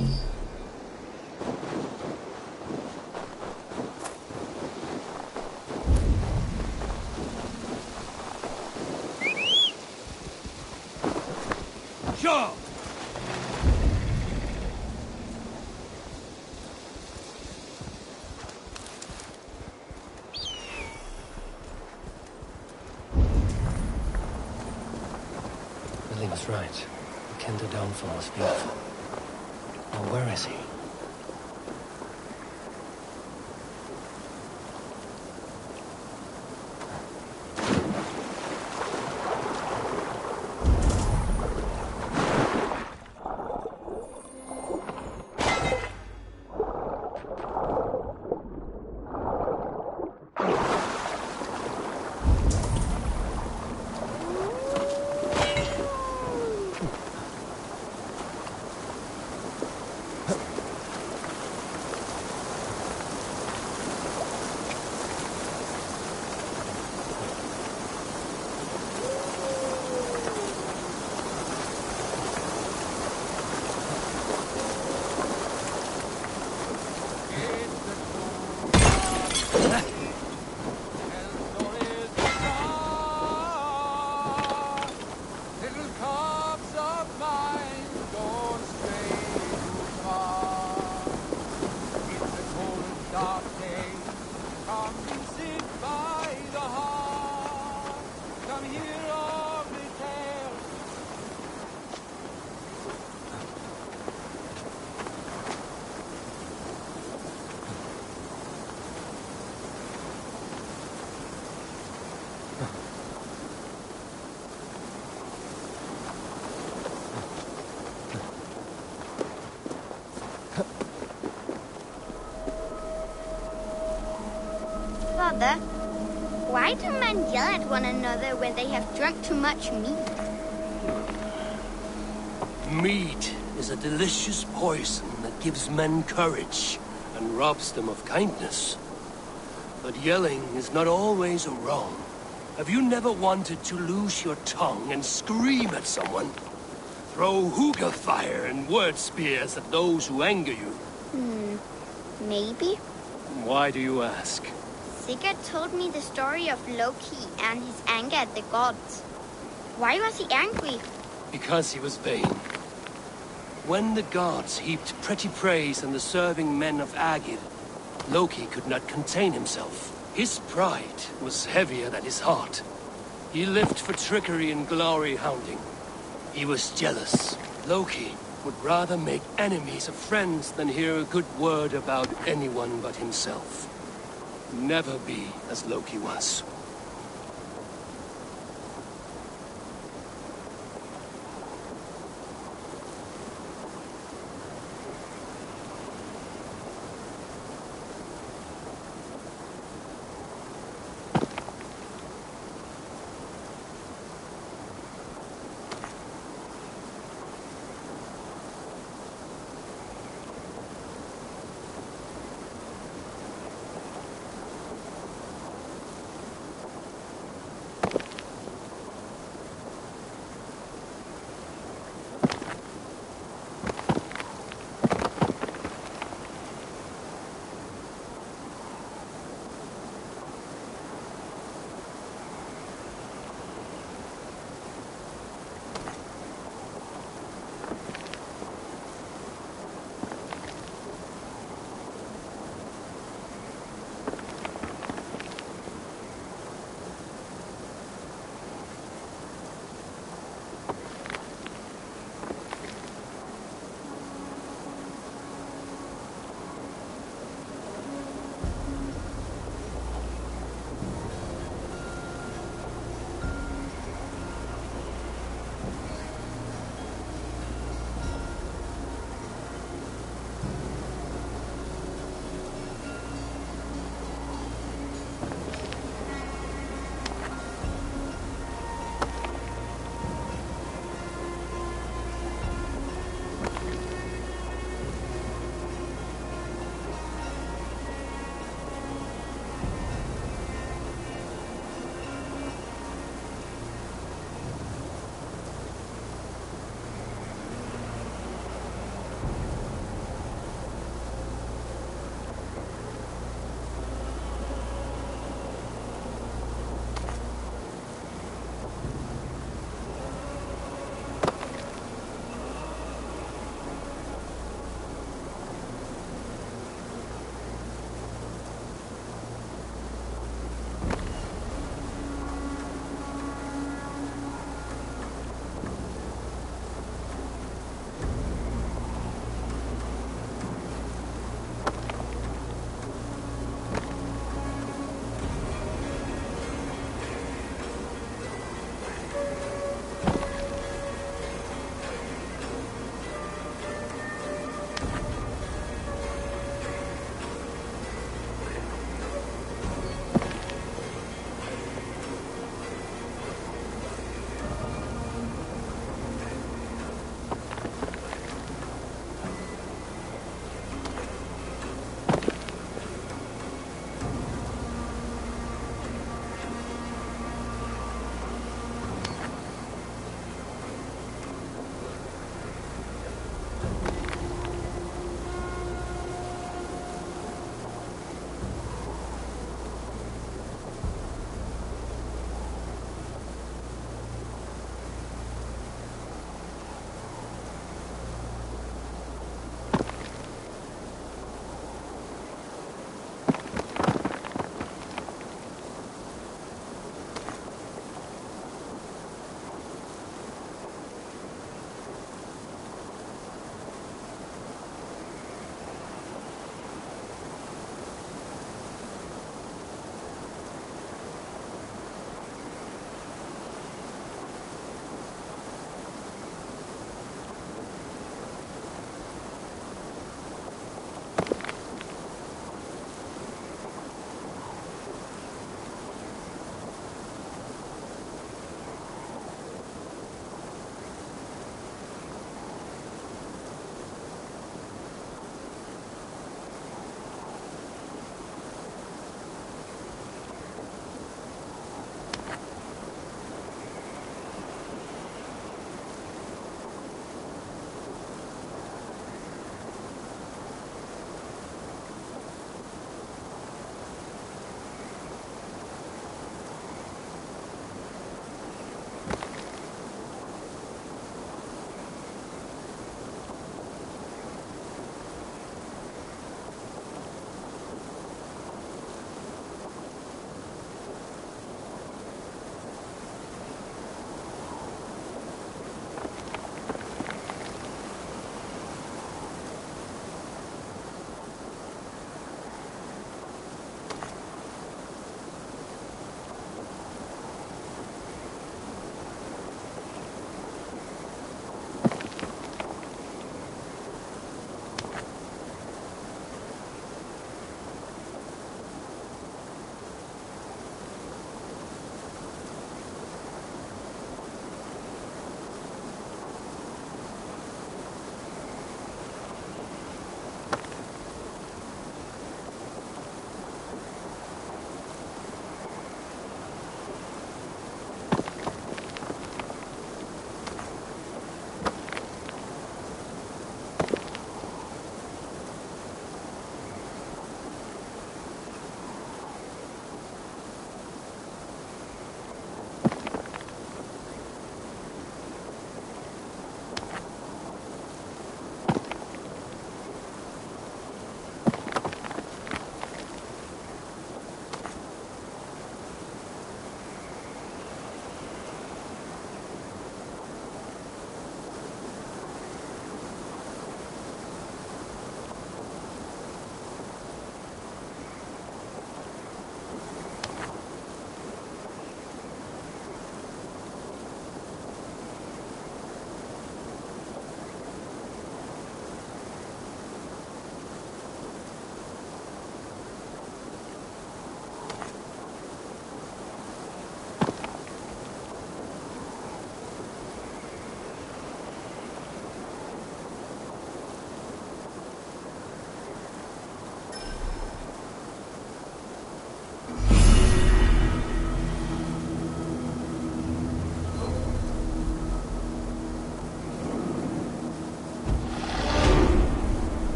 Sure. Lily was right. The Kender downfall is beautiful. Now, where is he? Father, why do men yell at one another when they have drunk too much meat? Meat is a delicious poison that gives men courage and robs them of kindness. But yelling is not always a wrong. Have you never wanted to lose your tongue and scream at someone? Throw hookah fire and word spears at those who anger you? Maybe. Why do you ask? Sigurd told me the story of Loki and his anger at the gods. Why was he angry? Because he was vain. When the gods heaped pretty praise on the serving men of Agid, Loki could not contain himself. His pride was heavier than his heart. He lived for trickery and glory hounding. He was jealous. Loki would rather make enemies of friends than hear a good word about anyone but himself. Never be as Loki was.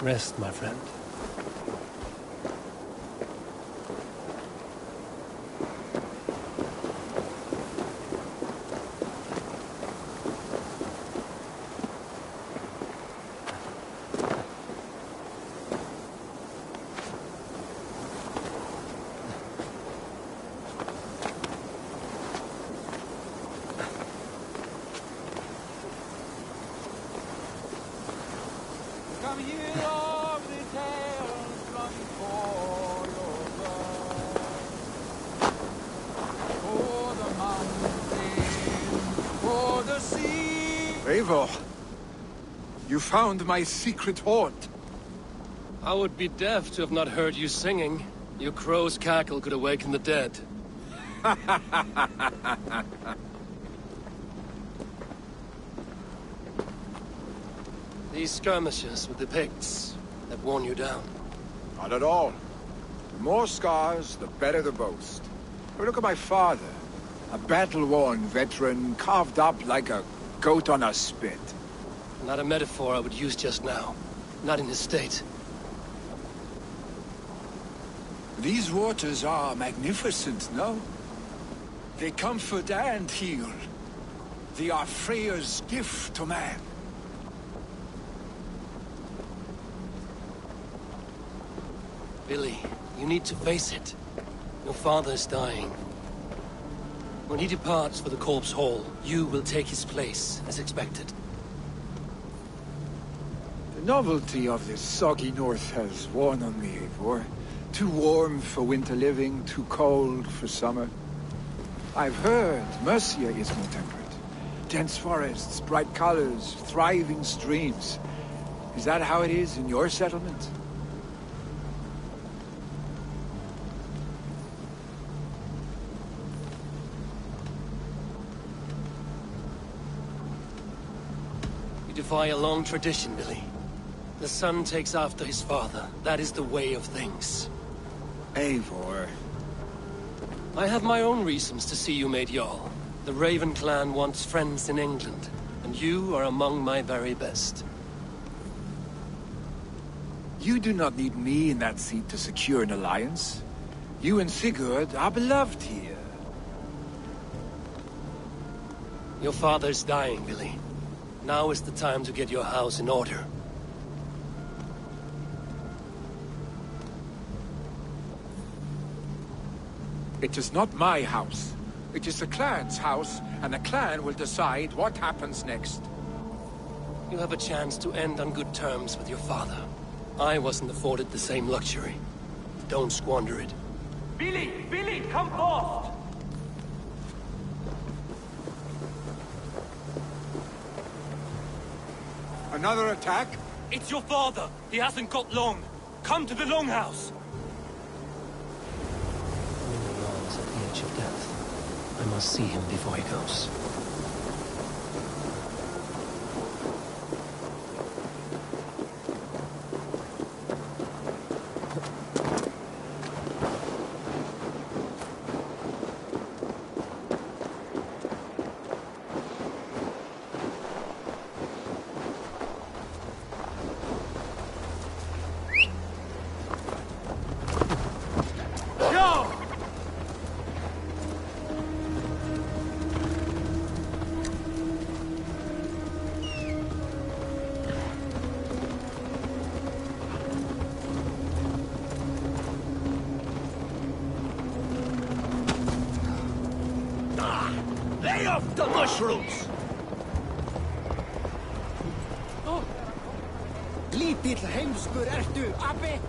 Rest, my friend. Come hear of the tales from for your birth. For the mountain, for the sea. Eivor, you found my secret haunt. I would be deaf to have not heard you singing. Your crow's cackle could awaken the dead. These skirmishes with the Picts have worn you down. Not at all. The more scars, the better the boast. But look at my father. A battle-worn veteran, carved up like a goat on a spit. Not a metaphor I would use just now. Not in his state. These waters are magnificent, no? They comfort and heal. They are Freya's gift to man. Billy, you need to face it. Your father is dying. When he departs for the Corpse Hall, you will take his place, as expected. The novelty of this soggy north has worn on me, Eivor. Too warm for winter living, too cold for summer. I've heard Mercia is more temperate. Dense forests, bright colors, thriving streams. Is that how it is in your settlement? You defy a long tradition, Billy. The son takes after his father. That is the way of things. Eivor. I have my own reasons to see you made Jarl. The Raven clan wants friends in England, and you are among my very best. You do not need me in that seat to secure an alliance. You and Sigurd are beloved here. Your father's dying, Billy. Now is the time to get your house in order. It is not my house. It is the clan's house, and the clan will decide what happens next. You have a chance to end on good terms with your father. I wasn't afforded the same luxury. Don't squander it. Billy! Billy, come forth! Another attack? It's your father! He hasn't got long! Come to the Longhouse! Jarl is at the edge of death. I must see him before he goes. Lay off the mushrooms! Lítill heimskur ertu, api!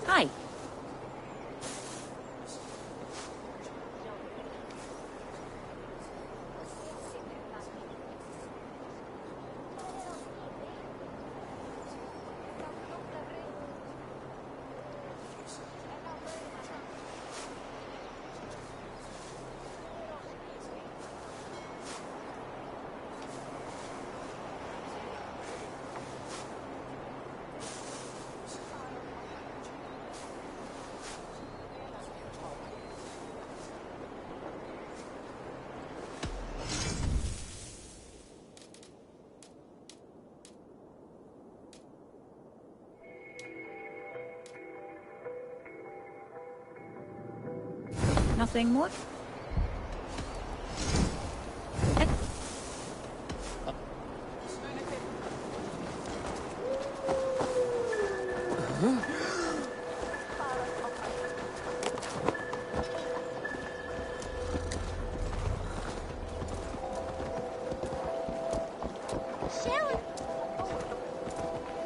Hi. Nothing more?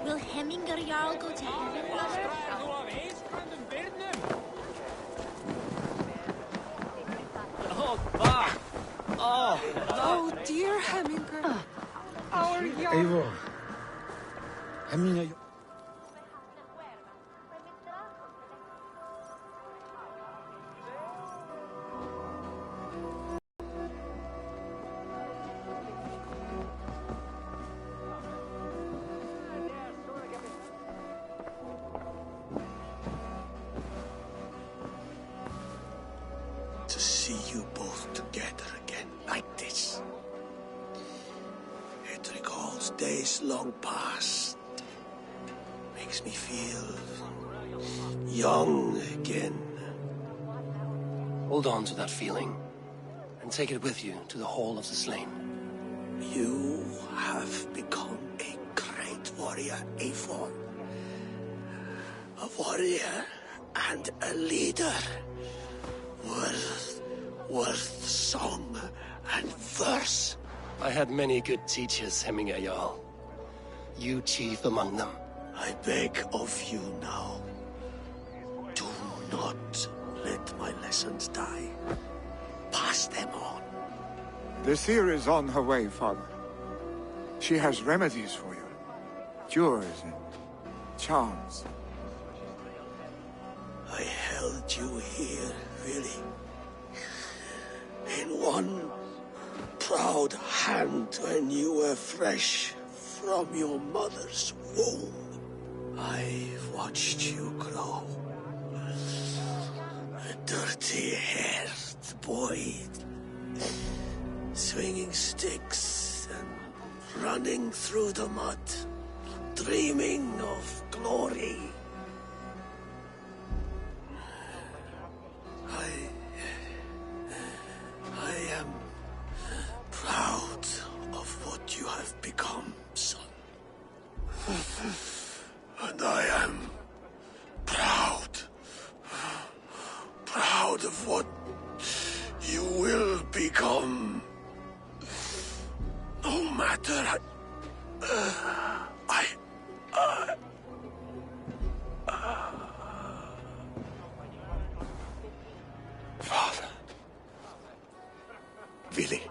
Will Hemminger Jarl go to heaven, Mother? Oh, dear Hemminger. Our young... Eivor. Hemminger... To see you both together again like this. It recalls days long past. Makes me feel young again. Hold on to that feeling, and take it with you to the Hall of the Slain. You have become a great warrior, Eivor. A warrior and a leader. Worth song and verse. I had many good teachers, Hemminger Jarl. You chief among them. I beg of you now, do not let my lessons die. Pass them on. The seer is on her way, Father. She has remedies for you. Cures and charms. I held you here, really. In one proud hand when you were fresh from your mother's womb. I've watched you grow. A dirty-haired boy, swinging sticks and running through the mud, dreaming of glory. I am proud of what you have become, son. And I am proud of what you will become. No matter Father. Really?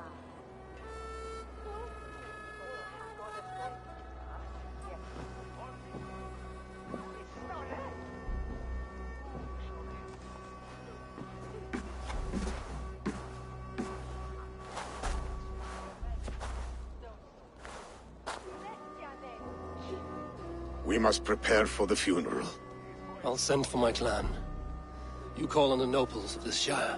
We must prepare for the funeral. I'll send for my clan. You call on the nobles of this shire.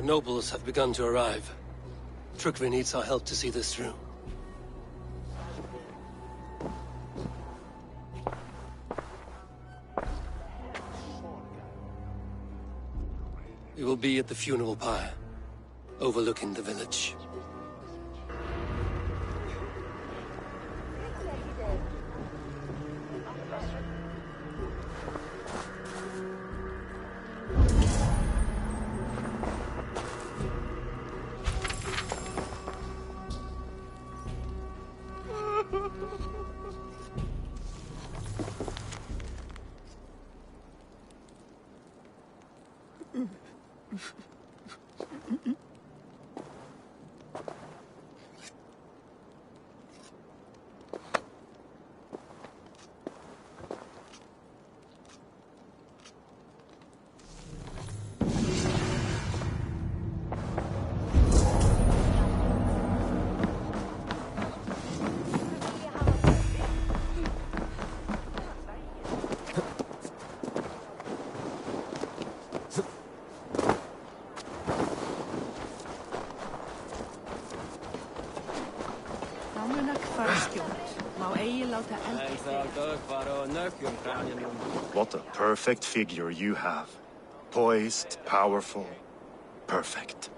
The nobles have begun to arrive. Trukri needs our help to see this through. We will be at the funeral pyre, overlooking the village. What a perfect figure you have. Poised, powerful, perfect.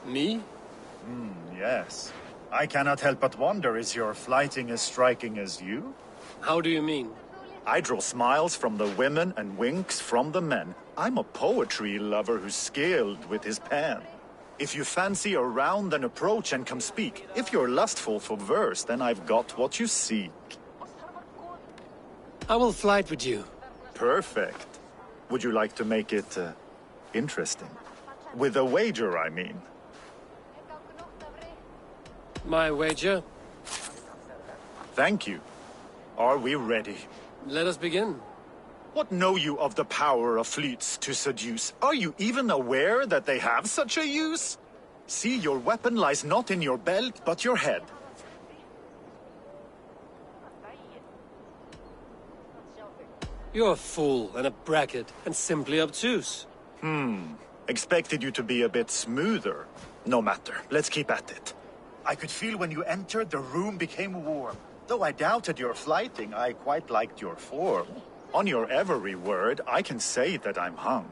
Me? Yes. I cannot help but wonder, is your flighting as striking as you? How do you mean? I draw smiles from the women and winks from the men. I'm a poetry lover who's skilled with his pen. If you fancy a round, then approach and come speak. If you're lustful for verse, then I've got what you seek. I will flight with you. Perfect. Would you like to make it interesting? With a wager, I mean. My wager? Thank you. Are we ready? Let us begin. What know you of the power of fleets to seduce? Are you even aware that they have such a use? See, your weapon lies not in your belt, but your head. You're a fool and a braggart and simply obtuse. Expected you to be a bit smoother. No matter, let's keep at it. I could feel when you entered, the room became warm. Though I doubted your flighting, I quite liked your form. On your every word, I can say that I'm hung.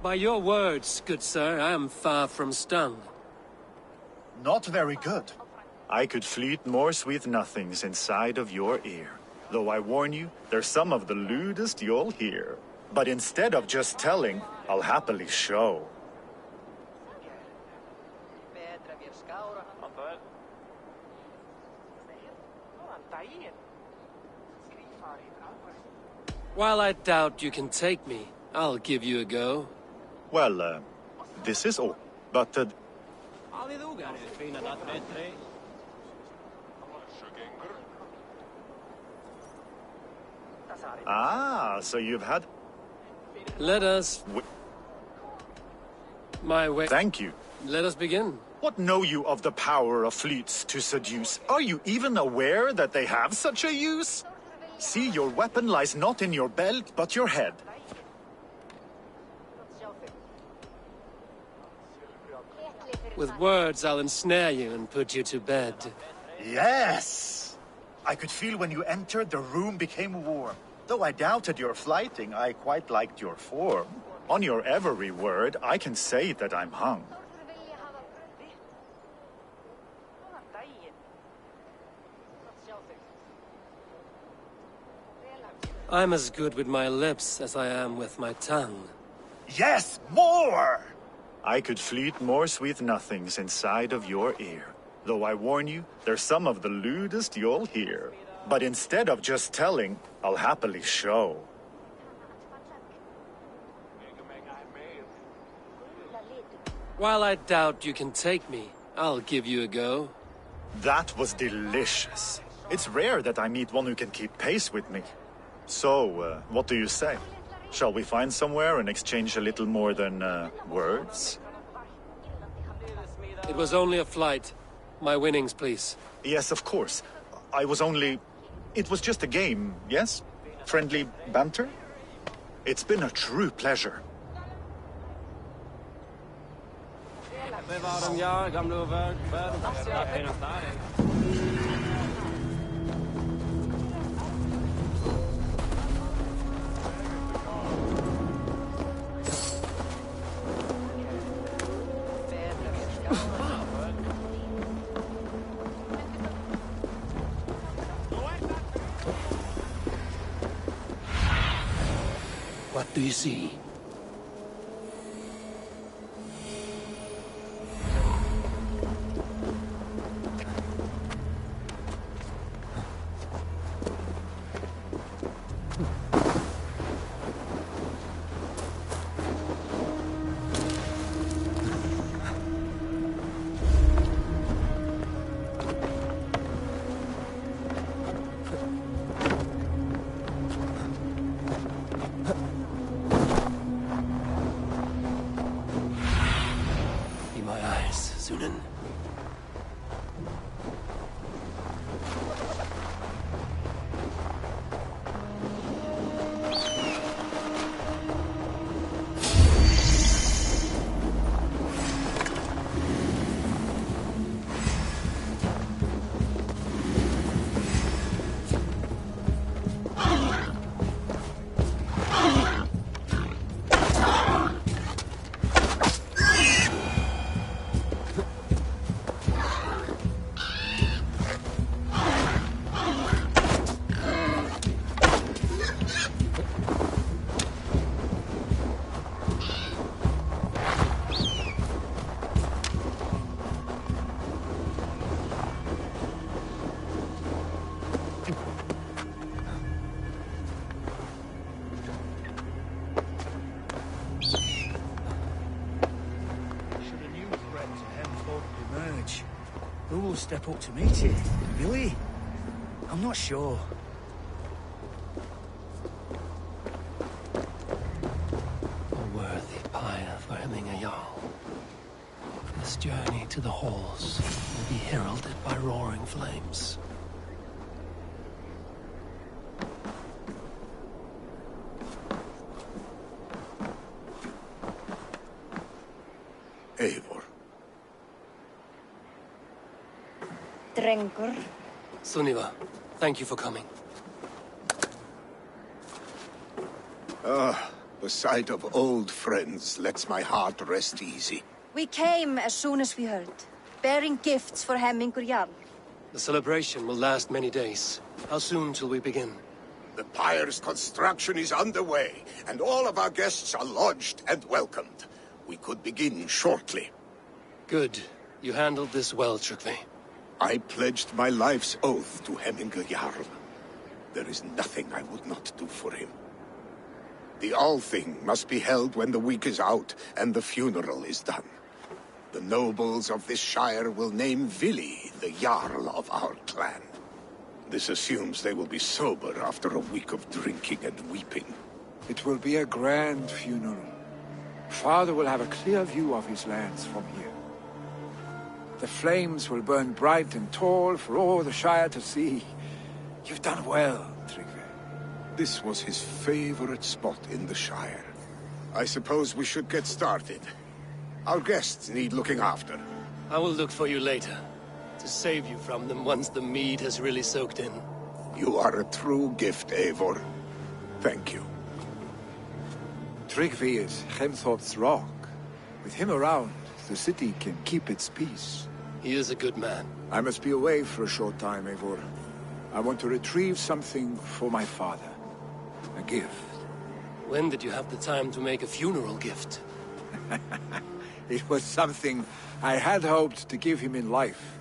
By your words, good sir, I am far from stung. Not very good. I could fleet more sweet nothings inside of your ear. Though I warn you, they're some of the lewdest you'll hear. But instead of just telling, I'll happily show. While I doubt you can take me, I'll give you a go. Well, this is all. But, so you've had... Let us... My way... Thank you. Let us begin. What know you of the power of fleets to seduce? Are you even aware that they have such a use? See, your weapon lies not in your belt, but your head. With words, I'll ensnare you and put you to bed. Yes! I could feel when you entered, the room became warm. Though I doubted your flighting, I quite liked your form. On your every word, I can say that I'm hung. I'm as good with my lips as I am with my tongue. Yes, more! I could fleet more sweet nothings inside of your ear. Though I warn you, they're some of the lewdest you'll hear. But instead of just telling, I'll happily show. While I doubt you can take me, I'll give you a go. That was delicious. It's rare that I meet one who can keep pace with me. So, what do you say? Shall we find somewhere and exchange a little more than, words? It was only a flight. My winnings, please. Yes, of course. I was only... It was just a game, yes? Friendly banter? It's been a true pleasure. Bevara dem ja, gamle värld. What do you see? Who will step up to meet it? Billy? I'm not sure. A worthy pyre for hemming a Jarl. This journey to the halls will be heralded by roaring flames. Eivor. Drengur. Sunniva, thank you for coming. The sight of old friends lets my heart rest easy. We came as soon as we heard, bearing gifts for Hemmingur Jarl. The celebration will last many days. How soon shall we begin? The pyre's construction is underway, and all of our guests are lodged and welcomed. We could begin shortly. Good. You handled this well, Tryggvi. I pledged my life's oath to Hemmingur Jarl. There is nothing I would not do for him. The Althing must be held when the week is out and the funeral is done. The nobles of this shire will name Vili the Jarl of our clan. This assumes they will be sober after a week of drinking and weeping. It will be a grand funeral. Father will have a clear view of his lands from here. The flames will burn bright and tall for all the Shire to see. You've done well, Tryggvi. This was his favorite spot in the Shire. I suppose we should get started. Our guests need looking after. I will look for you later, to save you from them once the mead has really soaked in. You are a true gift, Eivor. Thank you. Tryggvi is Hemthorpe's rock. With him around, the city can keep its peace. He is a good man. I must be away for a short time, Eivor. I want to retrieve something for my father. A gift. When did you have the time to make a funeral gift? It was something I had hoped to give him in life.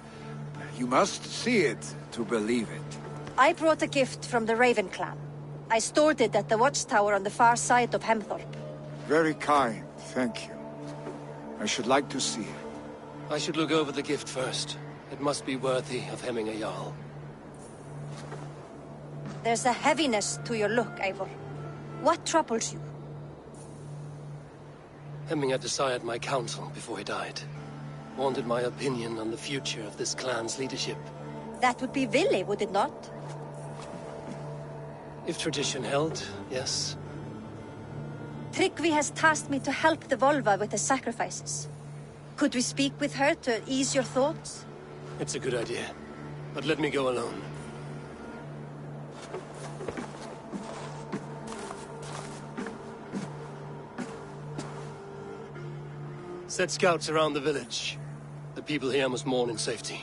You must see it to believe it. I brought a gift from the Raven clan. I stored it at the watchtower on the far side of Hemthorpe. Very kind, thank you. I should like to see it. I should look over the gift first. It must be worthy of hemming a Jarl. There's a heaviness to your look, Eivor. What troubles you? Hemming had desired my counsel before he died. wanted my opinion on the future of this clan's leadership. That would be Willy, would it not? If tradition held, yes. Tryggvi has tasked me to help the Volva with the sacrifices. Could we speak with her to ease your thoughts? It's a good idea, but let me go alone. Set scouts around the village. The people here must mourn in safety.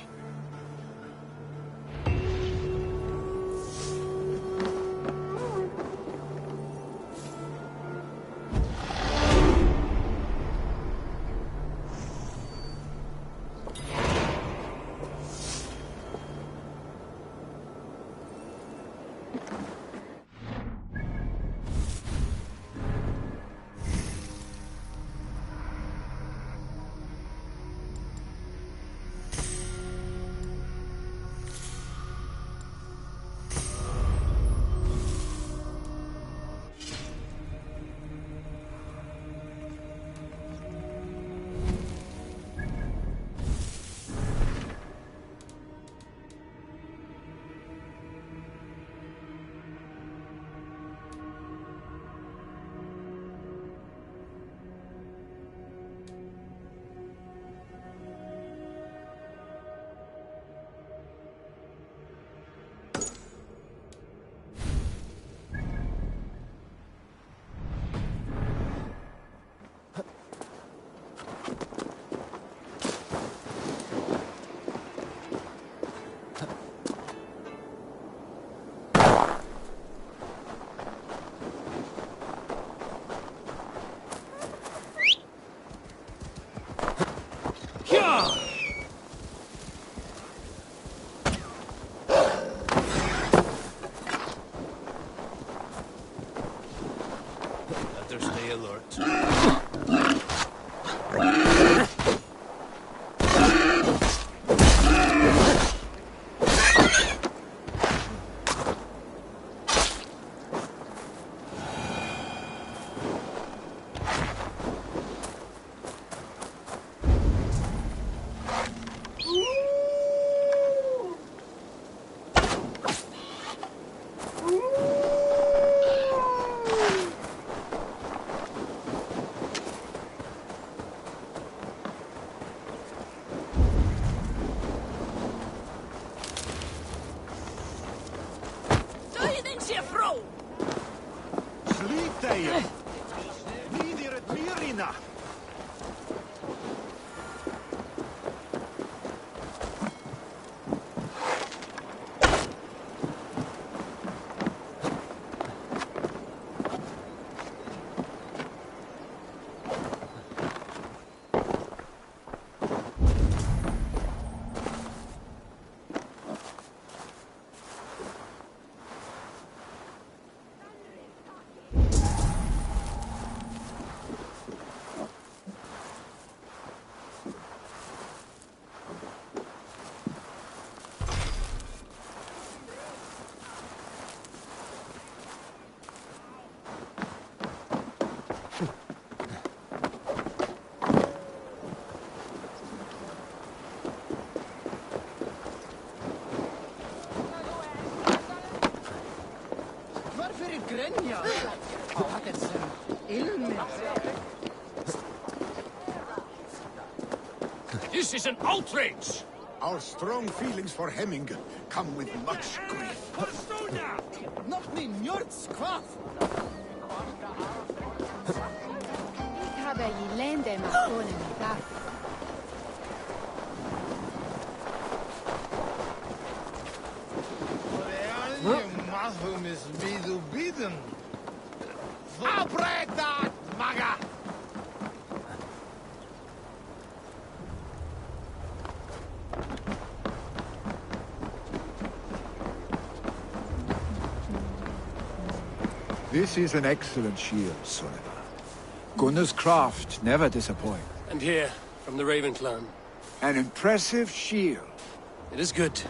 Better stay alert. This is an outrage! Our strong feelings for Hemming come with much grief. Not me, Njörds kraft! Ik habe je länder maar ohne mich. Mahum is bidu bidden. Abreda, maga! This is an excellent shield, Sullivan. Gunnar's craft never disappoint. And here, from the Raven clan. An impressive shield. It is good,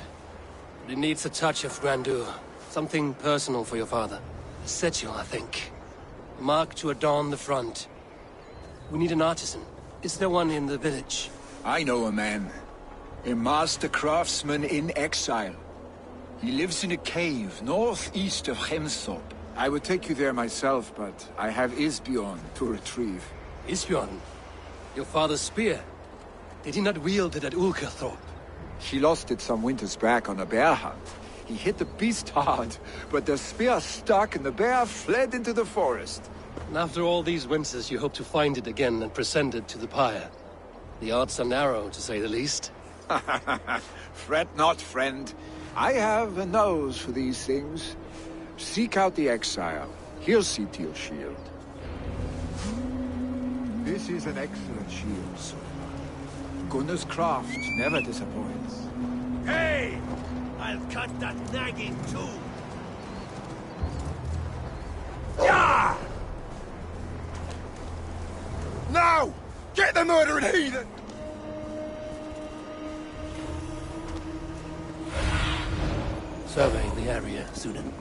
but it needs a touch of grandeur. Something personal for your father. A sigil, I think. A mark to adorn the front. We need an artisan. Is there one in the village? I know a man. A master craftsman in exile. He lives in a cave northeast of Hemthorpe. I would take you there myself, but I have Isbjorn to retrieve. Isbjorn? Your father's spear? Did he not wield it at Ulkerthorpe? He lost it some winters back on a bear hunt. He hit the beast hard, but the spear stuck and the bear fled into the forest. And after all these winters, you hope to find it again and present it to the pyre. The odds are narrow, to say the least. Fret not, friend. I have a nose for these things. Seek out the exile. He'll see to your shield. This is an excellent shield, sir. Gunnar's craft never disappoints. Hey! I'll cut that nagging too! Yeah! Now! Get the murdering heathen! Surveying the area, Sunan.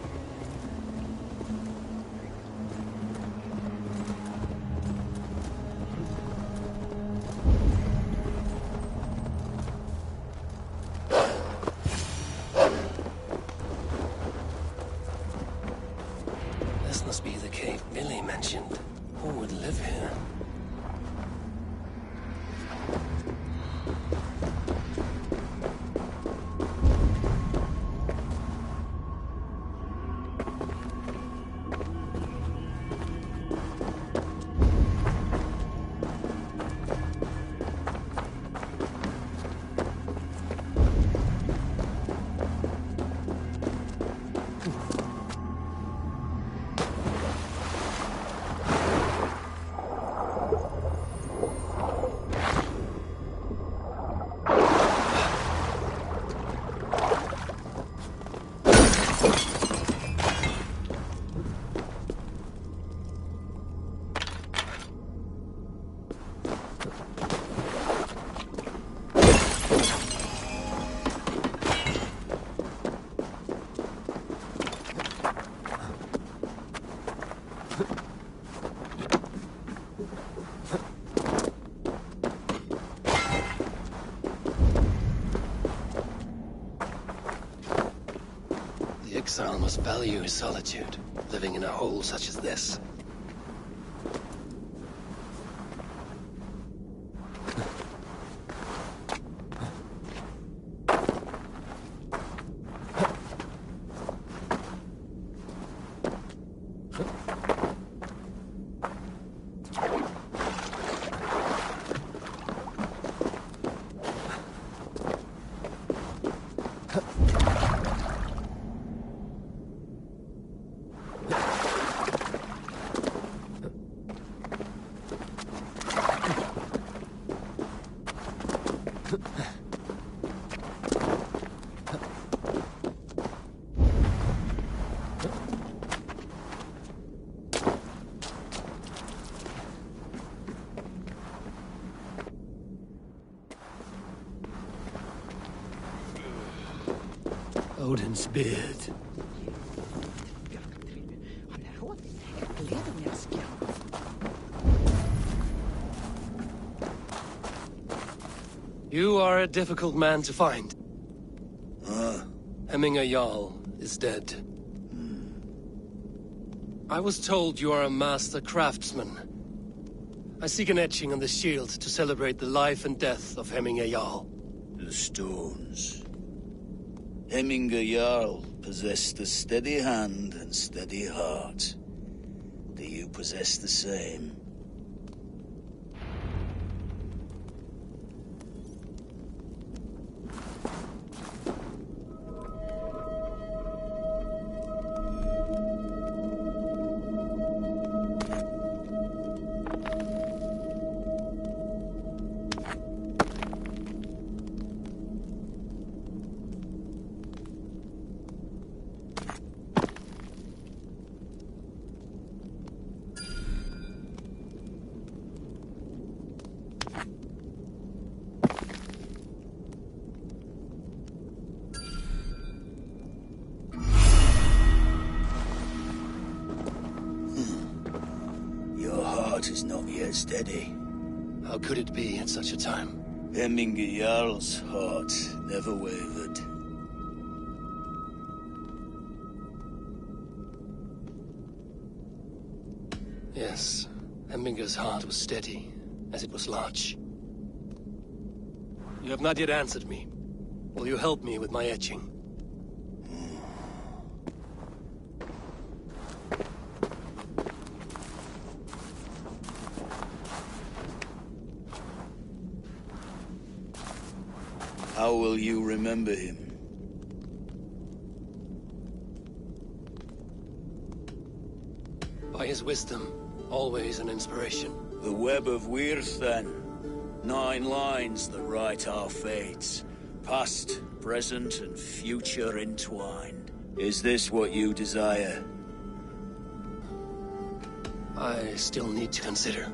This must be the cave Billy mentioned. Who would live here? The exile must value his solitude, living in a hole such as this. Odin's beard. You are a difficult man to find. Hemminger Jarl is dead. I was told you are a master craftsman. I seek an etching on the shield to celebrate the life and death of Hemminger Jarl. The stones. Hemminger Jarl possessed a steady hand and steady heart. Do you possess the same? Is not yet steady. How could it be at such a time? Hemminger Jarl's heart never wavered. Yes, Hemminger's heart was steady, as it was large. You have not yet answered me. Will you help me with my etching? How will you remember him? By his wisdom, always an inspiration. The web of Wirth, then. 9 lines that write our fates. Past, present, and future entwined. Is this what you desire? I still need to consider.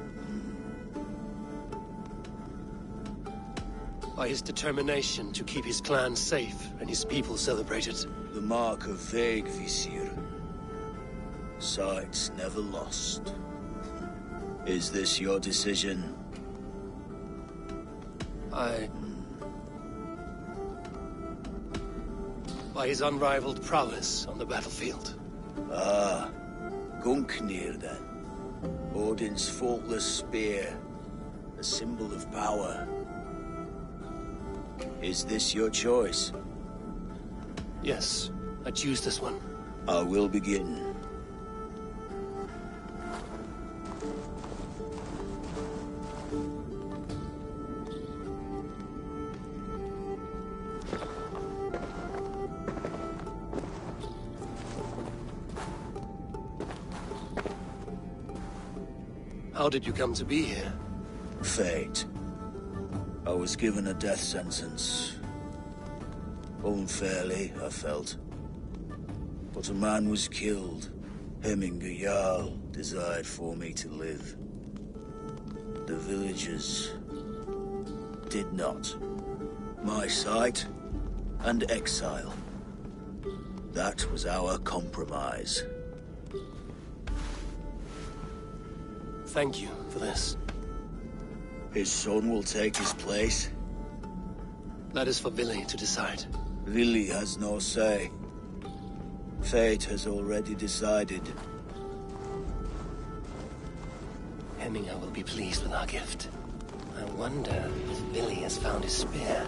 By his determination to keep his clan safe and his people celebrated. The mark of vague Visir. Sights never lost. Is this your decision? By his unrivaled prowess on the battlefield. Ah, Gungnir then. Odin's faultless spear. A symbol of power. Is this your choice? Yes, I choose this one. I will begin. How did you come to be here? Fate. I was given a death sentence. Unfairly, I felt. But a man was killed. Hemminger Jarl desired for me to live. The villagers did not. My sight and exile. That was our compromise. Thank you for this. His son will take his place. That is for Vili to decide. Vili has no say. Fate has already decided. Hemminger will be pleased with our gift. I wonder if Vili has found his spear.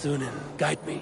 Sunan, guide me.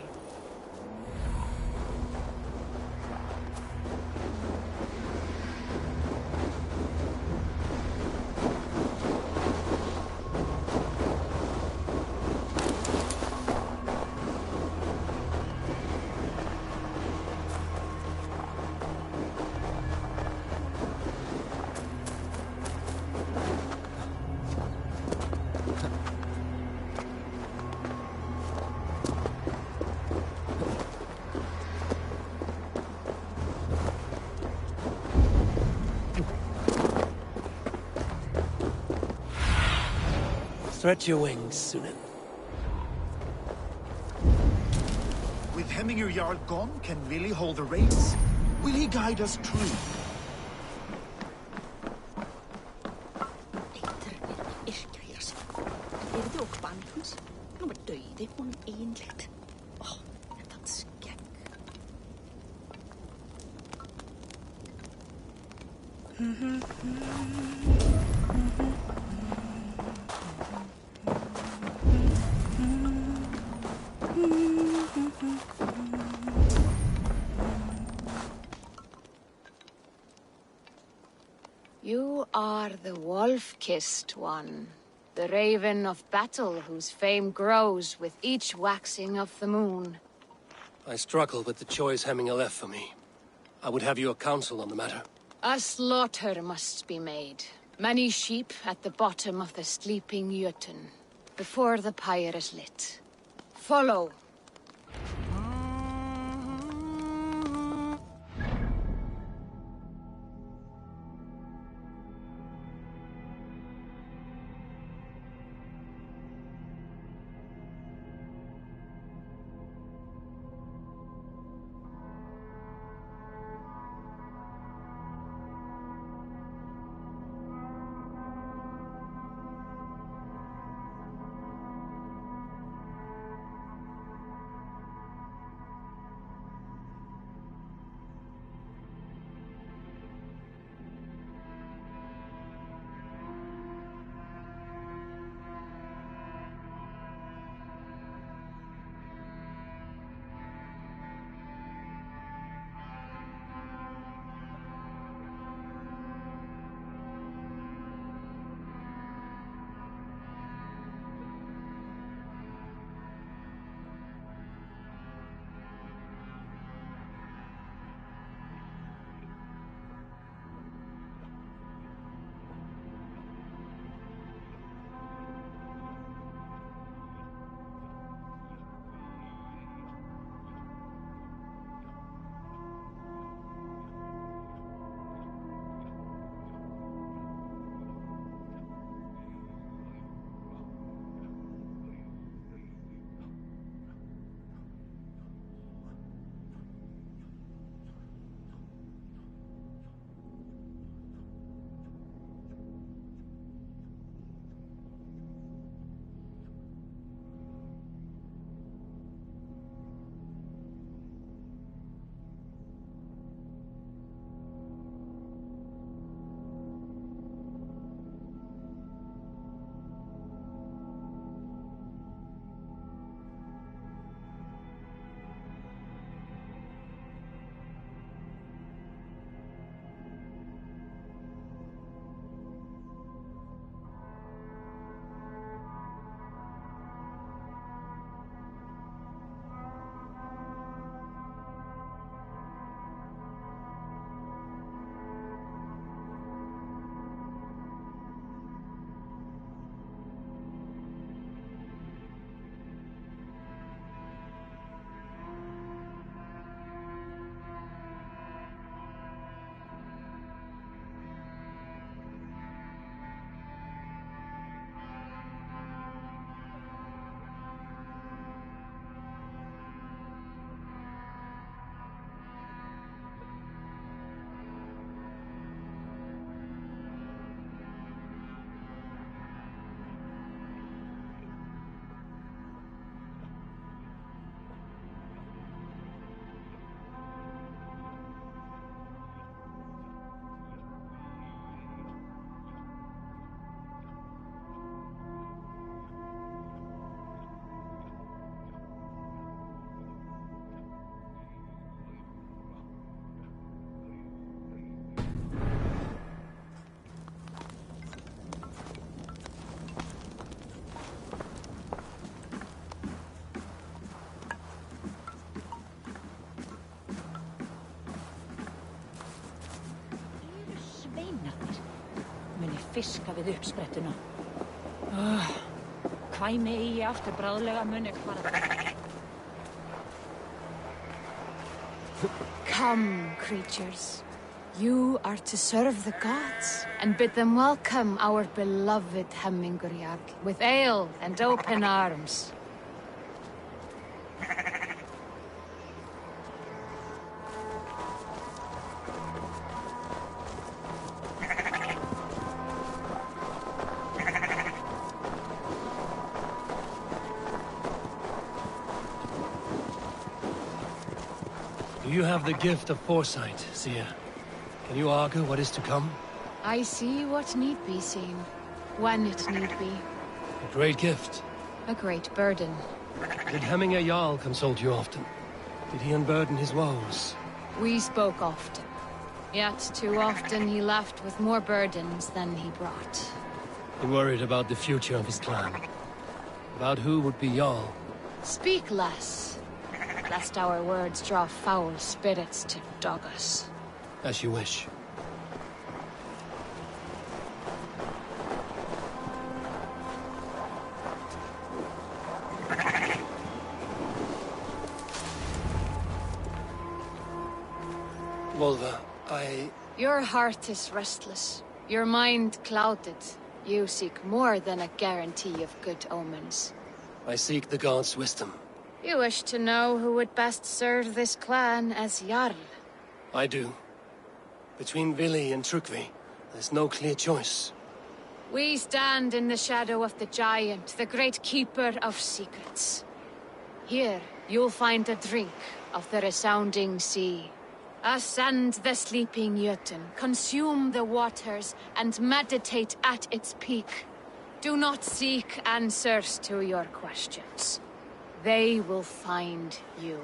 Stretch your wings, Sunan. With Hemminger Jarl gone, can Willy hold the reins? Will he guide us true? You are the wolf-kissed one, the raven of battle whose fame grows with each waxing of the moon. I struggle with the choice Hemminger left for me. I would have your counsel on the matter. A slaughter must be made. Many sheep at the bottom of the sleeping Jötun, before the pyre is lit. Follow. fiska við uppsprettuna. Kvæmi eigi aftur bráðlega muni fara. Come, creatures. You are to serve the gods and bid them welcome our beloved Hemingurjarl with ale and open arms. You have the gift of foresight, Seer. Can you argue what is to come? I see what need be seen, when it need be. A great gift. A great burden. Did Hemminger Jarl consult you often? Did he unburden his woes? We spoke often. Yet too often he left with more burdens than he brought. He worried about the future of his clan. About who would be Jarl. Speak less, lest our words draw foul spirits to dog us. As you wish. Volva, Your heart is restless. Your mind clouded. You seek more than a guarantee of good omens. I seek the gods' wisdom. You wish to know who would best serve this clan as Jarl. I do. Between Vili and Trukvi, there's no clear choice. We stand in the shadow of the giant, the great keeper of secrets. Here, you'll find a drink of the resounding sea. Ascend the sleeping Jötun, consume the waters, and meditate at its peak. Do not seek answers to your questions. They will find you.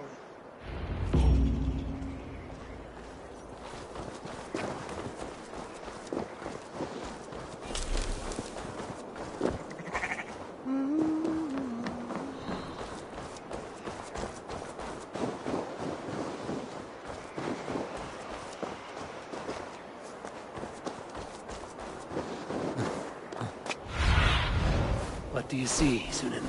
What do you see, Sunan?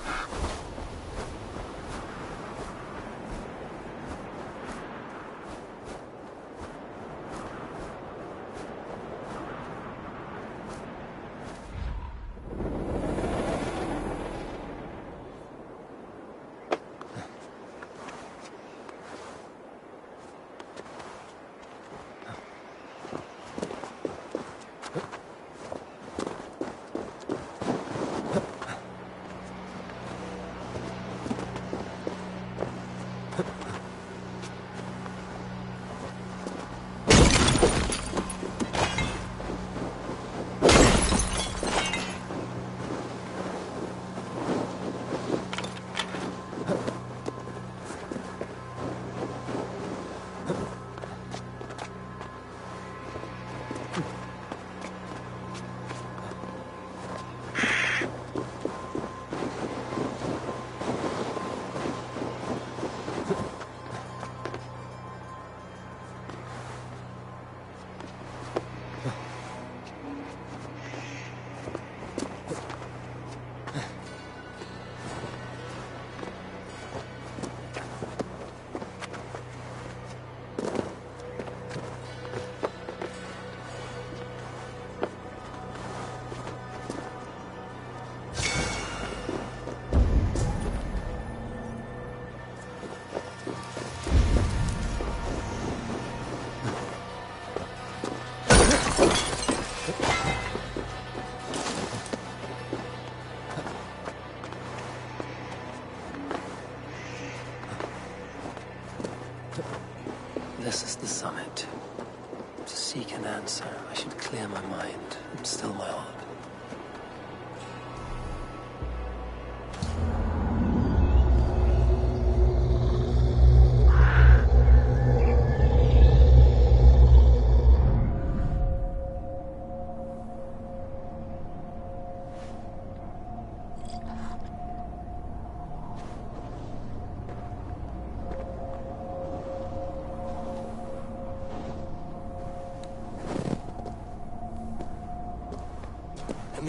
This is the summit. To seek an answer, I should clear my mind and still my heart.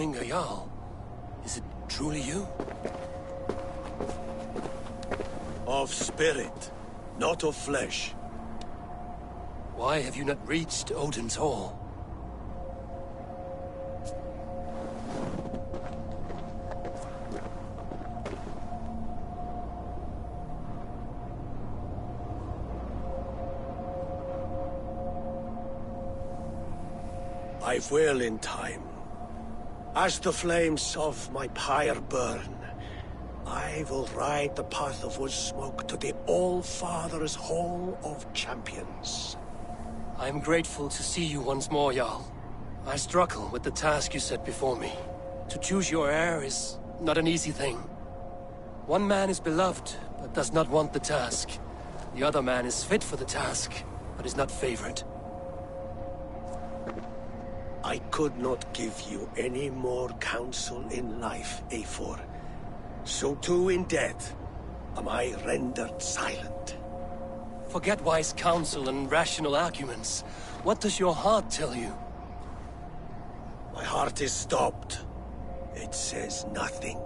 Hemminger Jarl. Is it truly you? Of spirit, not of flesh. Why have you not reached Odin's Hall? I will in time. As the flames of my pyre burn, I will ride the path of wood smoke to the All-Father's Hall of Champions. I am grateful to see you once more, Jarl. I struggle with the task you set before me. To choose your heir is not an easy thing. One man is beloved, but does not want the task. The other man is fit for the task, but is not favored. I could not give you any more counsel in life, Eivor. So too in death am I rendered silent. Forget wise counsel and rational arguments. What does your heart tell you? My heart is stopped. It says nothing.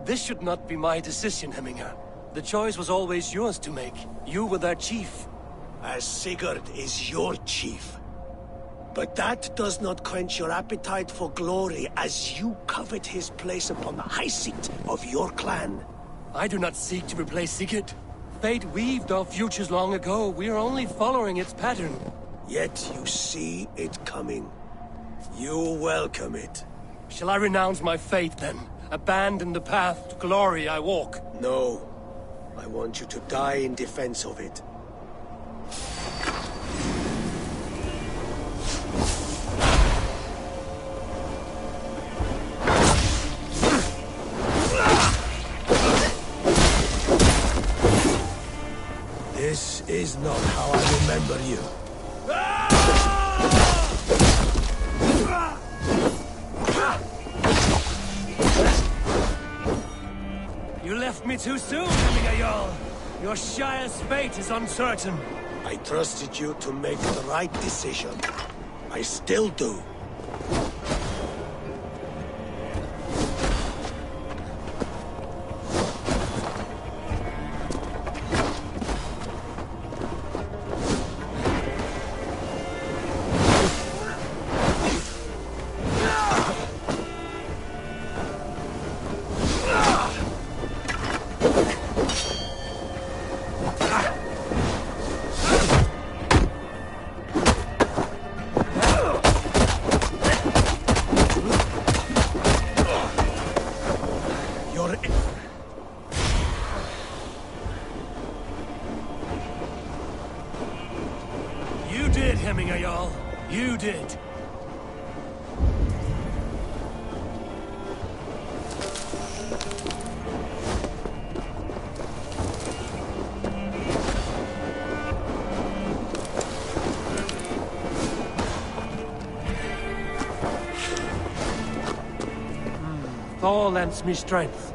This should not be my decision, Hemminger. The choice was always yours to make. You were their chief. As Sigurd is your chief. But that does not quench your appetite for glory as you covet his place upon the high seat of your clan. I do not seek to replace Sigurd. Fate weaved our futures long ago. We are only following its pattern. Yet you see it coming. You welcome it. Shall I renounce my faith, then? Abandon the path to glory I walk? No. I want you to die in defense of it. This is not how I remember you. You left me too soon, Hemminger Jarl. Your Shire's fate is uncertain. I trusted you to make the right decision. I still do. Hemminger Jarl. You did. Thor lends me strength.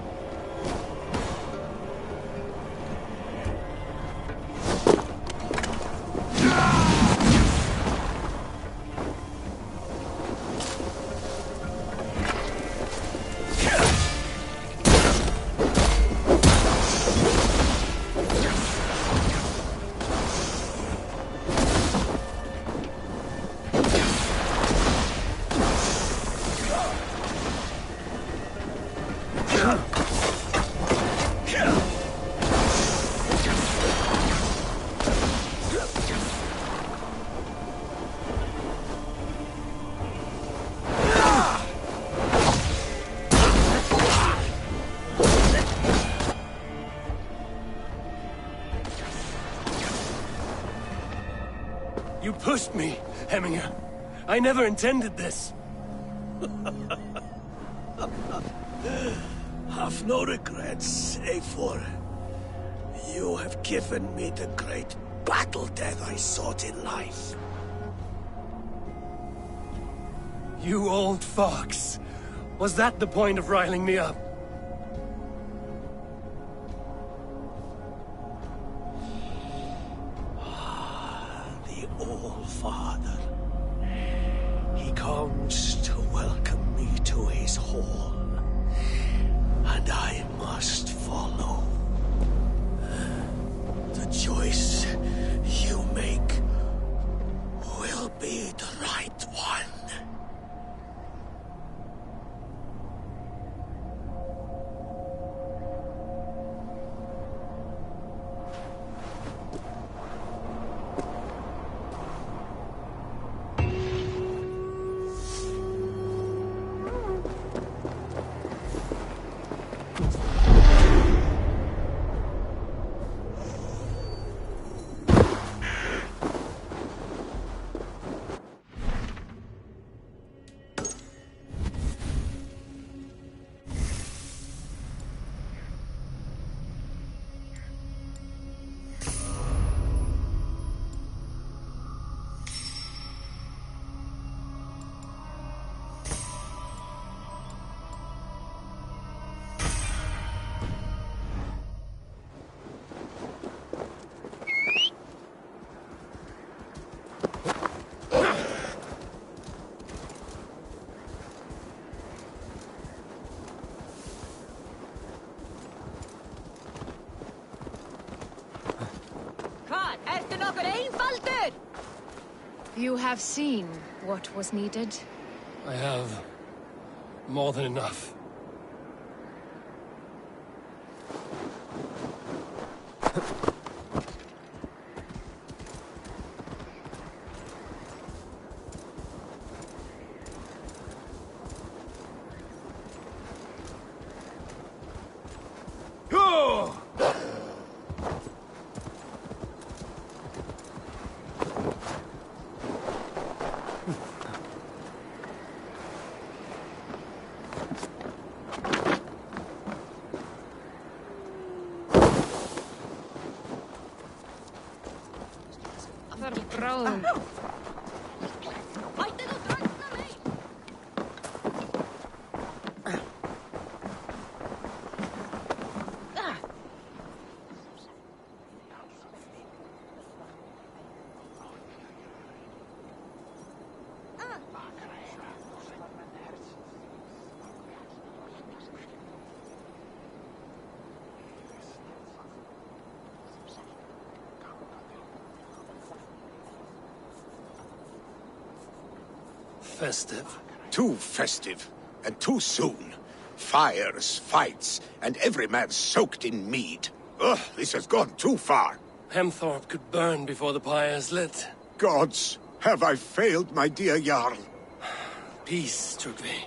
You pushed me, Hemminger. I never intended this. Have no regrets, Eivor. You have given me the great battle death I sought in life. You old fox. Was that the point of riling me up? All-Father. He comes to welcome me to him. his hall, and I must follow. The choice you make will be the right one. You have seen what was needed? I have more than enough. Festive. Too festive, and too soon. Fires, fights, and every man soaked in mead. Ugh, this has gone too far. Hemthorpe could burn before the pyre's lit. Gods, have I failed my dear Jarl? Peace, Trygve.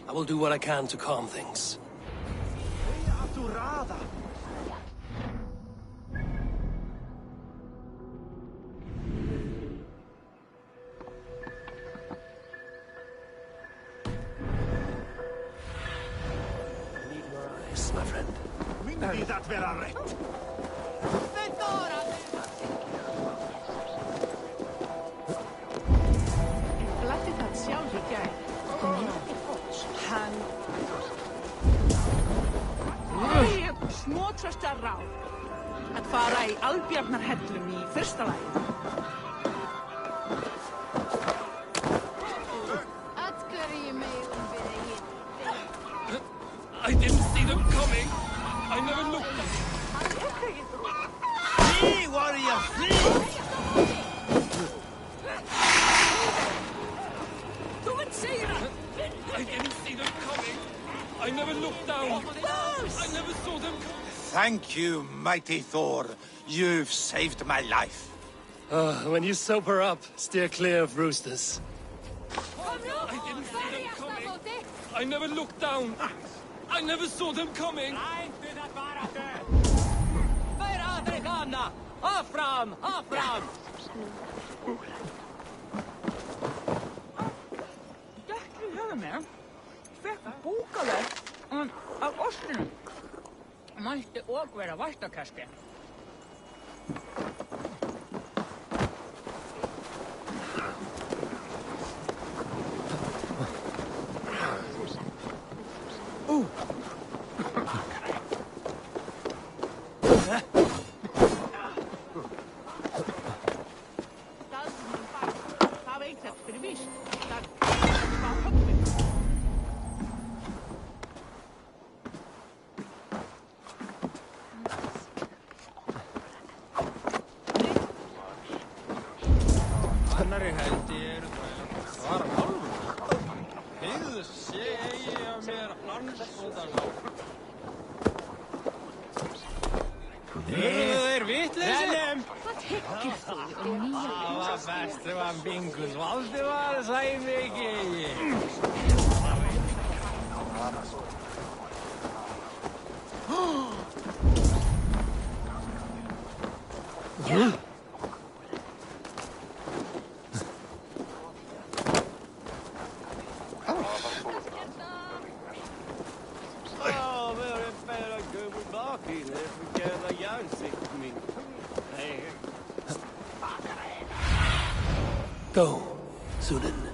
I will do what I can to calm things. My friend. Myndi that vera rätt? Gladdi það sjálf í gær. Hann... Ég snotrasta ráð að fara í Albjarnarhellum í fyrsta lagi. I didn't see them coming. I never looked. Flee, warrior, flee! I didn't see them coming. I never looked down. I never saw them coming. Thank you, mighty Thor. You've saved my life. When you sober up, steer clear of roosters. I didn't see them coming. I never looked down. I never saw them coming. Off from! Dækli höfðu mér. Fekk bókaverk af ostinum. Mætti og vera væstakasti. vitleysi! Hvað hyggir þú í nýja Það var best ef hann Bingus valdi var, sæði mikið. Go, Sunan.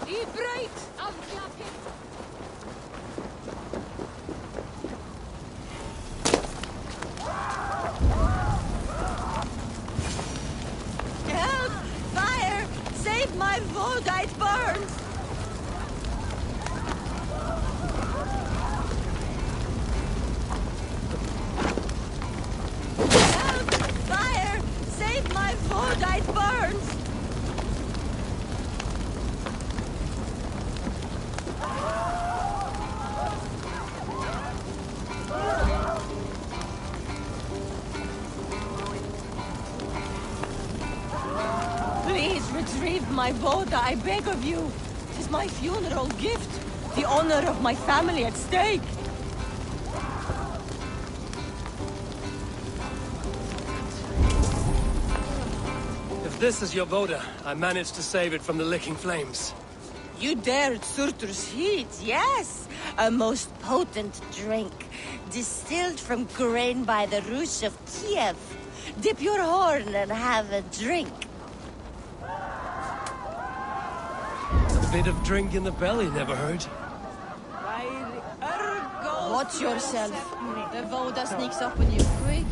Í braut af fjappi. Help! Fire! Save my Vodite burns! Help! Fire! Save my Vodite burns! Please retrieve my Voda, I beg of you. It is my funeral gift. The honor of my family at stake. If this is your Voda, I managed to save it from the licking flames. You dared Surtur's heat, yes. A most potent drink. Distilled from grain by the Rus of Kiev. Dip your horn and have a drink. A bit of drink in the belly never hurt. Watch yourself. The Voda sneaks up on you quick.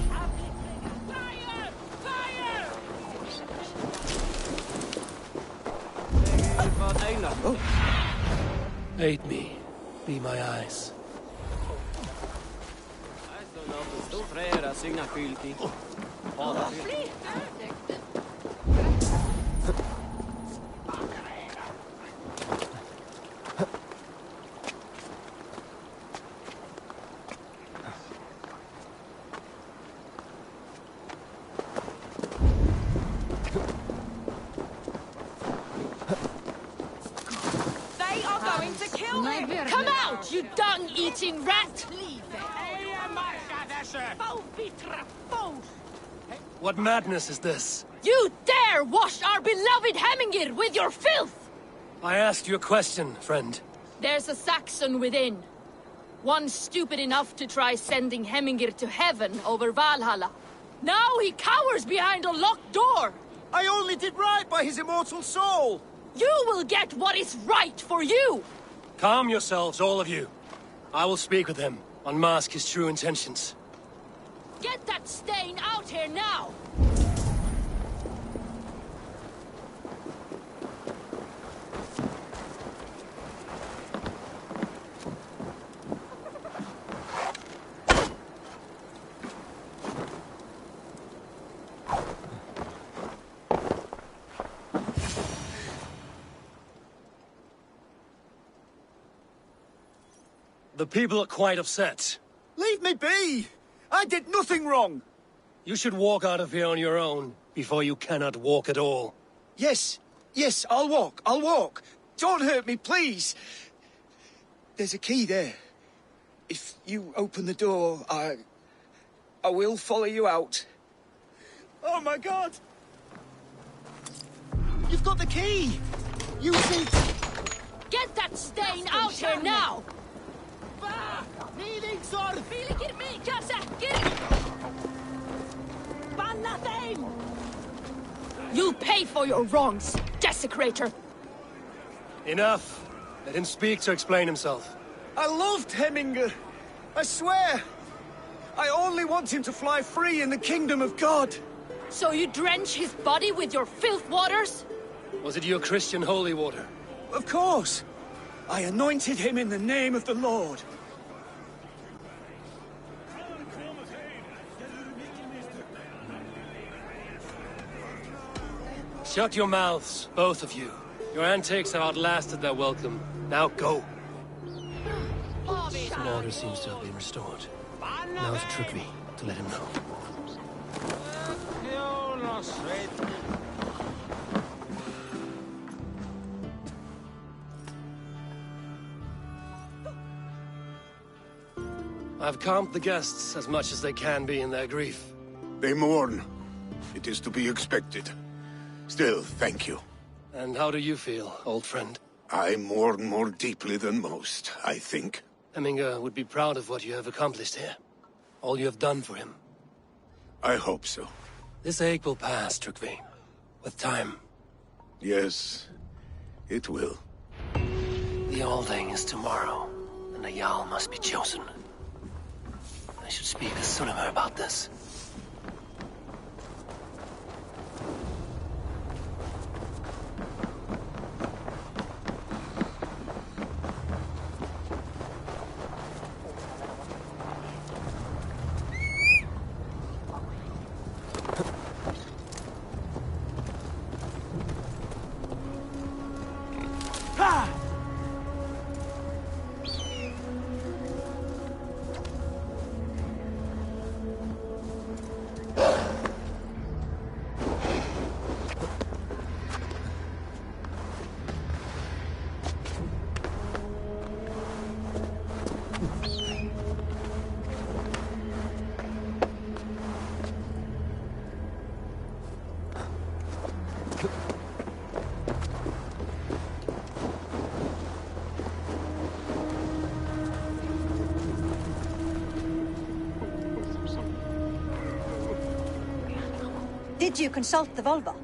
Aid me. Be my eyes. They are going to kill him! Come out, you dung-eating rat! What madness is this? You dare wash our beloved Hemingir with your filth! I asked you a question, friend. There's a Saxon within. One stupid enough to try sending Hemingir to heaven over Valhalla. Now he cowers behind a locked door! I only did right by his immortal soul! You will get what is right for you! Calm yourselves, all of you. I will speak with him, unmask his true intentions. Get that stain out here now! The people are quite upset. Leave me be! I did nothing wrong! You should walk out of here on your own, before you cannot walk at all. Yes, I'll walk. Don't hurt me, please. There's a key there. If you open the door, I will follow you out. Oh my God! You've got the key! Use it! Get that stain out here now! You'll pay for your wrongs, desecrator! Enough. Let him speak to explain himself. I loved Hemingr. I swear. I only want him to fly free in the kingdom of God. So you drench his body with your filth waters? Was it your Christian holy water? Of course. I anointed him in the name of the Lord. Shut your mouths, both of you. Your antics have outlasted their welcome. Now go. Some order seems to have been restored. Now to Trickery, to let him know. I've calmed the guests as much as they can be in their grief. They mourn. It is to be expected. Still, thank you. And how do you feel, old friend? I mourn more deeply than most, I think. Hemminger would be proud of what you have accomplished here. All you have done for him. I hope so. This ache will pass, Trickery. With time. Yes, it will. The Alding is tomorrow, and a Jarl must be chosen. I should speak to Sunnema about this. Did you consult the Volva?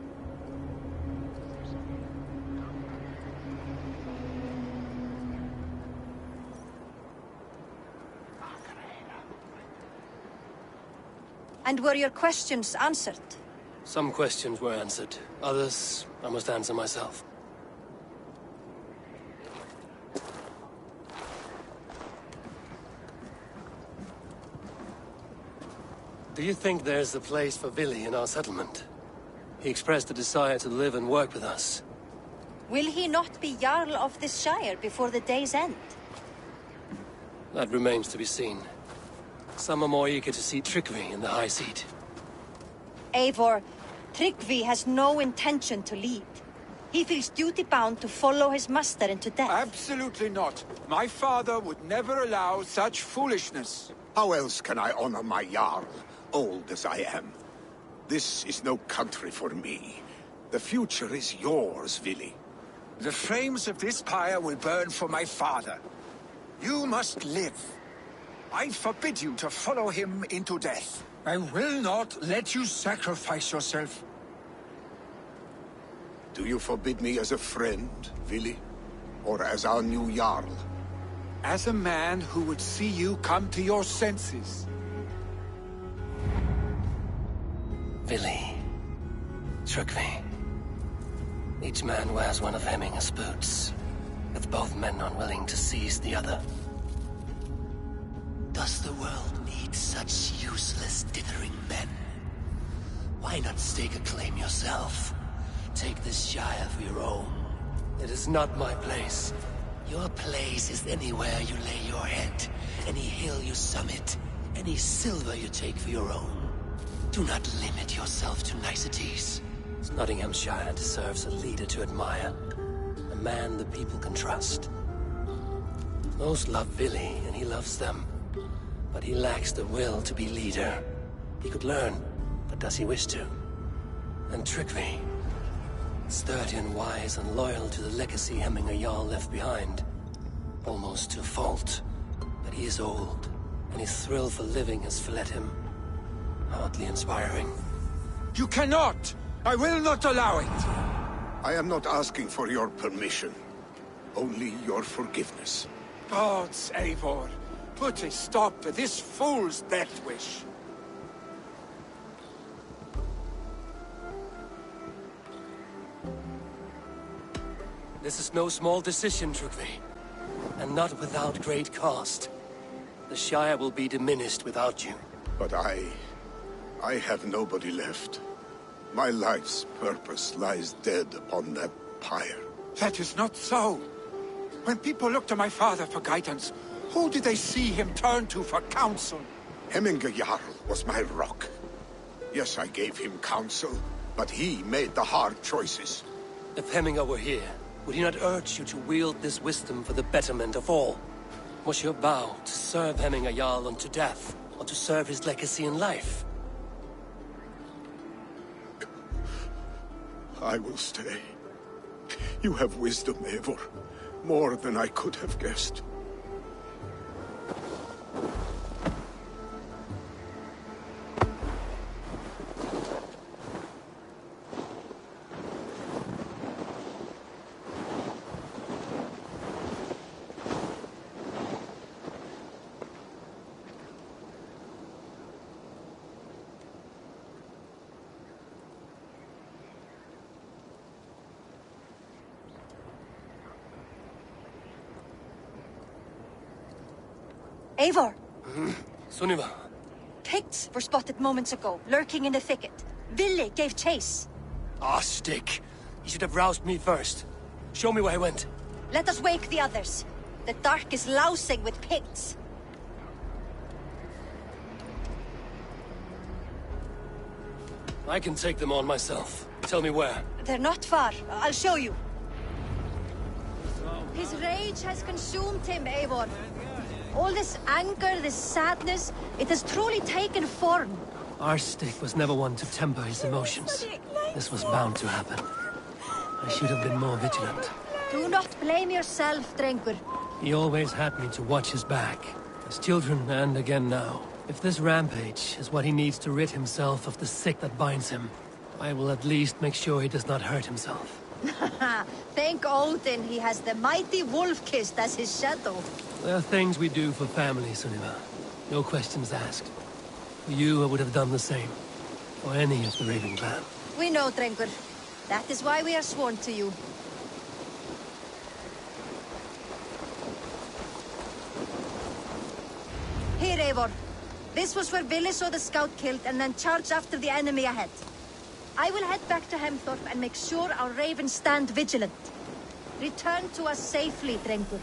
And were your questions answered? Some questions were answered. Others, I must answer myself. Do you think there's a place for Vili in our settlement? He expressed a desire to live and work with us. Will he not be Jarl of this Shire before the day's end? That remains to be seen. Some are more eager to see Trickery in the high seat. Eivor, Tryggvi has no intention to lead. He feels duty-bound to follow his master into death. Absolutely not. My father would never allow such foolishness. How else can I honor my Jarl, old as I am? This is no country for me. The future is yours, Vili. The flames of this pyre will burn for my father. You must live. I forbid you to follow him into death. I will not let you sacrifice yourself. Do you forbid me as a friend, Vili? Or as our new Jarl? As a man who would see you come to your senses. Vili. Trickery. Each man wears one of Hemminger's boots, with both men unwilling to seize the other. Does the world need such useless, dithering men? Why not stake a claim yourself? Take this Shire for your own. It is not my place. Your place is anywhere you lay your head, any hill you summit, any silver you take for your own. Do not limit yourself to niceties. Nottinghamshire deserves a leader to admire. A man the people can trust. Most love Vili, and he loves them. But he lacks the will to be leader. He could learn, but does he wish to? And Trickery, sturdy and wise and loyal to the legacy Hemminger Jarl left behind. Almost to a fault. But he is old, and his thrill for living has fled him. Hardly inspiring. You cannot! I will not allow it! I am not asking for your permission. Only your forgiveness. Gods, Eivor, put a stop to this fool's death wish. This is no small decision, Trickery. And not without great cost. The Shire will be diminished without you. But I have nobody left. My life's purpose lies dead upon that pyre. That is not so. When people look to my father for guidance, Who did they see him turn to for counsel? Hemminger Jarl was my rock. Yes, I gave him counsel, but he made the hard choices. If Hemminger were here, would he not urge you to wield this wisdom for the betterment of all? Was your vow to serve Hemminger Jarl unto death, or to serve his legacy in life? I will stay. You have wisdom, Eivor. More than I could have guessed. Eivor! Sunniva. Picts were spotted moments ago, lurking in the thicket. Vili gave chase. Ah, stick. He should have roused me first. Show me where he went. Let us wake the others. The dark is lousing with Picts. I can take them on myself. Tell me where. They're not far. I'll show you. His rage has consumed him, Eivor. All this anger, this sadness, it has truly taken form. Our stick was never one to temper his emotions. This was bound to happen. I should have been more vigilant. Do not blame yourself, Drengur. He always had me to watch his back. As children, and again now. If this rampage is what he needs to rid himself of the sick that binds him, I will at least make sure he does not hurt himself. Thank Odin he has the mighty Wolf-Kissed as his shadow. There are things we do for family, Sunniva. No questions asked. For you, I would have done the same. For any of the Raven clan. We know, Drengur. That is why we are sworn to you. Here, Eivor. This was where Vili saw the scout killed and then charged after the enemy ahead. I will head back to Hemthorpe and make sure our ravens stand vigilant. Return to us safely, Drengur.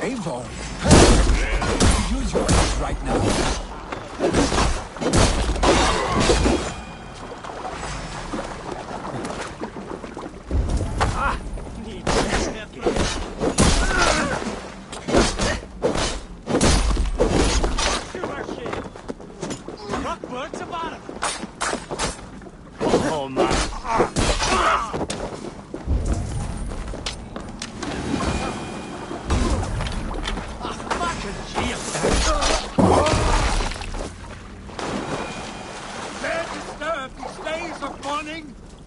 Eivor, use your head right now. Oh, man.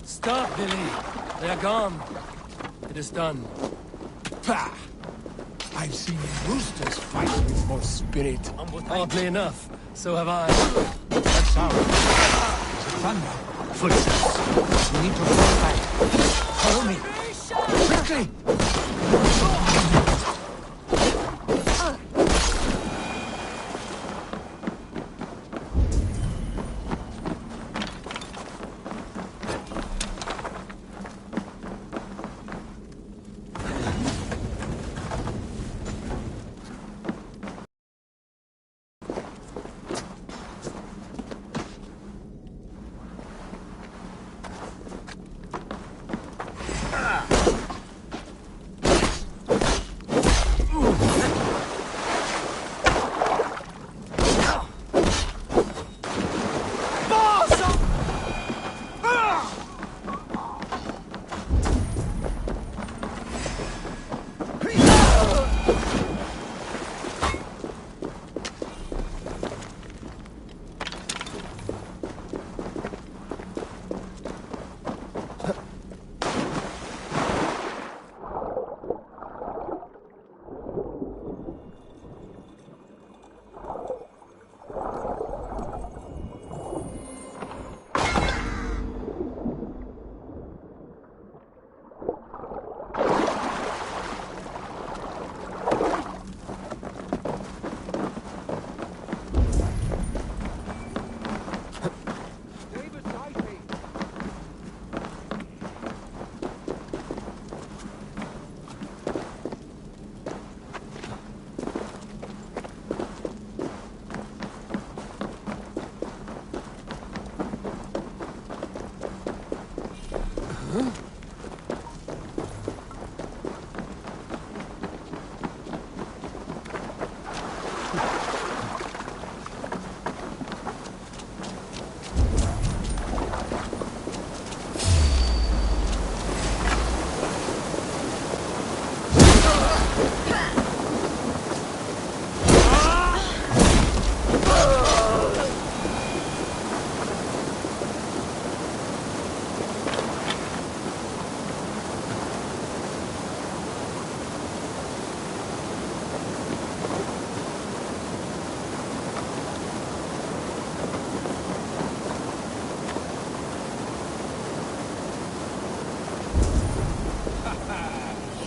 Stop, Billy. They are gone. It is done. Pah! I've seen roosters fight with more spirit. Oddly enough, so have I. That sound. Is it thunder? Footsteps. We need to fall back. Follow me. Quickly!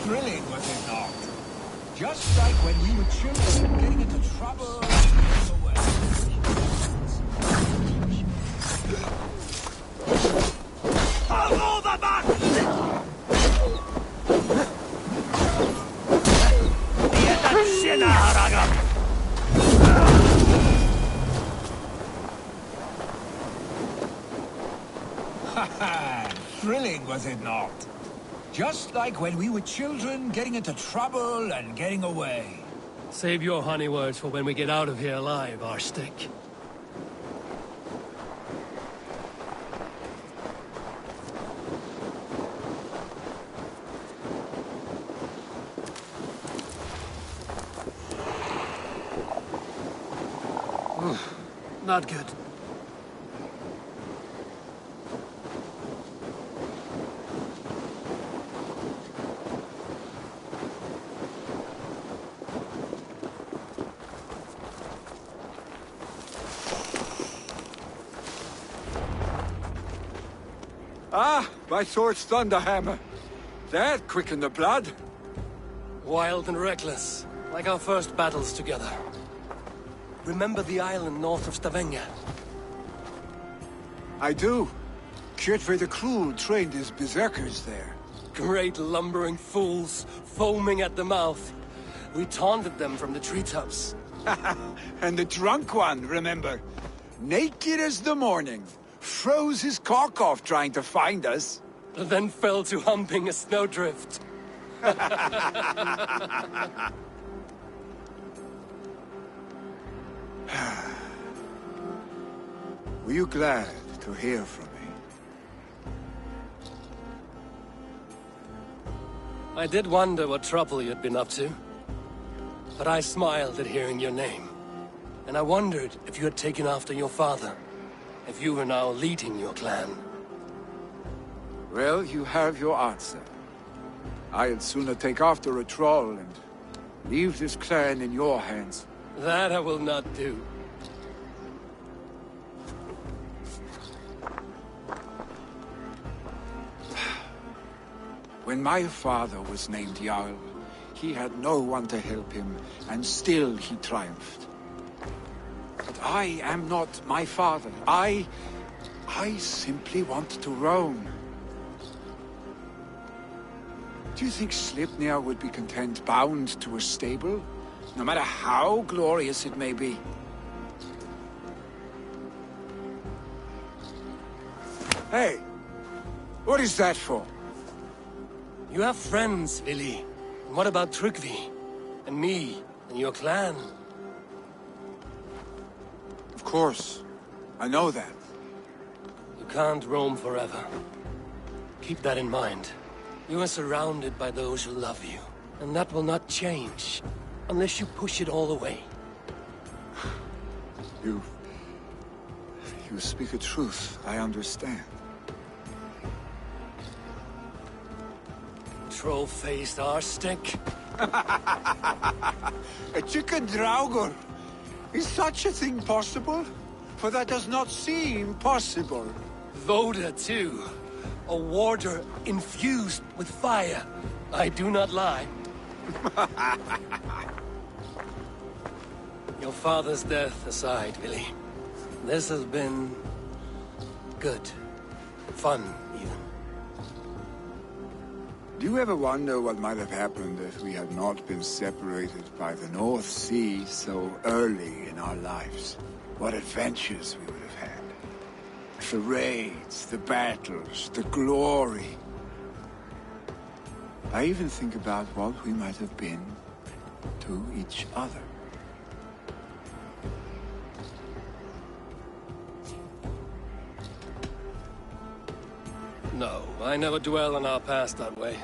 Thrilling, was it not? Just like when we were children, getting into trouble. Follow the back! Thrilling, was it not? Just like when we were children, getting into trouble and getting away. Save your honey words for when we get out of here alive, Arstick. Not good. Ah, my sword's thunderhammer. That quickened the blood. Wild and reckless, like our first battles together. Remember the island north of Stavanger? I do. Kjotve the Cruel trained his berserkers there. Great lumbering fools, foaming at the mouth. We taunted them from the treetops. And the drunk one, remember? Naked as the morning. Froze his cock off trying to find us. Then fell to humping a snowdrift. Were you glad to hear from me? I did wonder what trouble you'd been up to. But I smiled at hearing your name. And I wondered if you had taken after your father. If you were now leading your clan. Well, you have your answer. I'd sooner take after a troll and leave this clan in your hands. That I will not do. when my father was named Jarl, he had no one to help him, and still he triumphed. But I am not my father. I simply want to roam. Do you think Sleipnir would be content bound to a stable, no matter how glorious it may be? Hey! What is that for? You have friends, Vili. And what about Tryggvi? And me? And your clan? Of course. I know that. You can't roam forever. Keep that in mind. You are surrounded by those who love you. And that will not change. Unless you push it all away. You speak a truth. I understand. Troll-faced arstick. A chicken draugur. Is such a thing possible? For that does not seem possible. Voda, too. A warder infused with fire. I do not lie. Your father's death aside, Vili. This has been... good. Fun, even. Do you ever wonder what might have happened if we had not been separated by the North Sea so early in our lives? What adventures we would have had. The raids, the battles, the glory. I even think about what we might have been to each other. No, I never dwell on our past that way.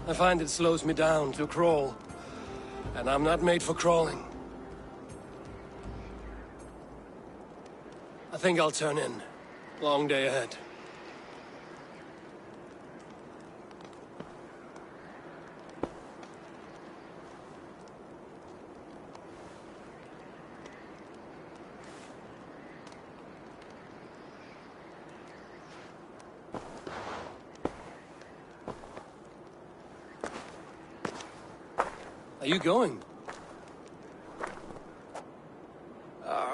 I find it slows me down to crawl. And I'm not made for crawling. I think I'll turn in. Long day ahead. Are you going?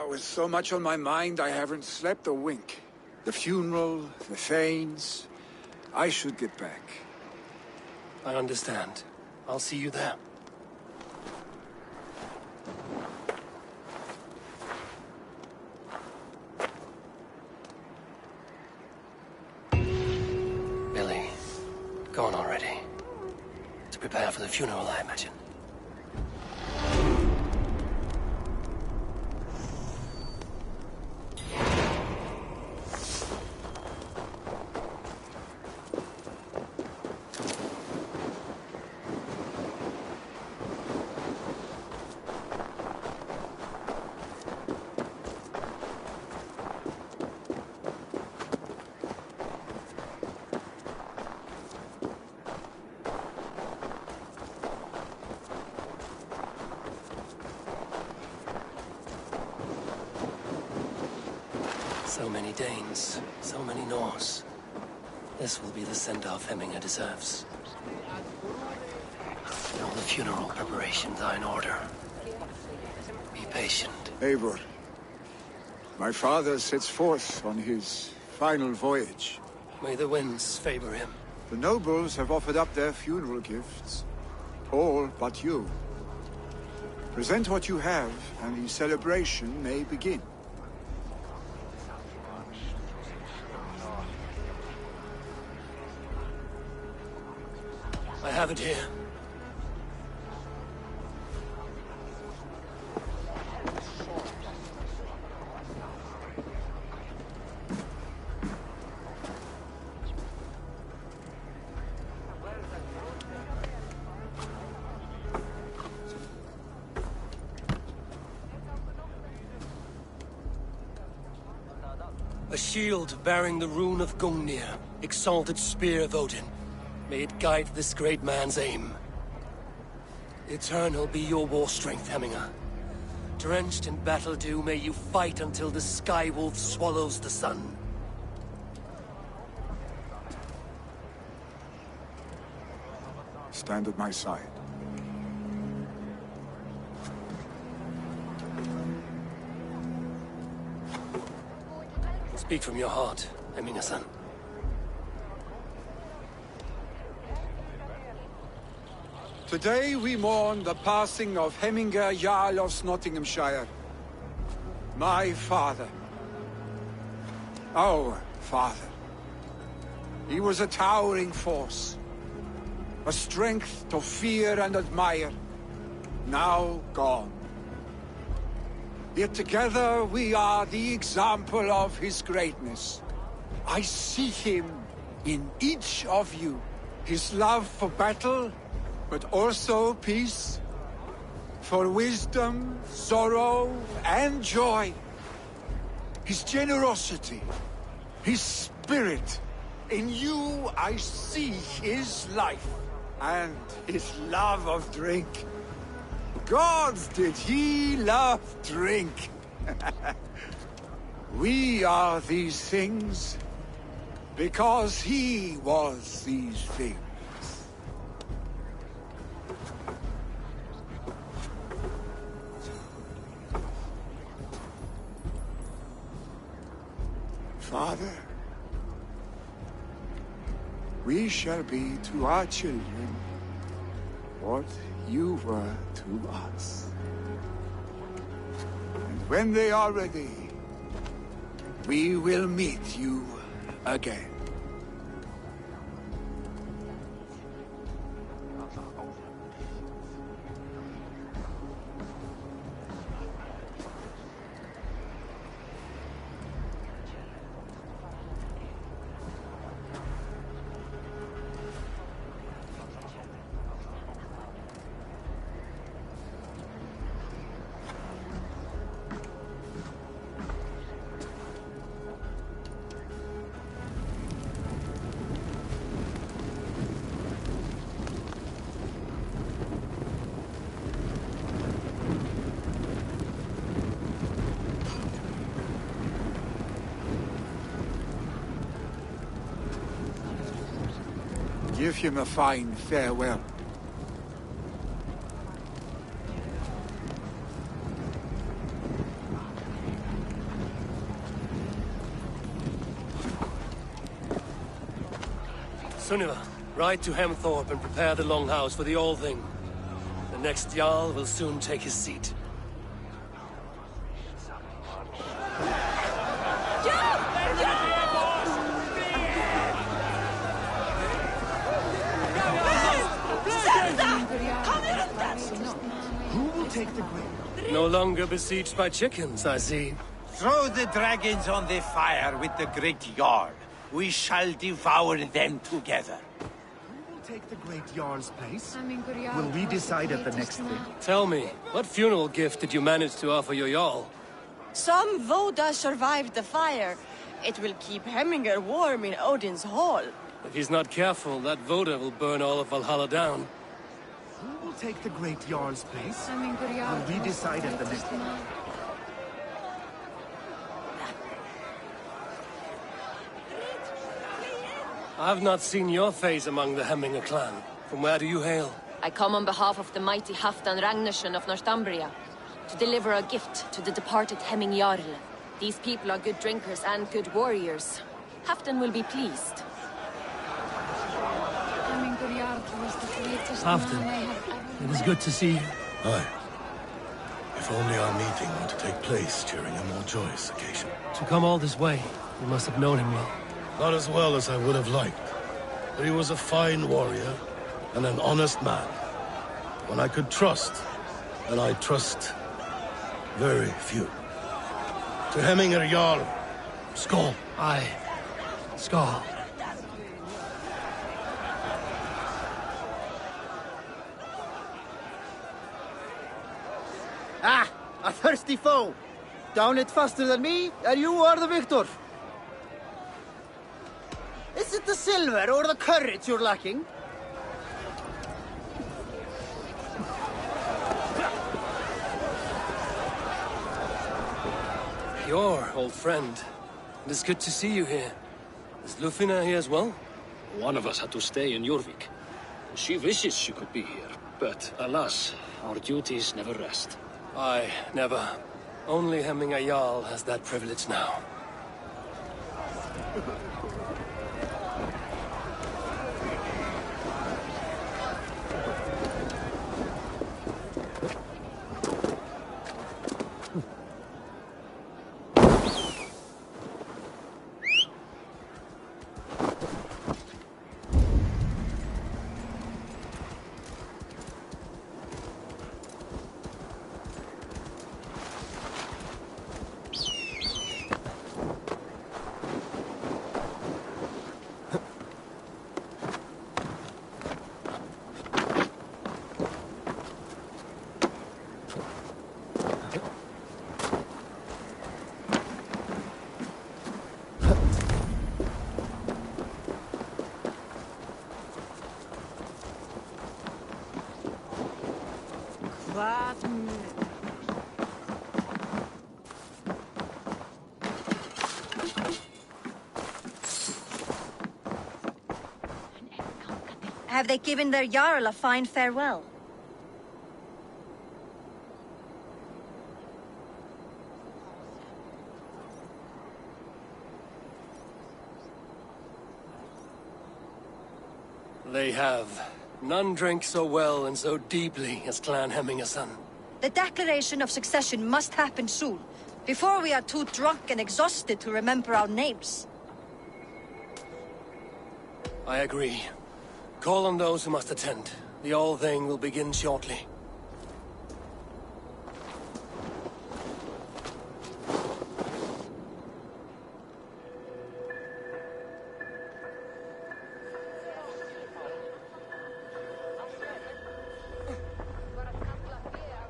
With so much on my mind, I haven't slept a wink. The funeral, the Thanes. I should get back. I understand. I'll see you there. Billy, go on already. To prepare for the funeral, I imagine. So many Danes, so many Norse. This will be the send-off Hemminger deserves. All the funeral preparations are in order. Be patient. Eivor, my father sets forth on his final voyage. May the winds favor him. The nobles have offered up their funeral gifts. All but you. Present what you have, and the celebration may begin. I have it here. A shield bearing the rune of Gungnir, exalted spear of Odin. May it guide this great man's aim. Eternal be your war strength, Hemminger. Drenched in battle dew, may you fight until the sky wolf swallows the sun. stand at my side. Speak from your heart, Eminga-san. Today we mourn the passing of Hemminger Jarl of Nottinghamshire. My father. Our father. He was a towering force. A strength to fear and admire. Now gone. Yet together we are the example of his greatness. I see him in each of you. His love for battle, but also peace. For wisdom, sorrow, and joy. His generosity, his spirit. In you I see his life, and his love of drink. Gods, did he love drink! We are these things because he was these things. Father, we shall be to our children what you were to us. And when they are ready, we will meet you again. Give him a fine farewell. Sunniva, ride to Hemthorpe and prepare the Longhouse for the All-Thing. The next Jarl will soon take his seat. Who will take the grave? No longer besieged by chickens, I see. Throw the dragons on the fire with the great Jarl. We shall devour them together. Who will take the great Jarl's place? Will we decide at the next thing? Tell me, what funeral gift did you manage to offer your Jarl? Some Voda survived the fire. It will keep Hemminger warm in Odin's hall. If he's not careful, that Voda will burn all of Valhalla down. Who will take the great Jarl's place? Will we decide at the next thing? I've not seen your face among the Hemminger clan. From where do you hail? I come on behalf of the mighty Halfdan Ragnarsson of Northumbria to deliver a gift to the departed Hemming Jarl. These people are good drinkers and good warriors. Halfdan will be pleased. Halfdan, it is good to see you. Aye. If only our meeting were to take place during a more joyous occasion. To come all this way, you must have known him well. Not as well as I would have liked, but he was a fine warrior and an honest man. One I could trust, and I trust very few. To Hemminger Jarl, Skål. Aye, Skål. Ah, a thirsty foe. Down it faster than me, and you are the victor. Is it the silver or the courage you're lacking? Your old friend. It is good to see you here. Is Lufina here as well? One of us had to stay in Jorvik. She wishes she could be here, but alas, our duties never rest. Aye, never. Only Hemming a Jarl has that privilege now. Have they given their Jarl a fine farewell? They have. None drink so well and so deeply as Clan Hemmingason. The declaration of succession must happen soon, before we are too drunk and exhausted to remember our names. I agree. Call on those who must attend. The All-Thing will begin shortly.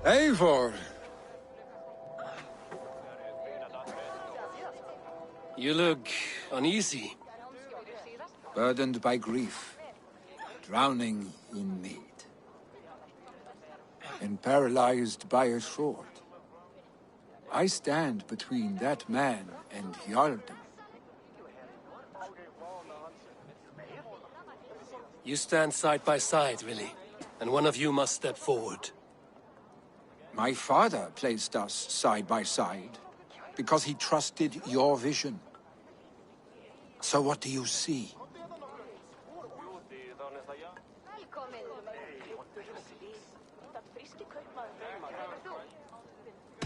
Eivor! You look uneasy. Burdened by grief, drowning in need, and paralyzed by a sword. I stand between that man and Jarldom. You stand side by side, really, and one of you must step forward. My father placed us side by side because he trusted your vision. So what do you see?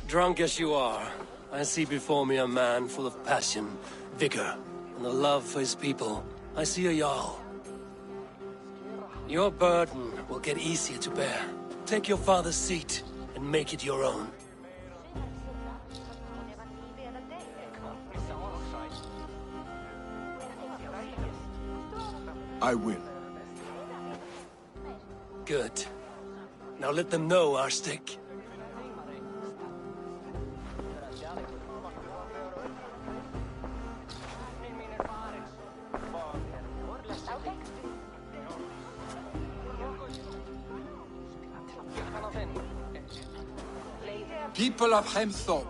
Drunk as you are, I see before me a man full of passion, vigor, and a love for his people. I see a Jarl. Your burden will get easier to bear. Take your father's seat and make it your own. I will. Good. Now let them know our stick. People of Hemthorpe,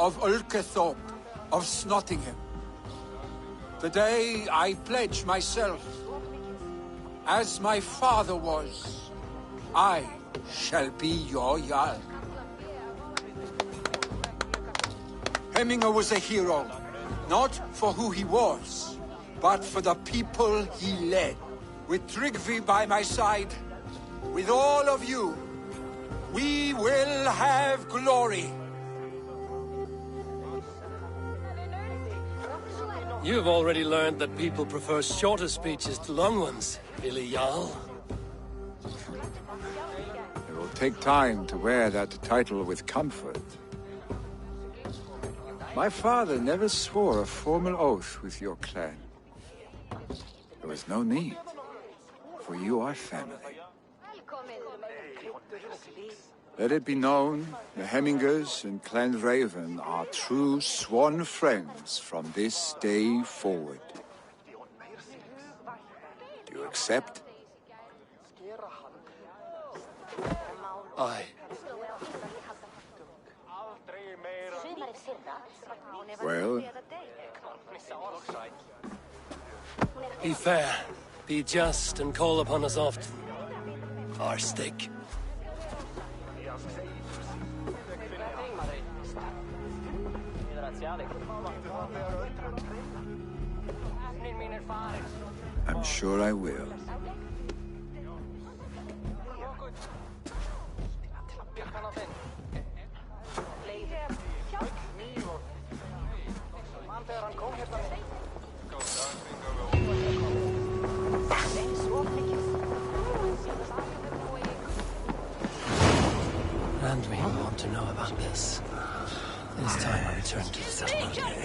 of Ulkethorpe, of Snottingham. Today I pledge myself, as my father was, I shall be your Jarl. Hemminger was a hero, not for who he was, but for the people he led. With Tryggvi by my side, with all of you, we will have glory. You've already learned that people prefer shorter speeches to long ones, Billy Jarl. It will take time to wear that title with comfort. My father never swore a formal oath with your clan. There was no need, for you are family. Let it be known, the Hemmingers and Clan Raven are true sworn friends from this day forward. Do you accept? Aye. Well? Be fair, be just, and call upon us often. Our stick. I'm sure I will. And we want to know about this. It's time I return to the settlement.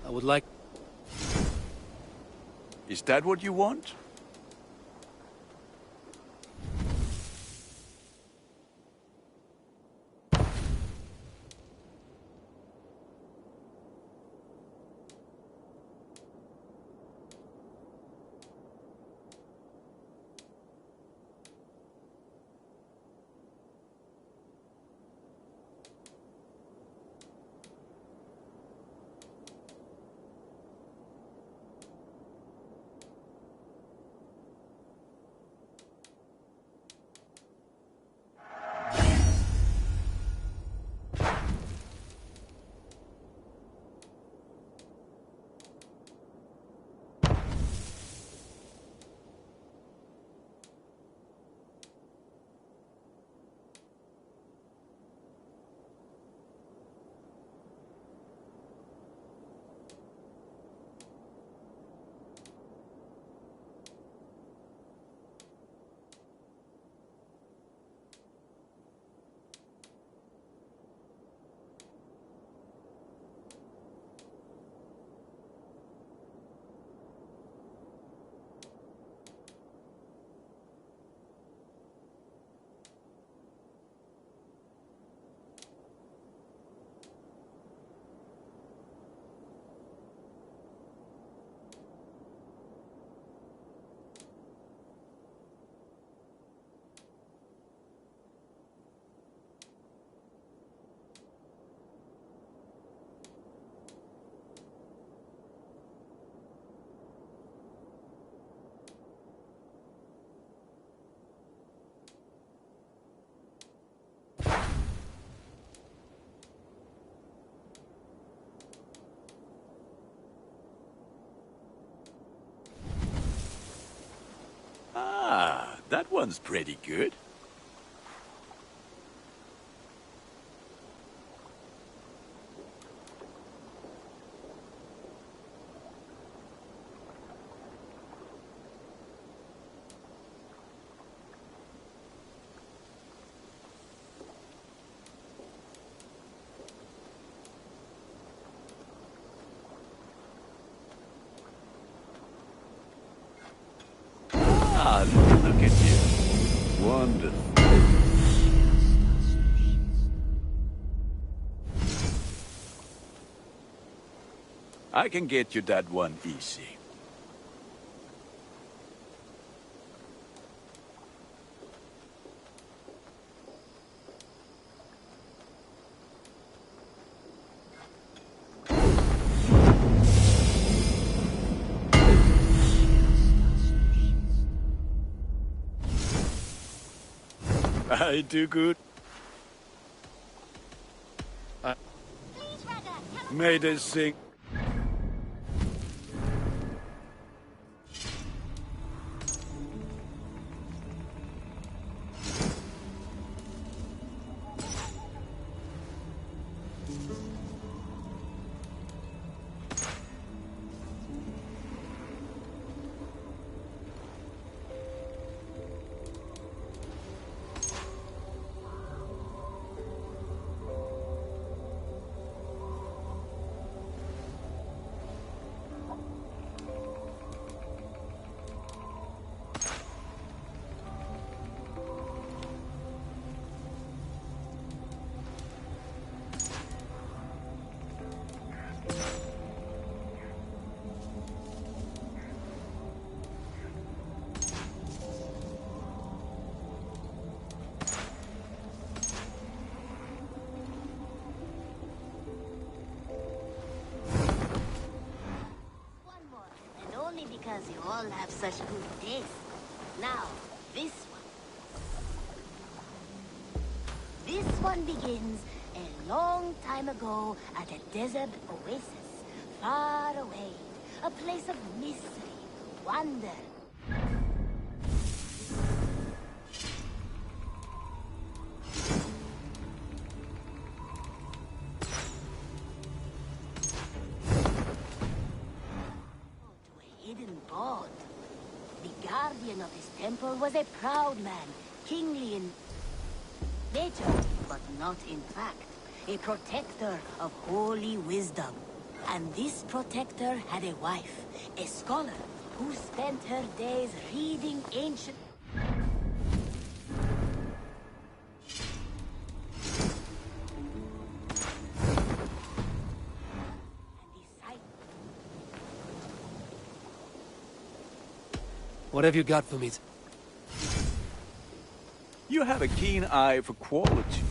I would like... Is that what you want? one's pretty good. Ah, look at you. Wonderful. I can get you that one easy. I do good. May they sing. Because you all have such good taste. Now, this one. This one begins a long time ago at a desert oasis, far away. A place of mystery, wonder. The guardian of his temple was a proud man, kingly in nature, but not in fact. A protector of holy wisdom. And this protector had a wife, a scholar, who spent her days reading ancient... What have you got for me? You have a keen eye for quality.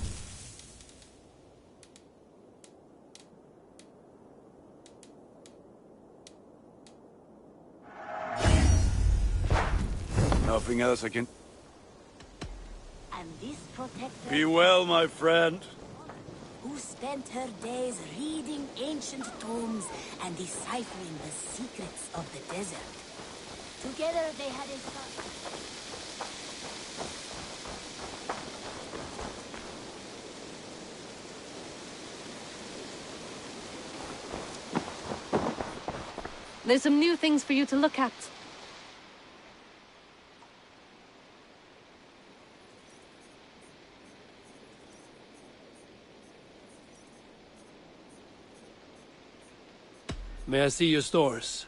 Nothing else I can... And this protector... Be well, my friend. Who spent her days reading ancient tomes and deciphering the secrets of the desert. Together they had a son. There's some new things for you to look at. May I see your stores?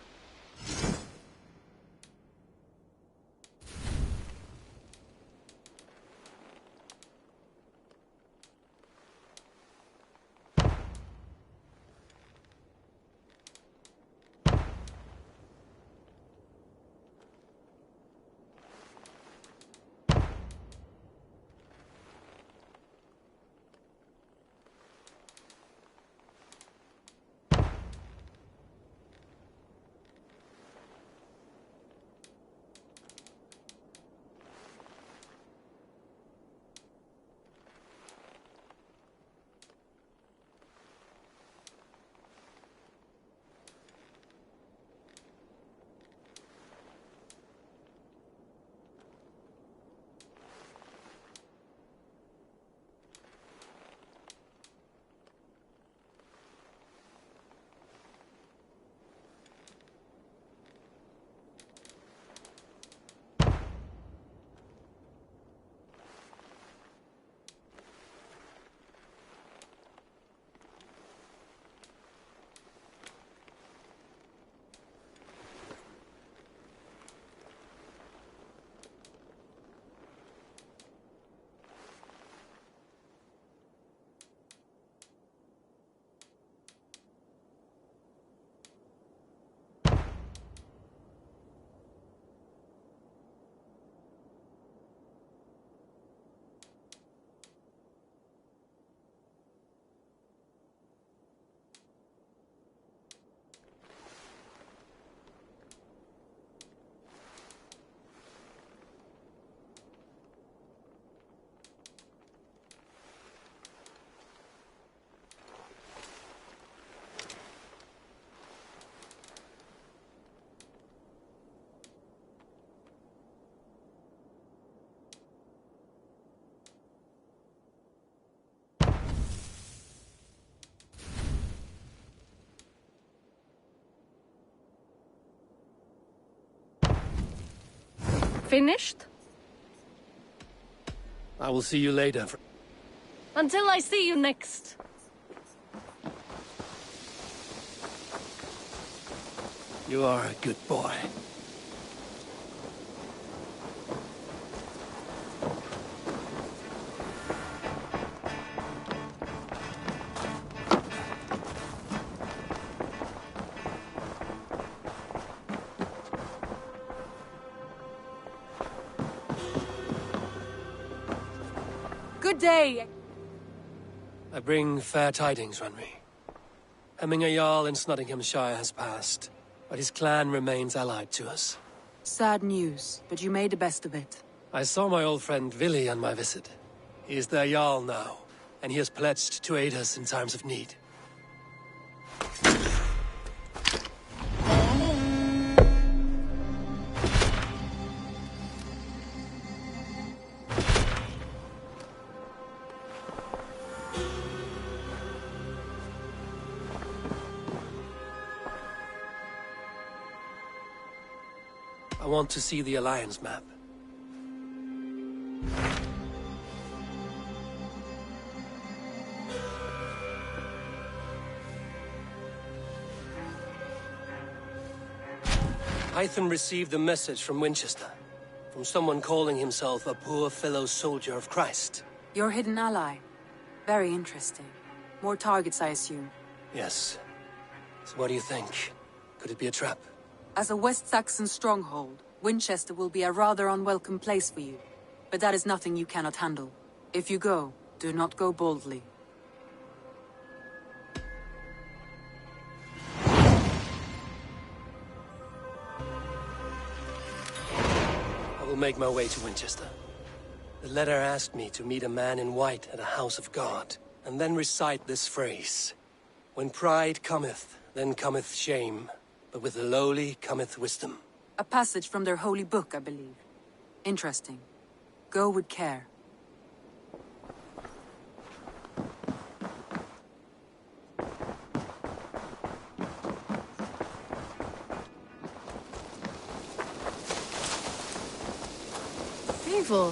Finished? I will see you later. Until I see you next. You are a good boy. Good day. I bring fair tidings, Runry. Hemminger Jarl in Nottinghamshire has passed, but his clan remains allied to us. Sad news, but you made the best of it. I saw my old friend Vili on my visit. He is their Jarl now, and he has pledged to aid us in times of need. I want to see the Alliance map. Hytham received a message from Winchester, from someone calling himself a poor fellow soldier of Christ. Your hidden ally. Very interesting. More targets, I assume. Yes. So what do you think? Could it be a trap? As a West Saxon stronghold, Winchester will be a rather unwelcome place for you. But that is nothing you cannot handle. If you go, do not go boldly. I will make my way to Winchester. The letter asked me to meet a man in white at a house of God, and then recite this phrase. When pride cometh, then cometh shame, but with the lowly cometh wisdom. A passage from their holy book, I believe. Interesting. Go with care. Evil.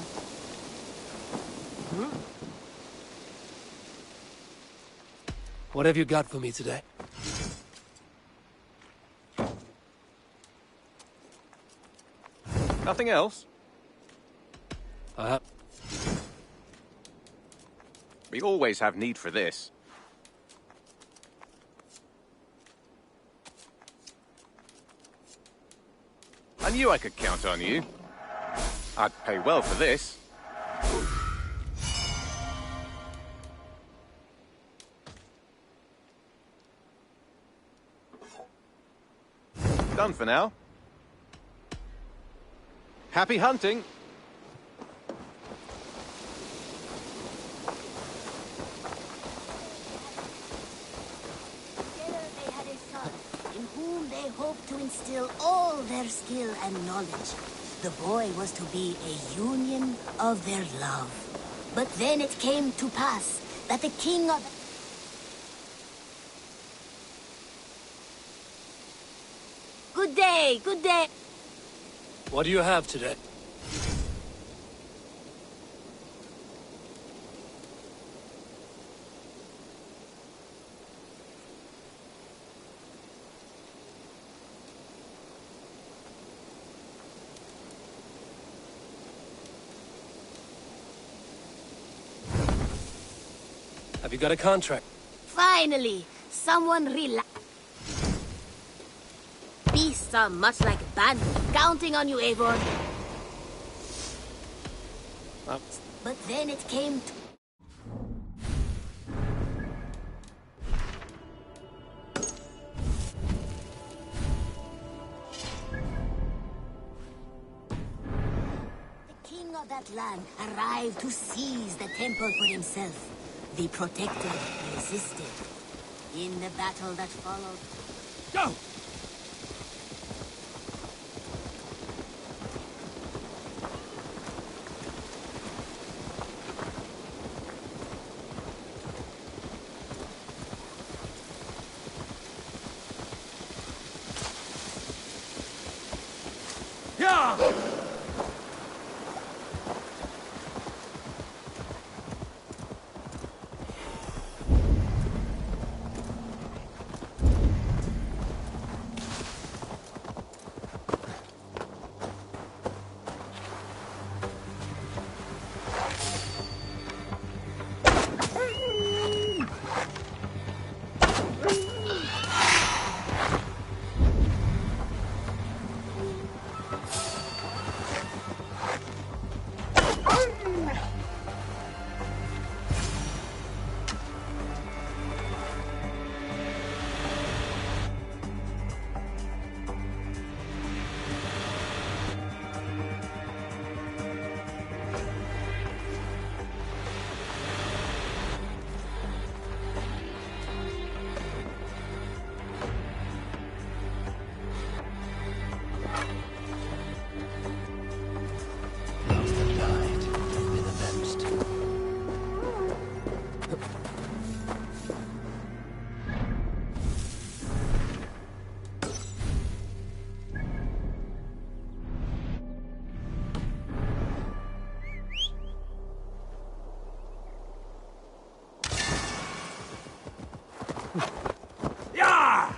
What have you got for me today? Nothing else? We always have need for this. I knew I could count on you. I'd pay well for this. Done for now. Happy hunting! Together they had a son, in whom they hoped to instill all their skill and knowledge. The boy was to be a union of their love. But then it came to pass that the king of... Good day, good day. What do you have today? Have you got a contract? Finally, someone Beasts are much like bandits. Counting on you, Eivor. But then it came to... The king of that land arrived to seize the temple for himself. The Protector resisted. In the battle that followed... Go! Yeah! Yeah!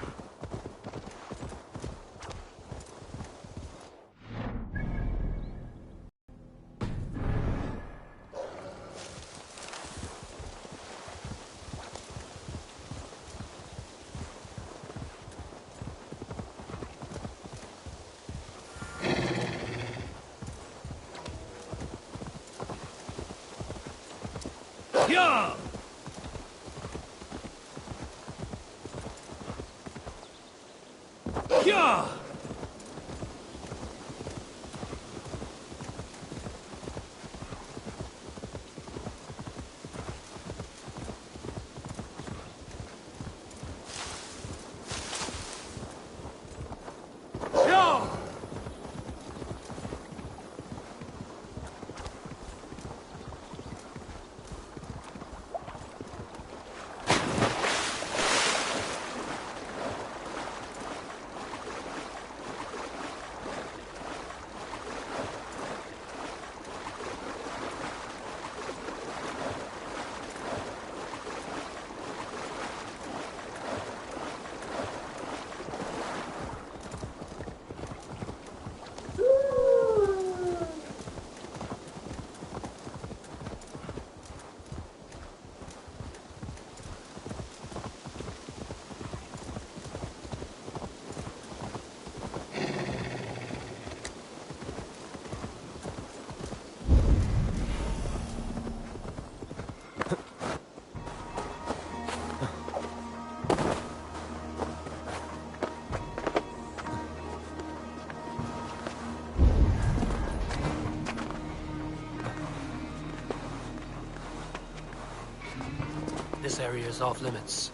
Yeah! This area is off limits.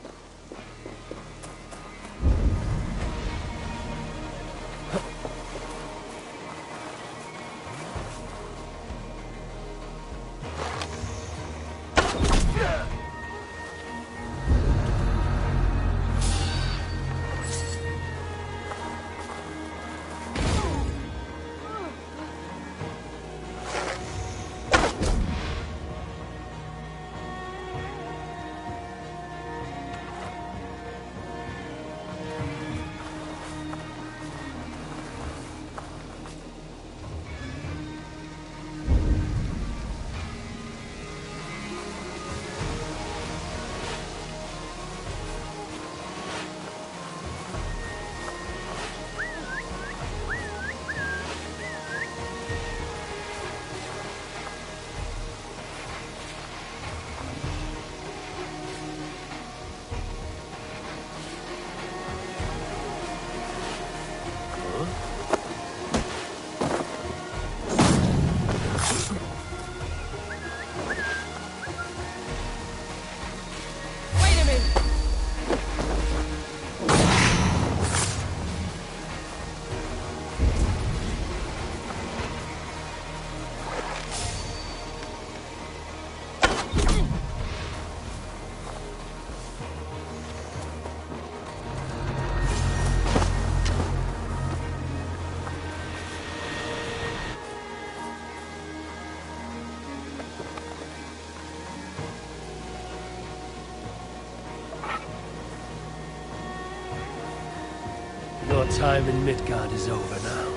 Your time in Midgard is over now.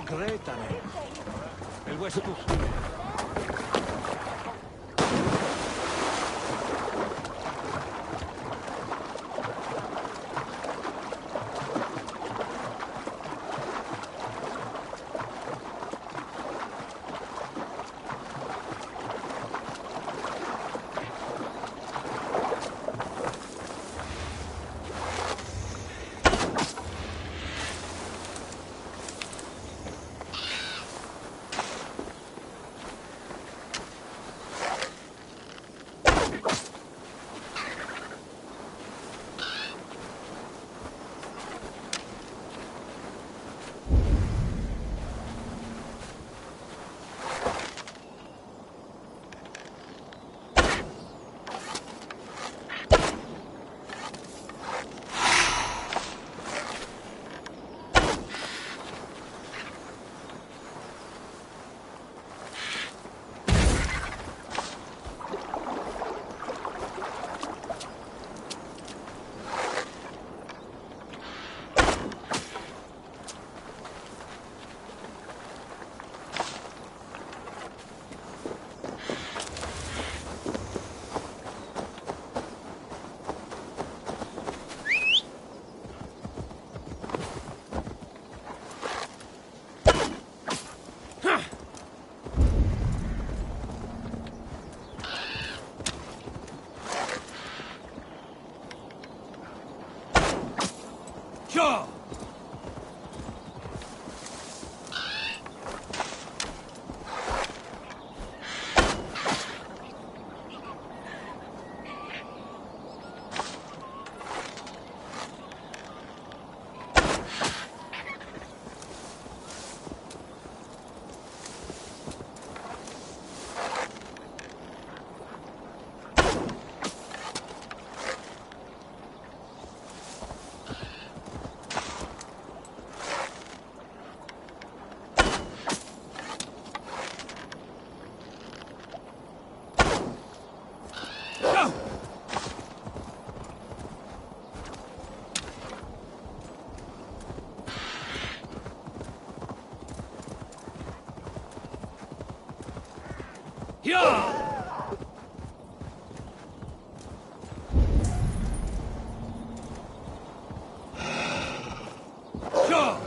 Grétane. El hueso. Ja! Ja! Ja!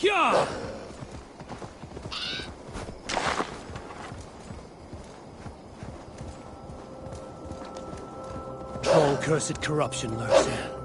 Yeah! All cursed corruption lurks there.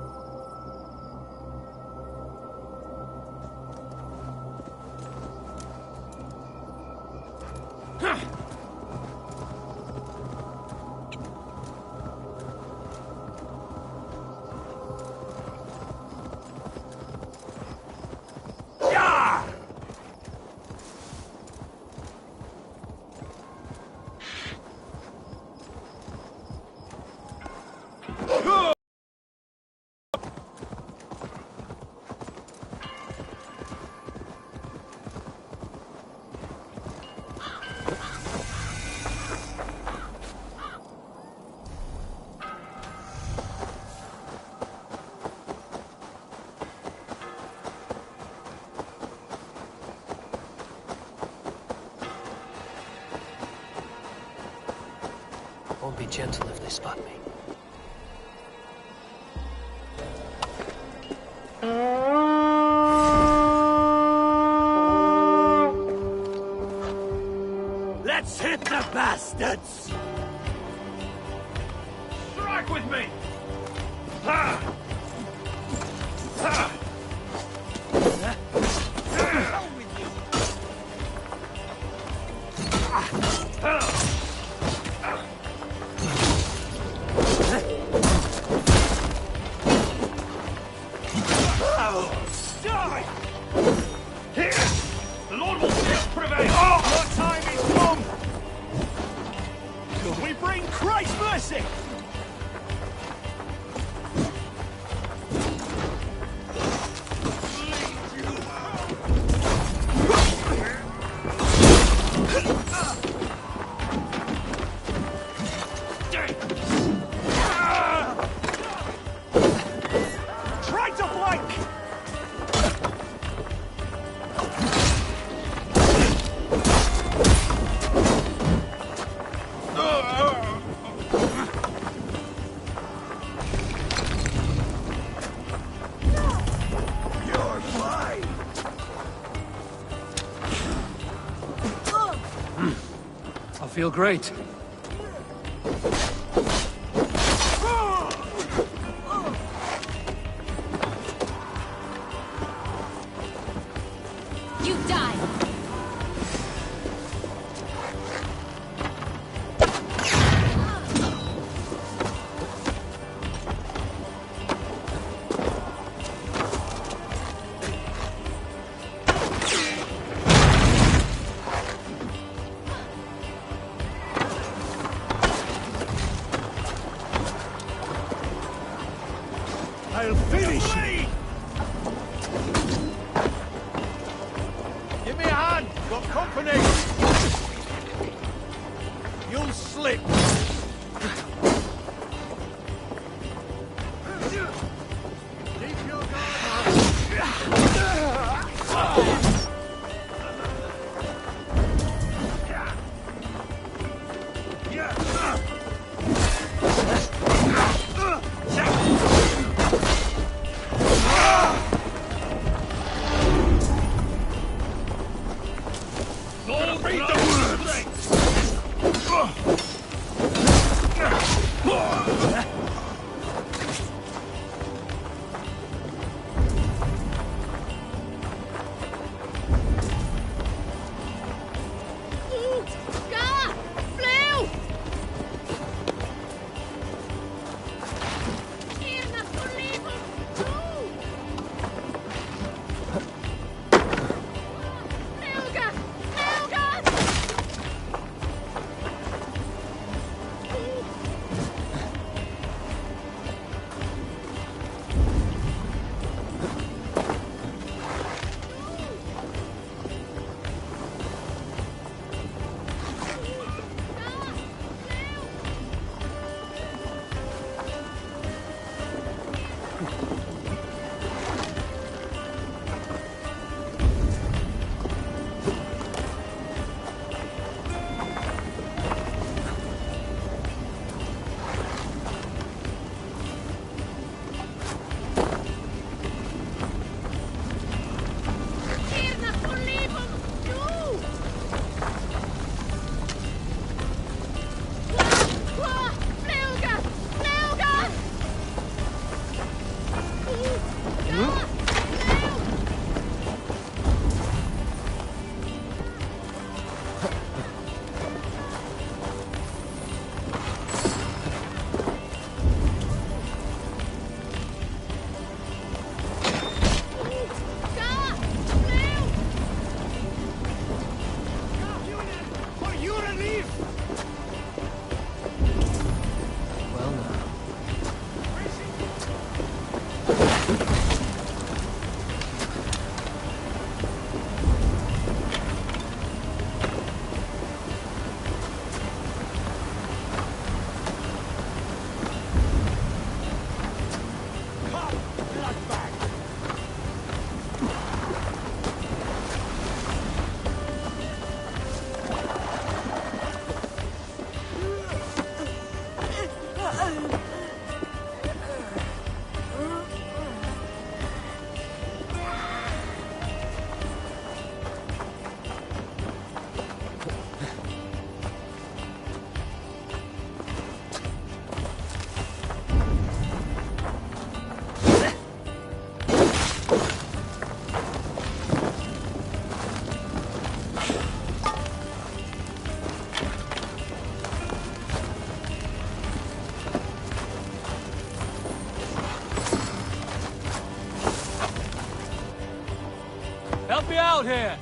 Won't be gentle if they spot me. Let's hit the bastards! Strike with me! Ha! Ha! The Lord will still prevail! Your time is come! We bring Christ's mercy! Try to flank! You're mine! I feel great. You die! I'll finish you! Give me a hand! Got company! You'll slip! Keep your Help me out here!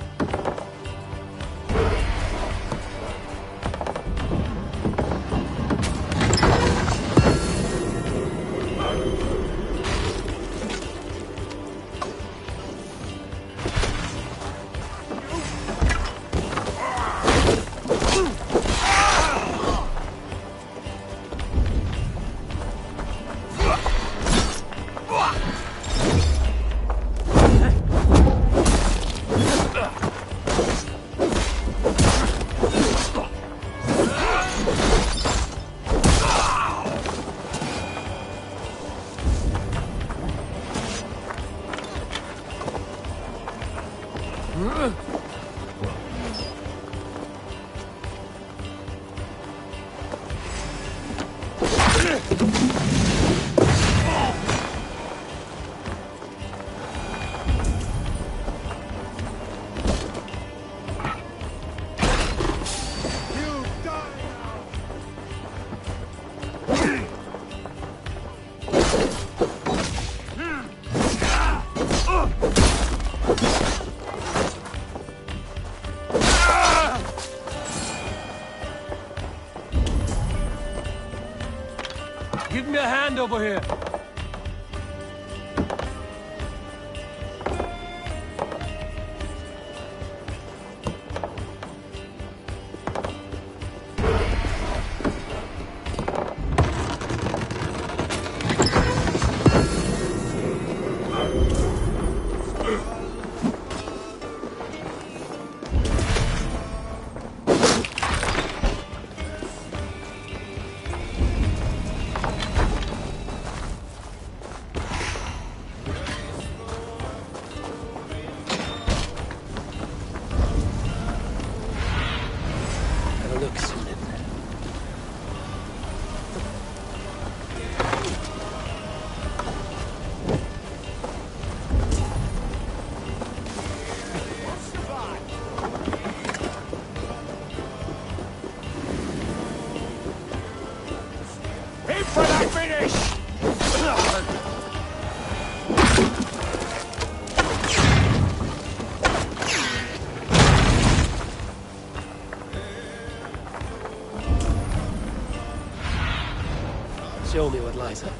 Give me a hand over here. Show me what lies up.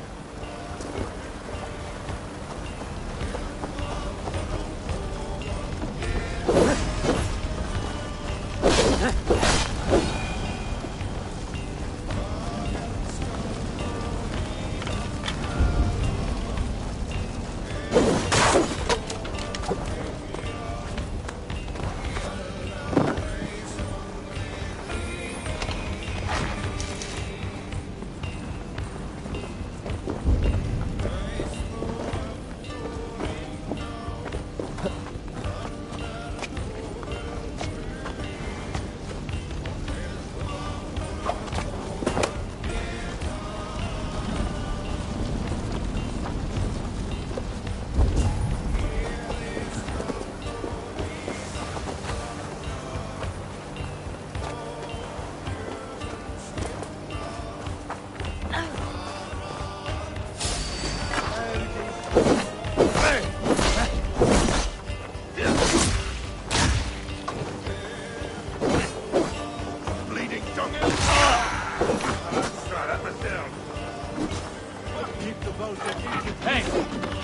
Hey,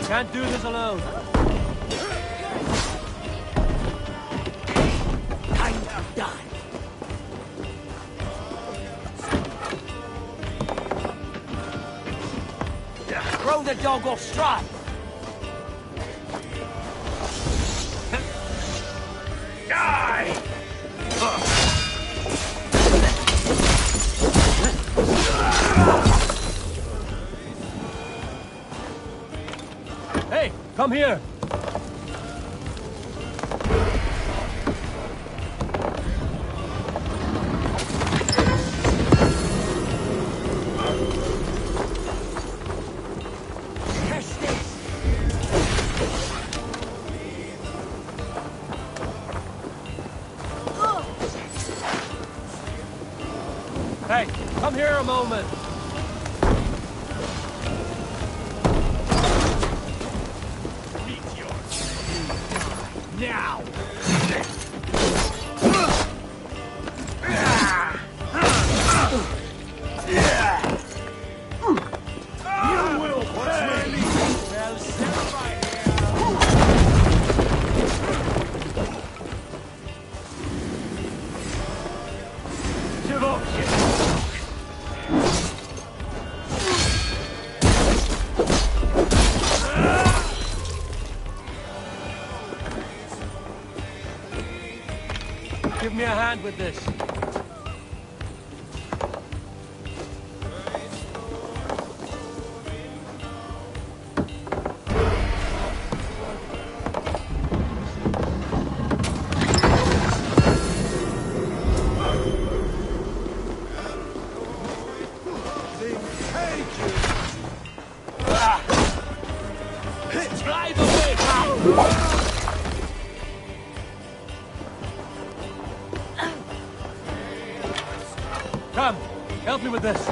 can't do this alone. Kind of done. Throw the dog off stride. Die! Come here! Hey, come here a moment! Now! You will pay! Well, stand by here! Give up, Give me a hand with this. Drive away! Come, help me with this.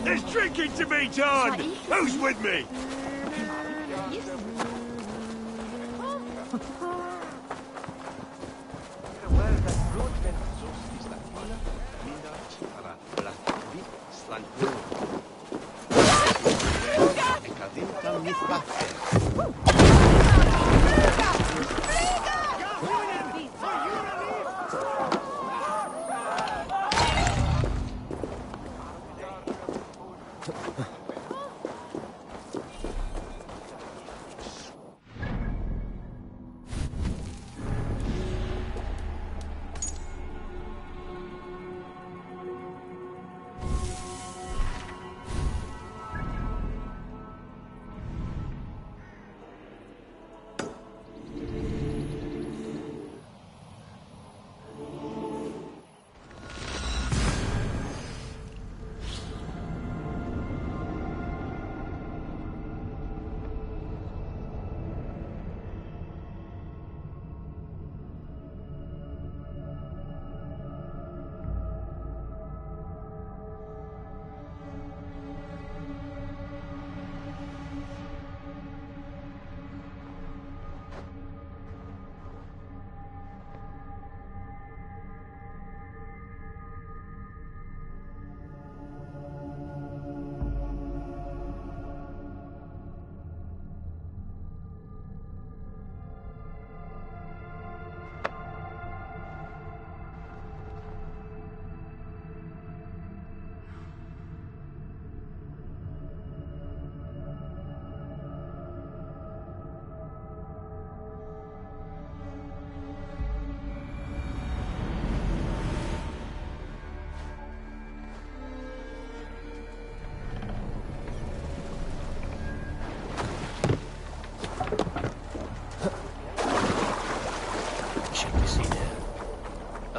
There's drinking to be done! Who's with me?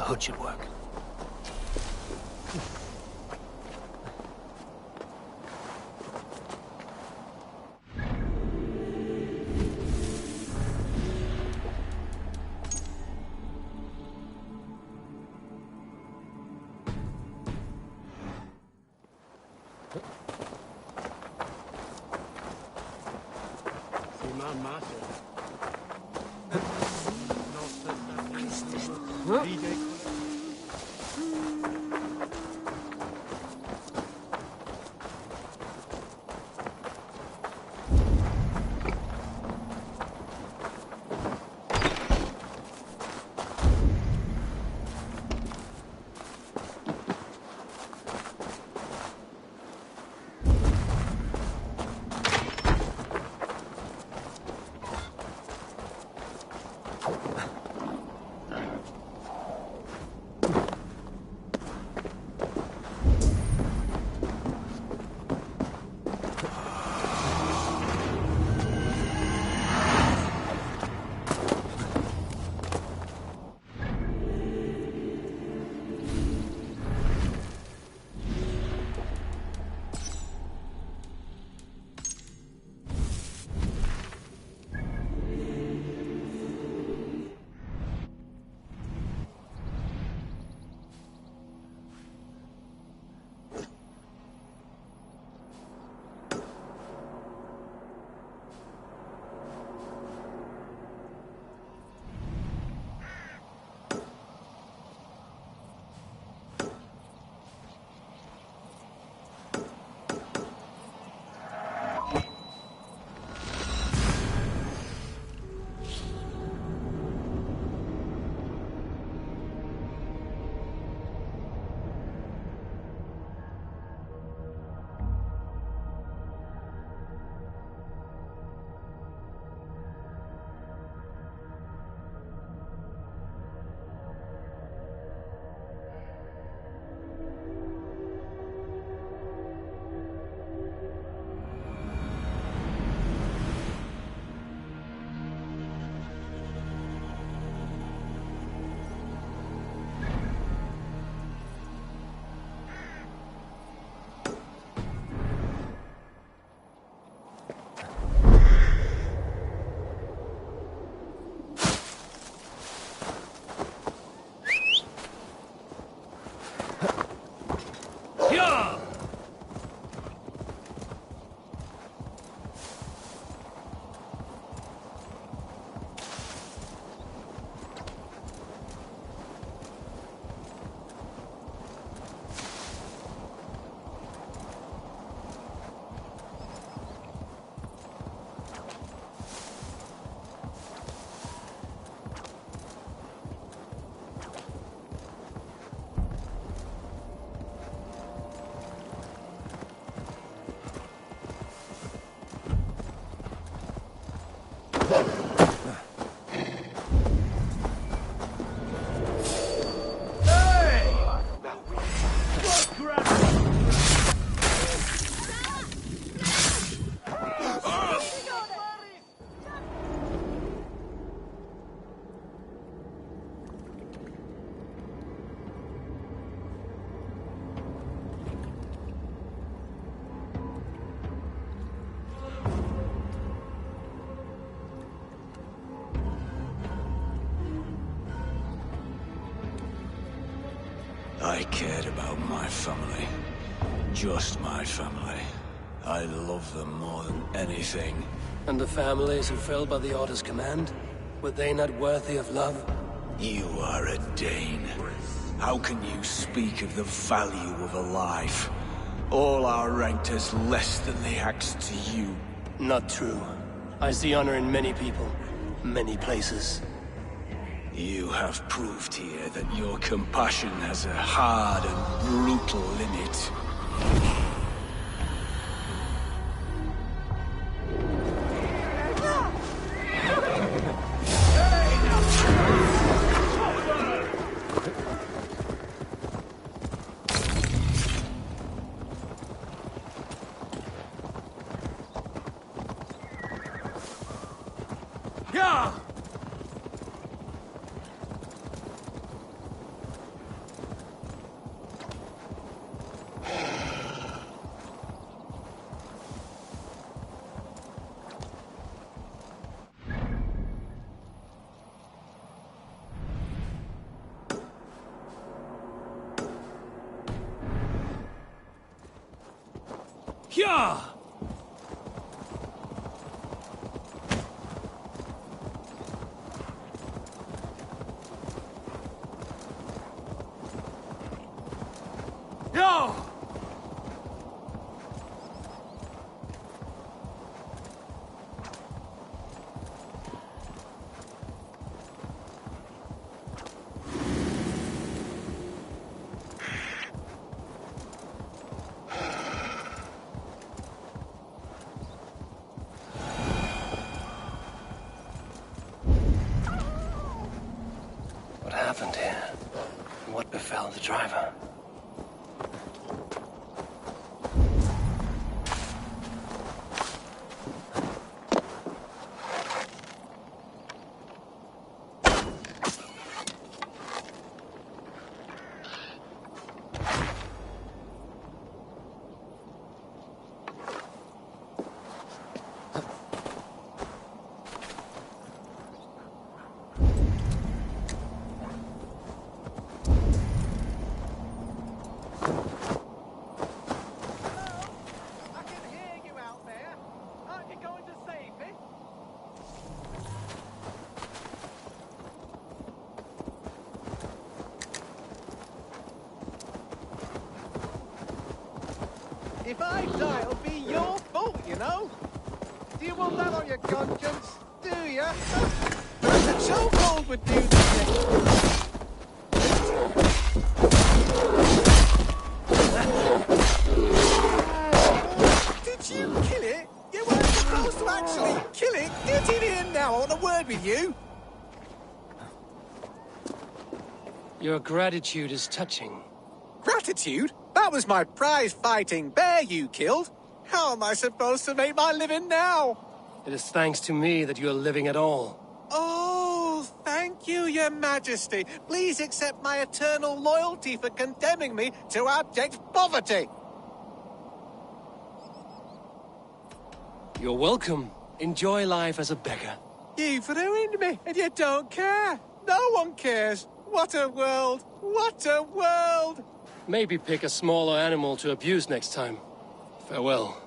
Hood should work. I cared about my family. Just my family. I love them more than anything. And the families who fell by the Order's command? Were they not worthy of love? You are a Dane. How can you speak of the value of a life? All are ranked as less than the axe to you. Not true. I see honor in many people, many places. You have proved here that your compassion has a hard and brutal limit. Yeah! Yeah! What happened here? What befell the driver? If I die, it'll be your fault, you know? Do you want that on your conscience? Do you? Perhaps a chokehold would do the thing. Did you kill it? You weren't supposed to actually kill it. Get in here now. I want a word with you. Your gratitude is touching. Gratitude? That was my prize-fighting bear you killed. How am I supposed to make my living now? It is thanks to me that you are living at all. Oh, thank you, Your Majesty. Please accept my eternal loyalty for condemning me to abject poverty. You're welcome. Enjoy life as a beggar. You've ruined me, and you don't care. No one cares. What a world. What a world. Maybe pick a smaller animal to abuse next time. Farewell.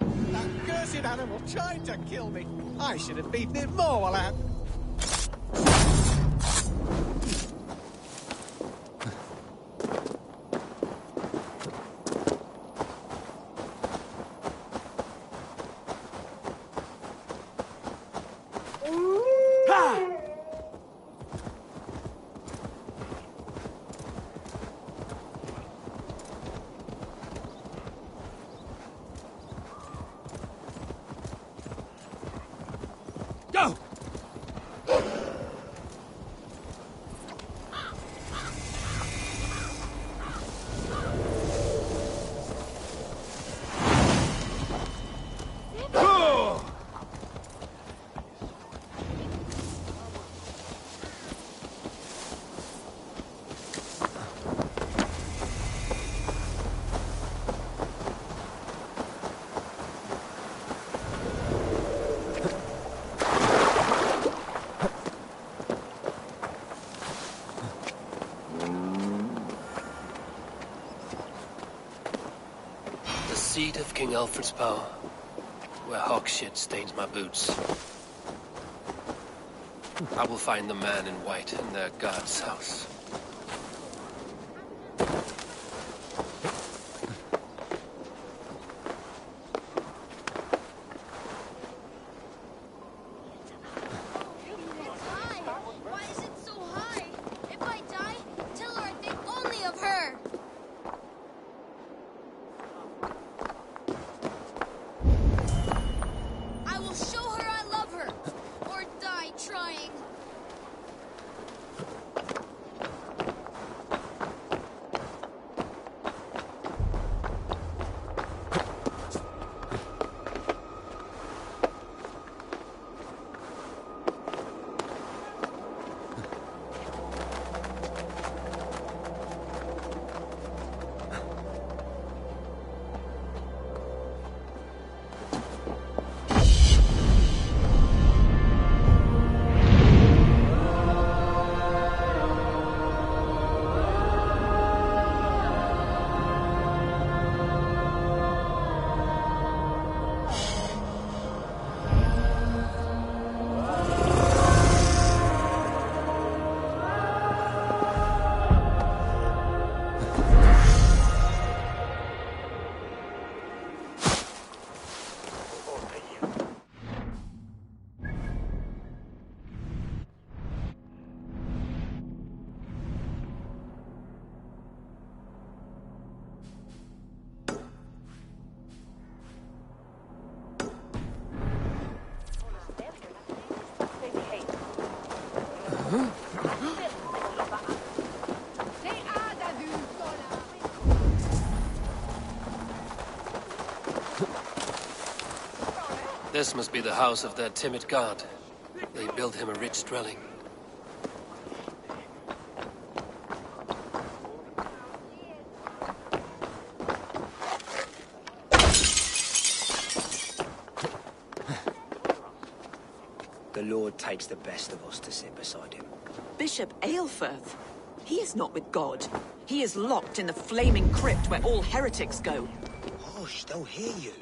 That cursed animal tried to kill me. I should have beaten it more while I had... seat of King Alfred's power, where hawk shit stains my boots. I will find the man in white in their god's house. This must be the house of their timid god. They built him a rich dwelling. The Lord takes the best of us to sit beside him. Bishop Aelfirth? He is not with God. He is locked in the flaming crypt where all heretics go. Hush, they'll hear you.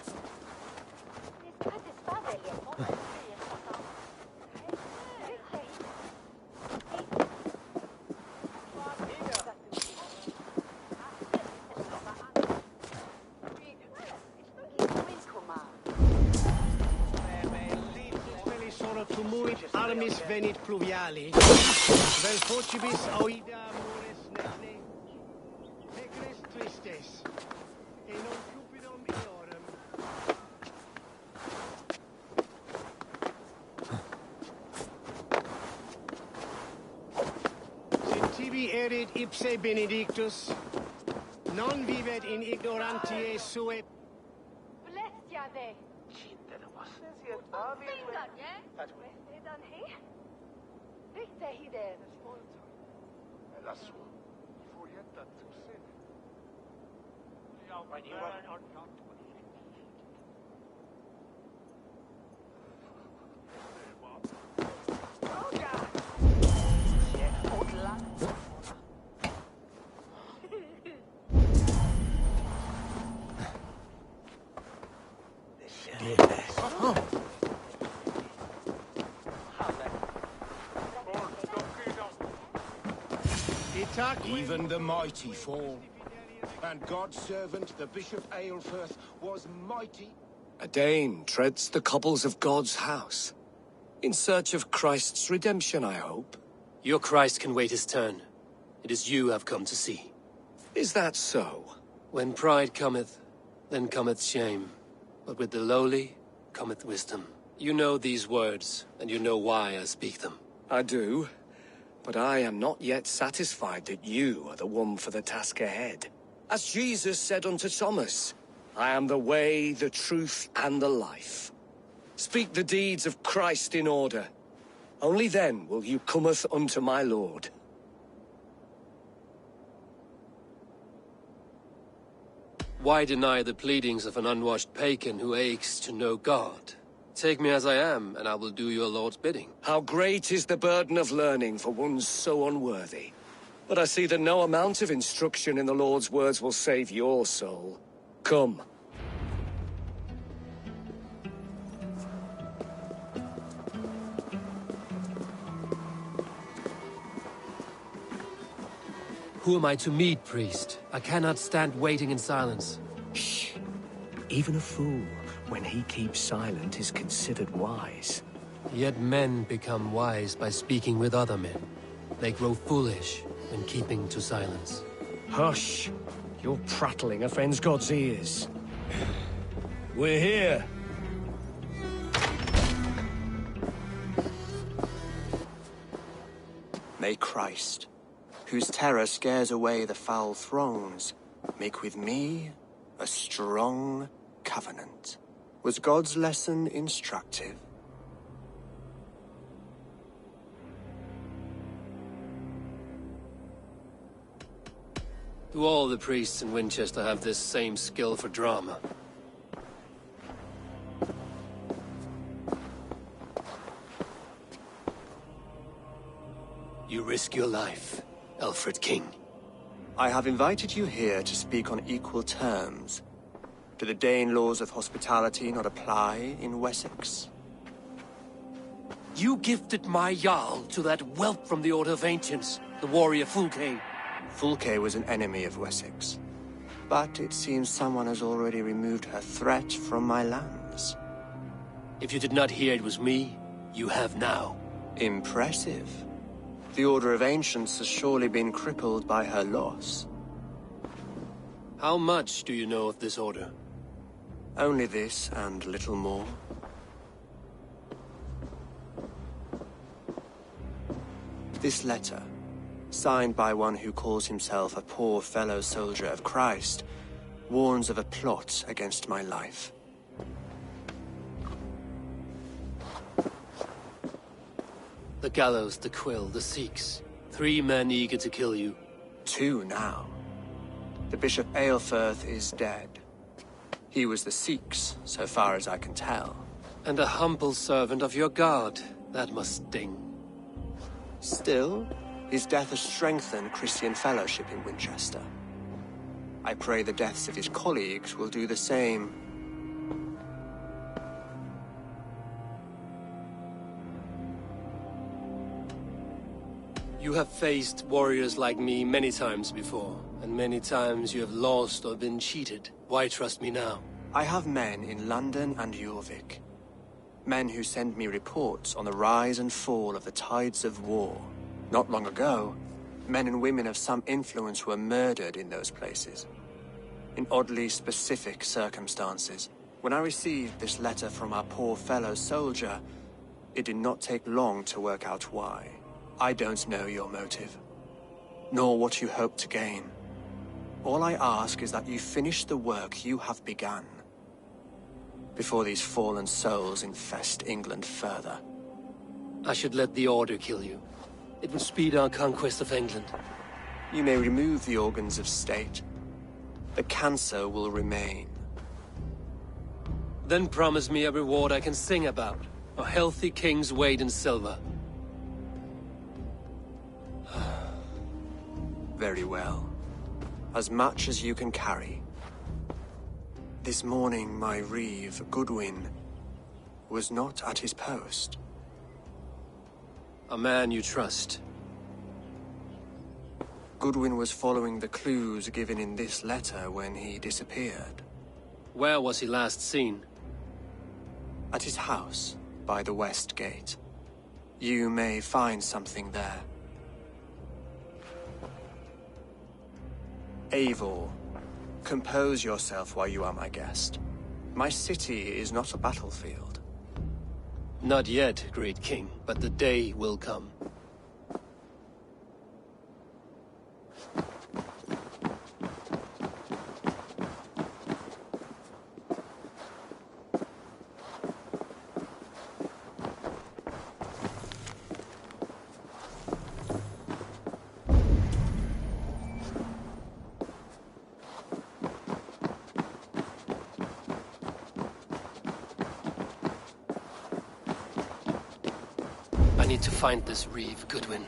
Armis venit pluviali, vel focibis oida amores necne, pecres tristes, e non cupidum eorem. Sint tibi erit ipse benedictus, non vivet in ignorantiae sue. Blestiade! Even the mighty fall, and God's servant, the Bishop Aelfirth, was mighty. A Dane treads the cobbles of God's house. In search of Christ's redemption, I hope. Your Christ can wait his turn. It is you I've come to see. Is that so? When pride cometh, then cometh shame. But with the lowly cometh wisdom. You know these words, and you know why I speak them. I do. But I am not yet satisfied that you are the one for the task ahead. As Jesus said unto Thomas, I am the way, the truth, and the life. Speak the deeds of Christ in order. Only then will you cometh unto my Lord. Why deny the pleadings of an unwashed pagan who aches to know God? Take me as I am, and I will do your Lord's bidding. How great is the burden of learning for one so unworthy. But I see that no amount of instruction in the Lord's words will save your soul. Come, Who am I to meet, priest? I cannot stand waiting in silence. Shh. Even a fool, when he keeps silent, is considered wise. Yet men become wise by speaking with other men. They grow foolish when keeping to silence. Hush! Your prattling offends God's ears. We're here. May Christ, whose terror scares away the foul thrones, make with me a strong covenant. Was God's lesson instructive? Do all the priests in Winchester have this same skill for drama? You risk your life, Alfred King. I have invited you here to speak on equal terms. Do the Dane laws of hospitality not apply in Wessex? You gifted my Jarl to that whelp from the Order of Ancients, the warrior Fulke. Fulke was an enemy of Wessex. But it seems someone has already removed her threat from my lands. If you did not hear it was me, you have now. Impressive. The Order of Ancients has surely been crippled by her loss. How much do you know of this order? Only this and little more. This letter, signed by one who calls himself a poor fellow soldier of Christ, warns of a plot against my life. The gallows, the quill, the Sikhs. 3 men eager to kill you. 2 now. The Bishop Aelfirth is dead. He was the Sikhs, so far as I can tell. And a humble servant of your god. That must sting. Still, his death has strengthened Christian fellowship in Winchester. I pray the deaths of his colleagues will do the same. You have faced warriors like me many times before, and many times you have lost or been cheated. Why trust me now? I have men in London and Jorvik. Men who send me reports on the rise and fall of the tides of war. Not long ago, men and women of some influence were murdered in those places. In oddly specific circumstances. When I received this letter from our poor fellow soldier, it did not take long to work out why. I don't know your motive, nor what you hope to gain. All I ask is that you finish the work you have begun, before these fallen souls infest England further. I should let the Order kill you. It would speed our conquest of England. You may remove the organs of state. The cancer will remain. Then promise me a reward I can sing about. A healthy king's weight in silver. Very well. As much as you can carry. This morning, my reeve, Goodwin, was not at his post. A man you trust. Goodwin was following the clues given in this letter when he disappeared. Where was he last seen? At his house, by the West Gate. You may find something there. Eivor, compose yourself while you are my guest. My city is not a battlefield. Not yet, great king, but the day will come. I need to find this reeve, Goodwin.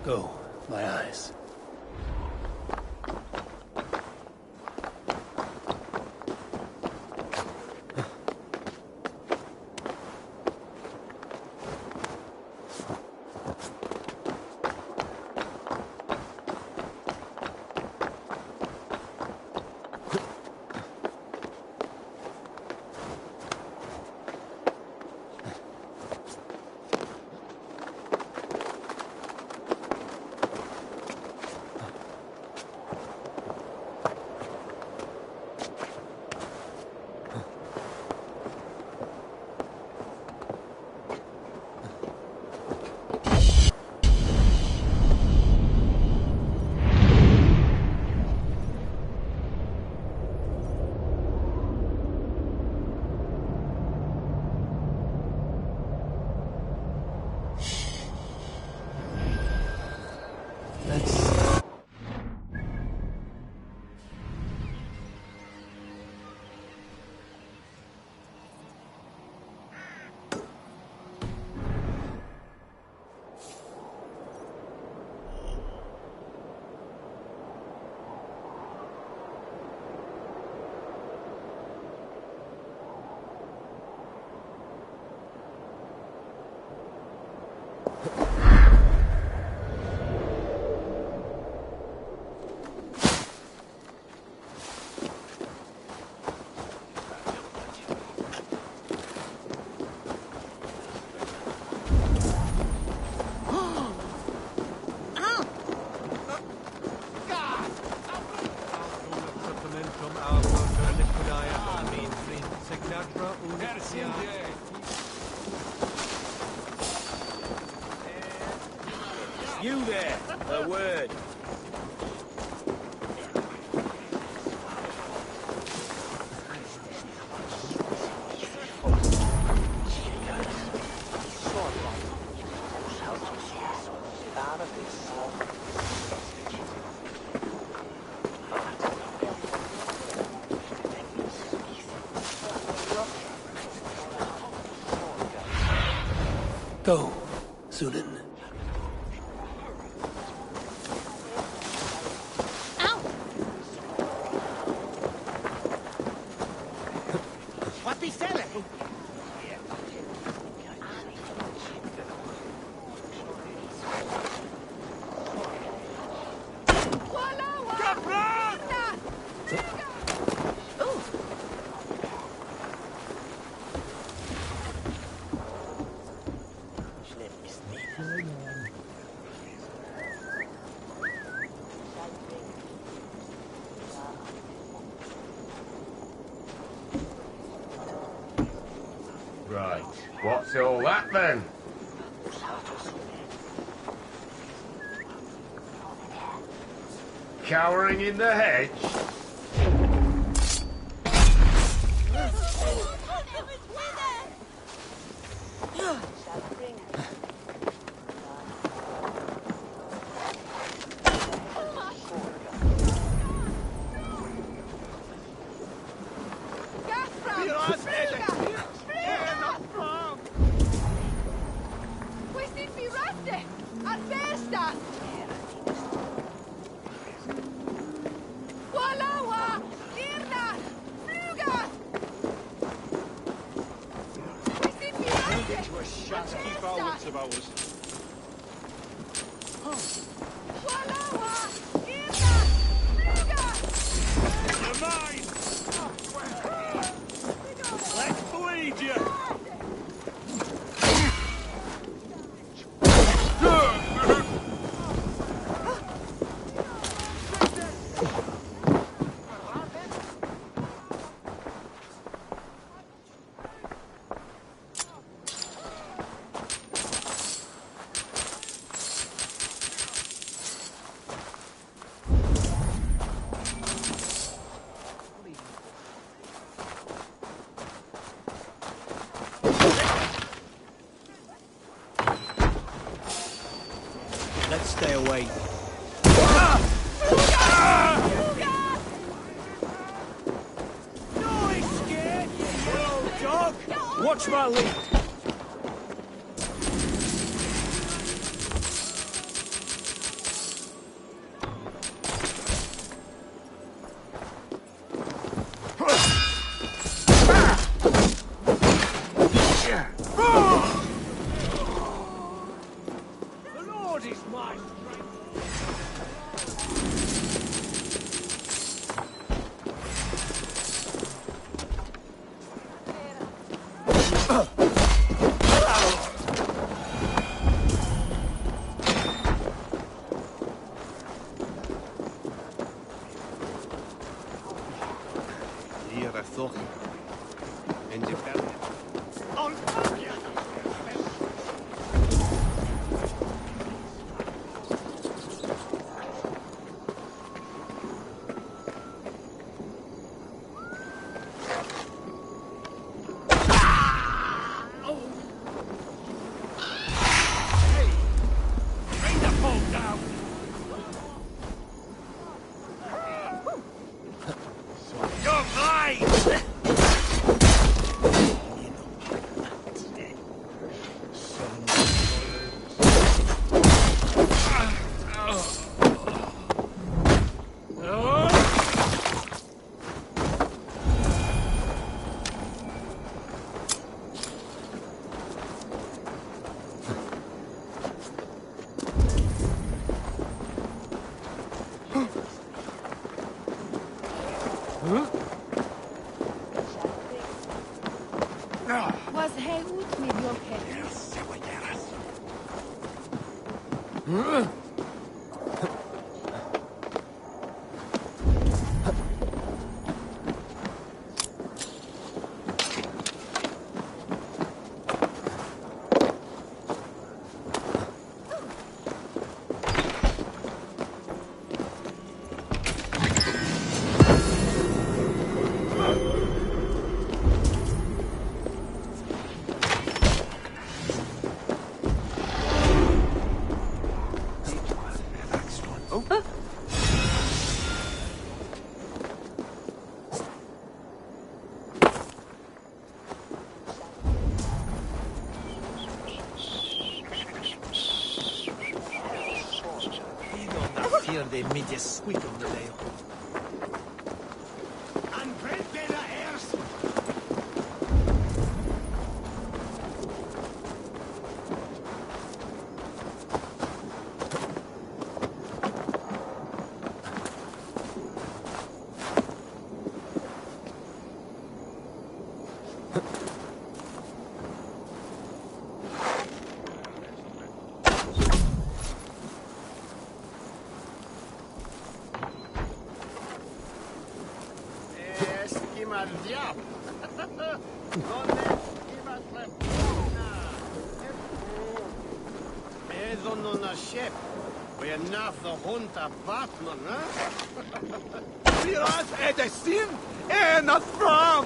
Go, my eyes. You there, a word. Go, Sunan. What be selling? Right, what's all that then? Cowering in the hedge? You're mine! Let's bleed you! Let's stay away. Don't escape, you yellow dog! Watch my lead. The Lord is my Hier, toch. En je You're mine! Was hij ut med jokke? Fear they made you squeak on the day. And bread better airs! Al diavolo! Non è schima trepuna! Vedo non a ship. We are not the hunter Batman, huh? Pirat är det sin ena fram!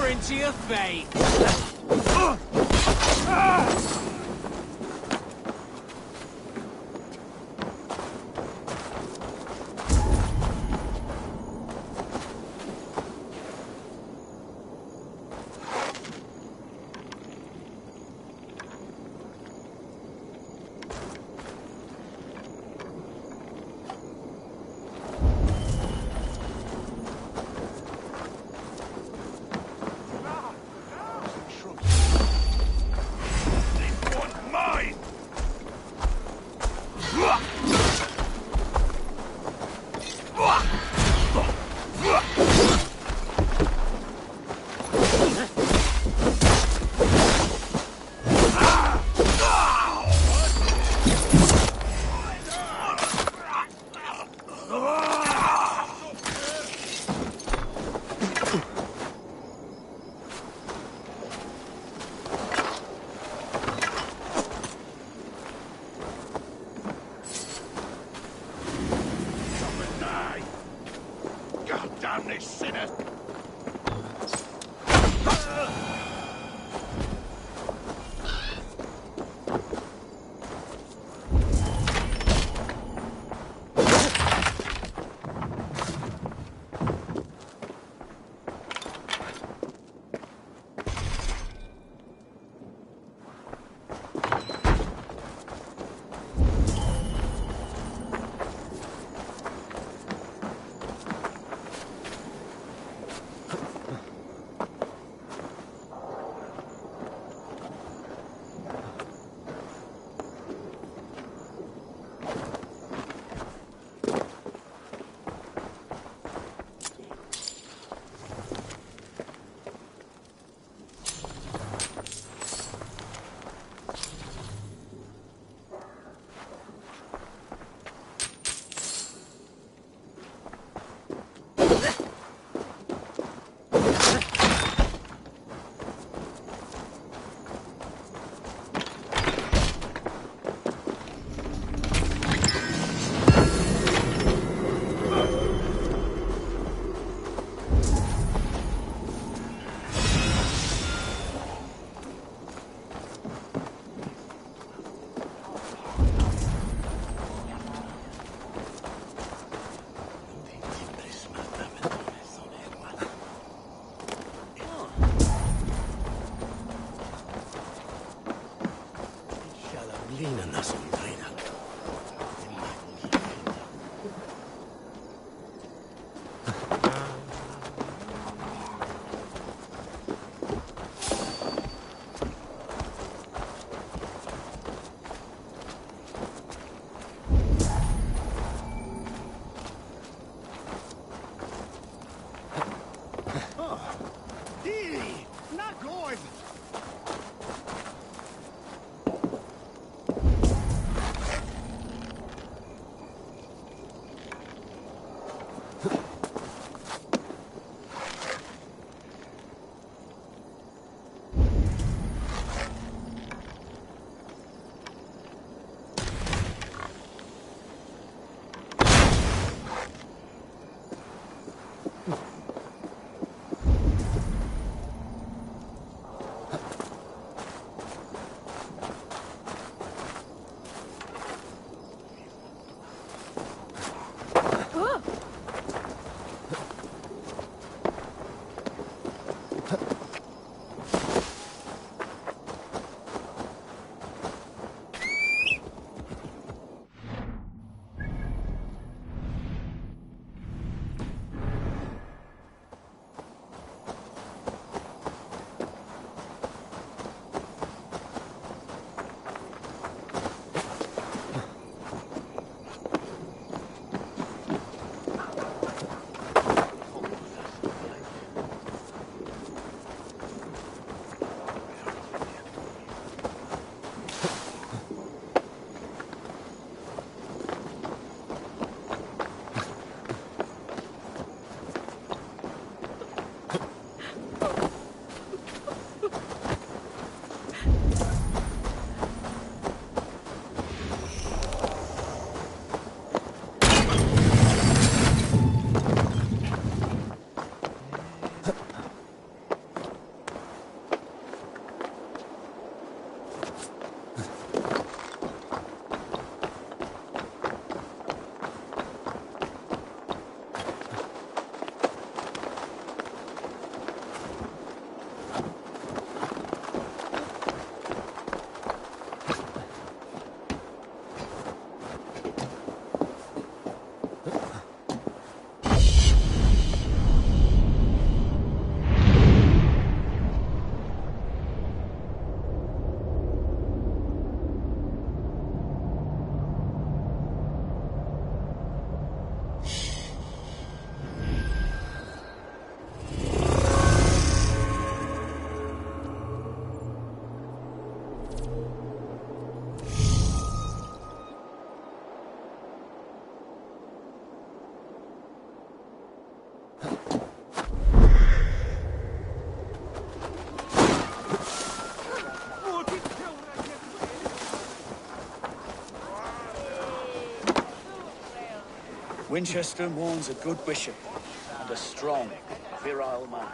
surrendering to your fate. Winchester mourns a good bishop and a strong, virile man.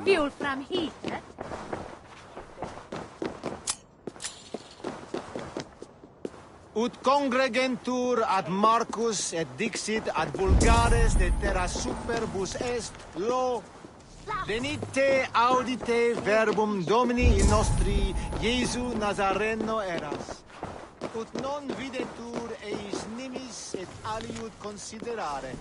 Fuel from heat, eh? Ut congregentur ad Marcus et dixit ad vulgares de terra superbus est lo venite audite verbum Domini in nostri Iesu Nazareno eras. Ut non videtur eis nimis et aliud considerare.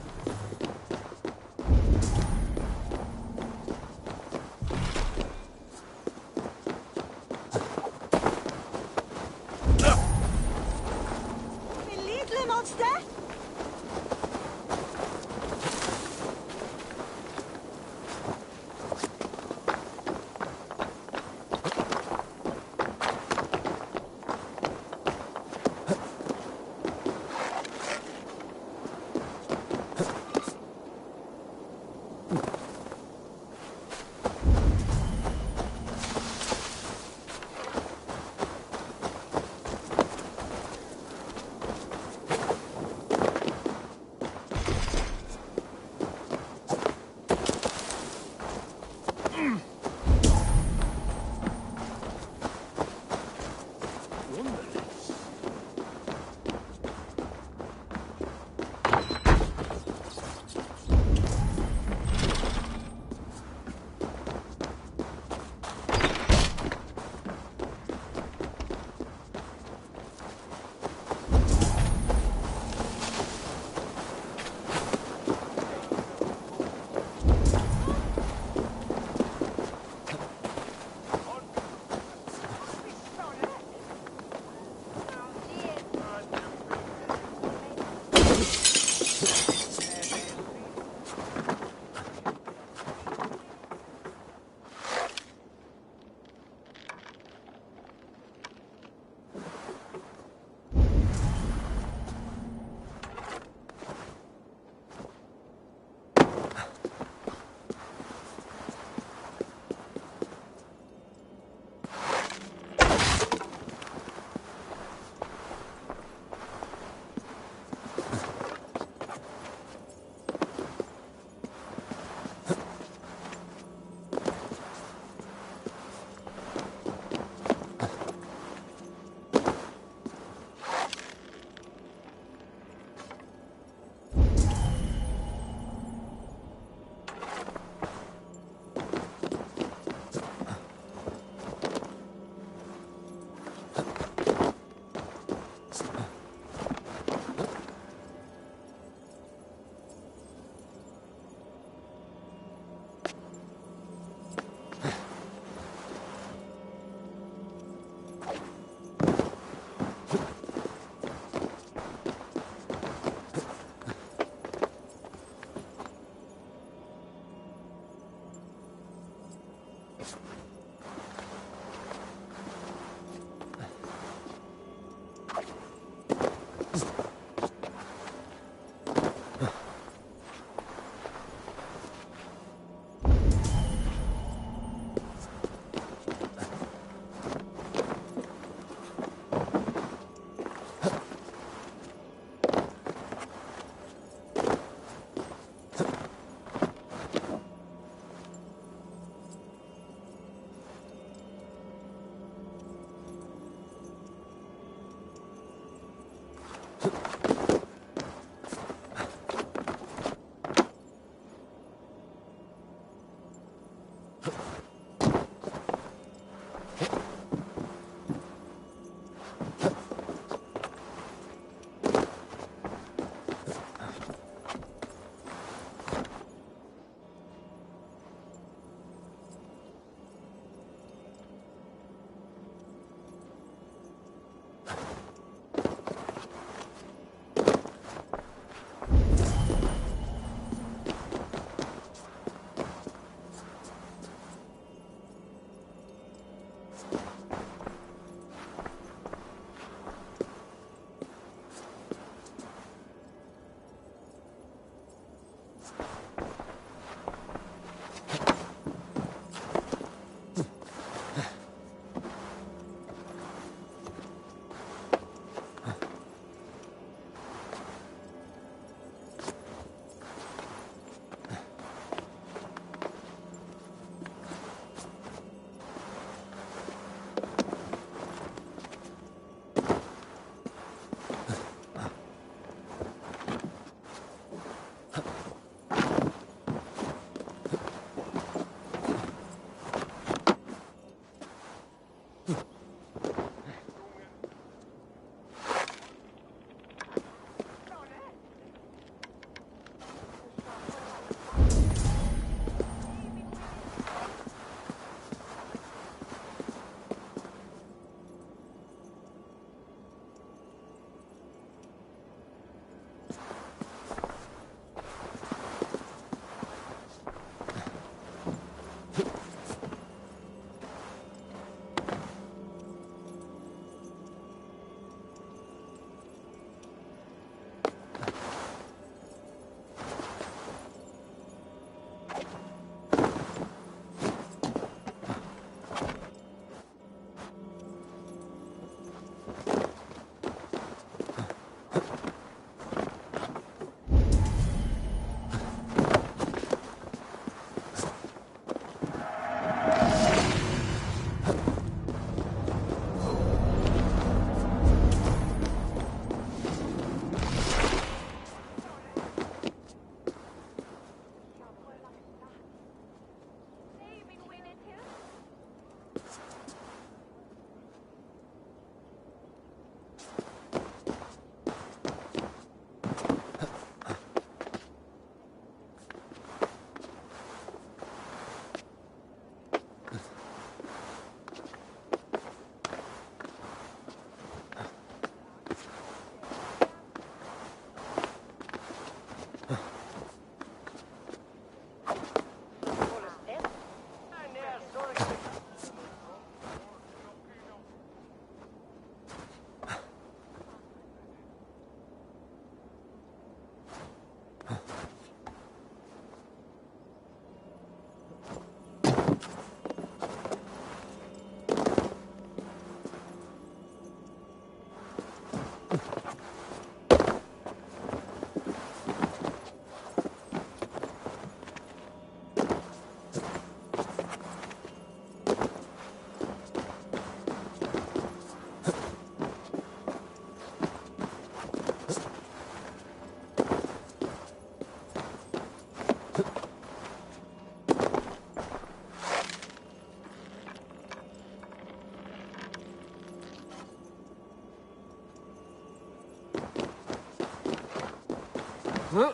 Huh?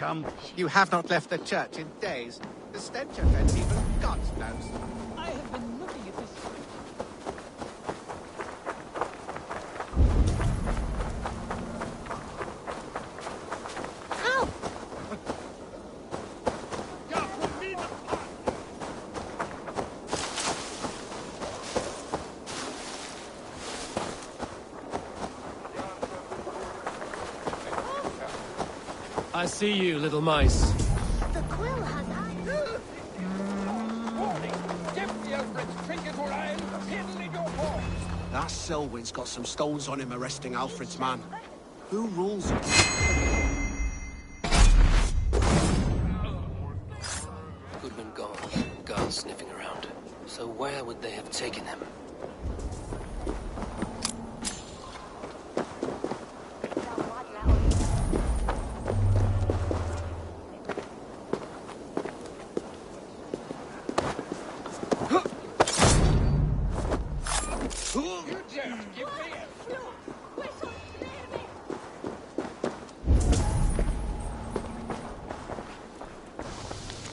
come. You have not left the church in days. The stench offends even God knows. I have been looking at this. I see you, little mice. The quill has eyes. Give me Alfred's trinket or I'll piddle your paws. That Selwyn's got some stones on him arresting Alfred's man. Who rules him? Goodman gone. Guards sniffing around. So where would they have taken him?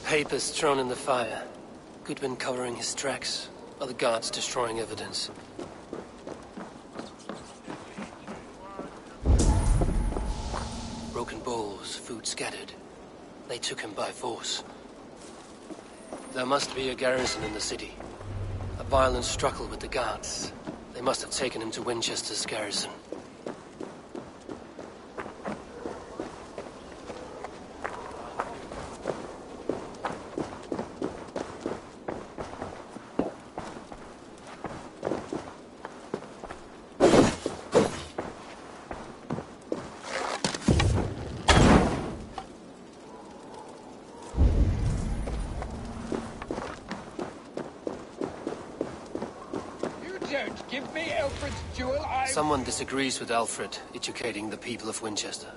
Papers thrown in the fire. Goodman covering his tracks. Other guards destroying evidence. Broken bowls, food scattered. They took him by force. There must be a garrison in the city. A violent struggle with the guards. They must have taken him to Winchester's garrison. Give me Alfred's jewel, Someone disagrees with Alfred educating the people of Winchester.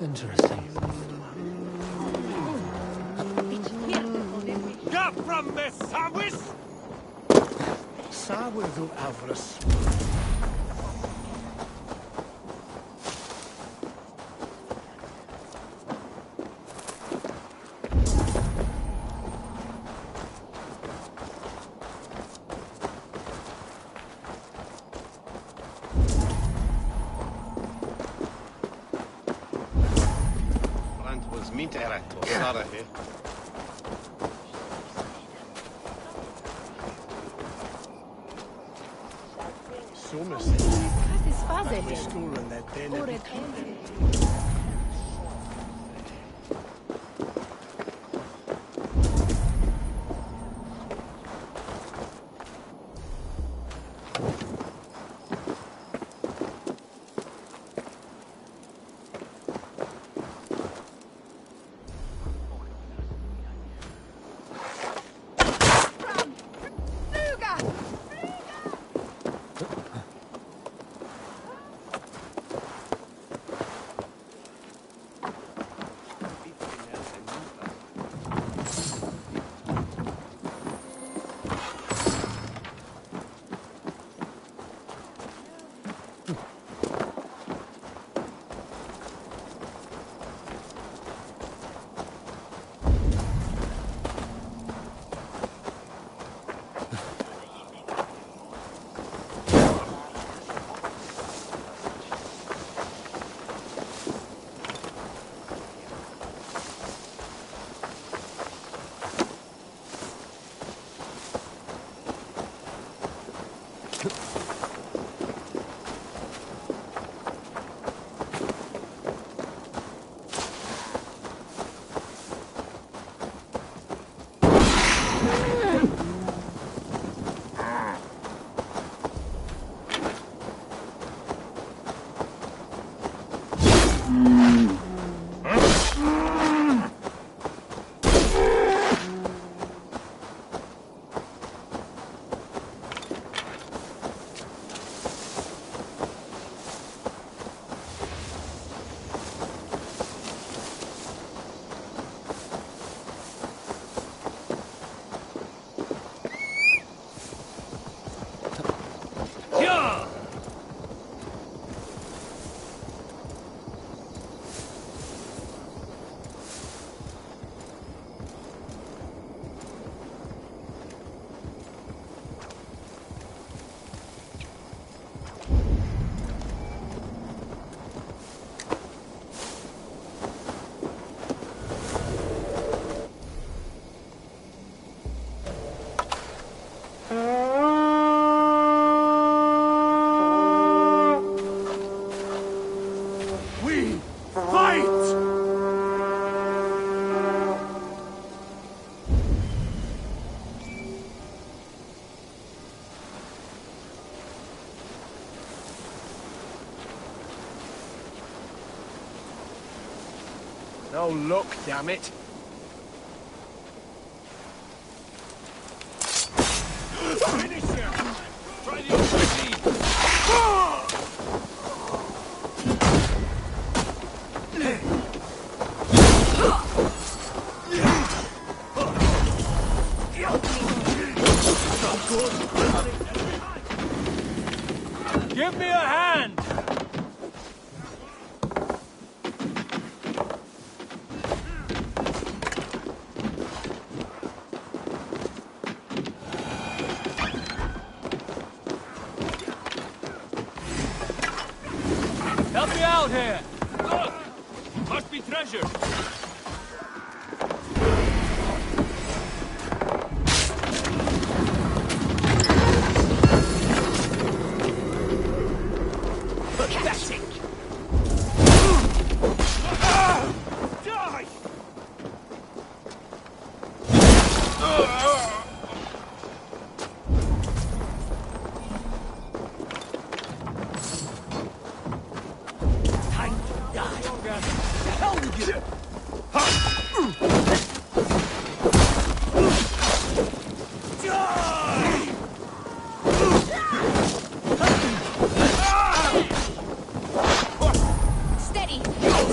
Interesting. Get from this, sandwich! Sourdough avarice. Mint erätt och Sara här. No luck, damn it. Finish him! Try the open. Give me a hand! Help me out here! Look! Must be treasure! Pathetic! Die! Time to die! The hell with you! Steady!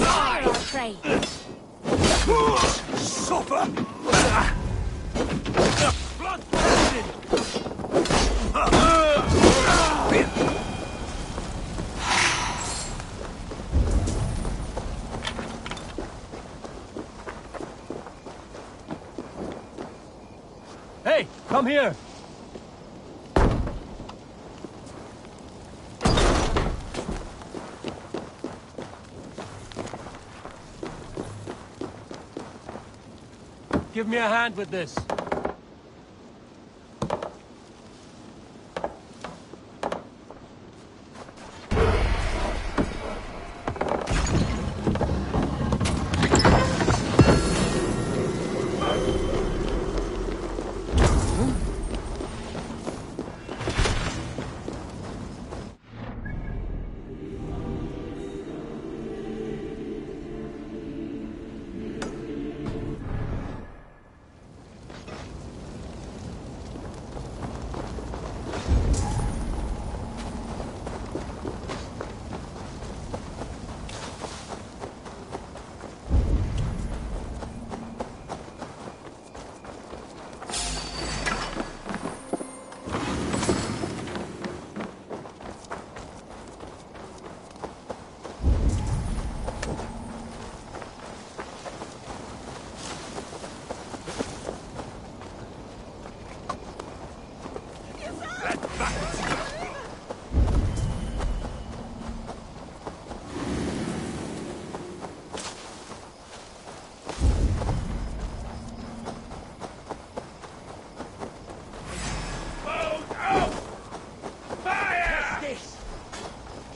Fire our prey! Suffer! Blood! Hey, come here! Give me a hand with this.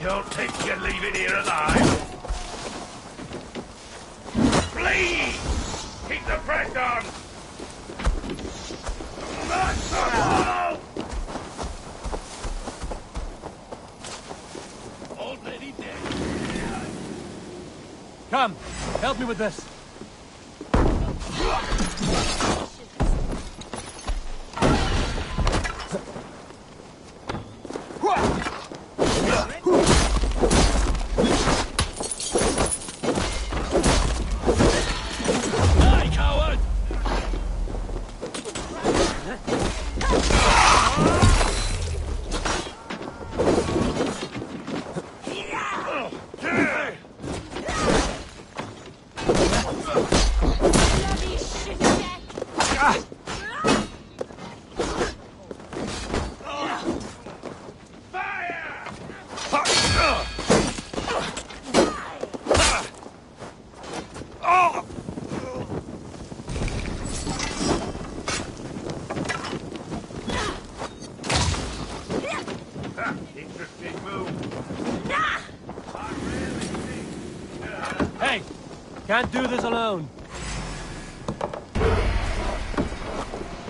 Don't think you're leaving here alive. Please! Keep the press on! That's the wall! Already dead. Come, help me with this. Interesting move. Hey, can't do this alone.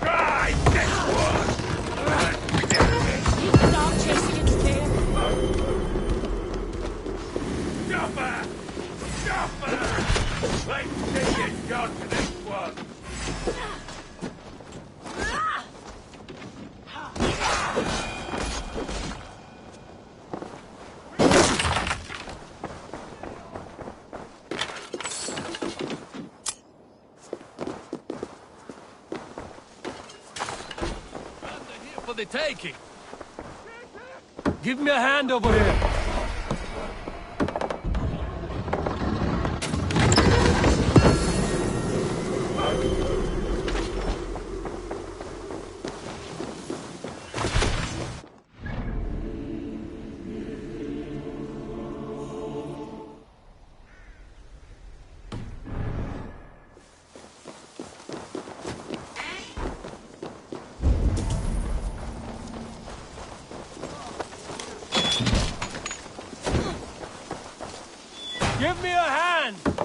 Try this one! Stop chasing its tail. Stop her! Stop her! Like the taking. Give me a hand over here. Give me a hand!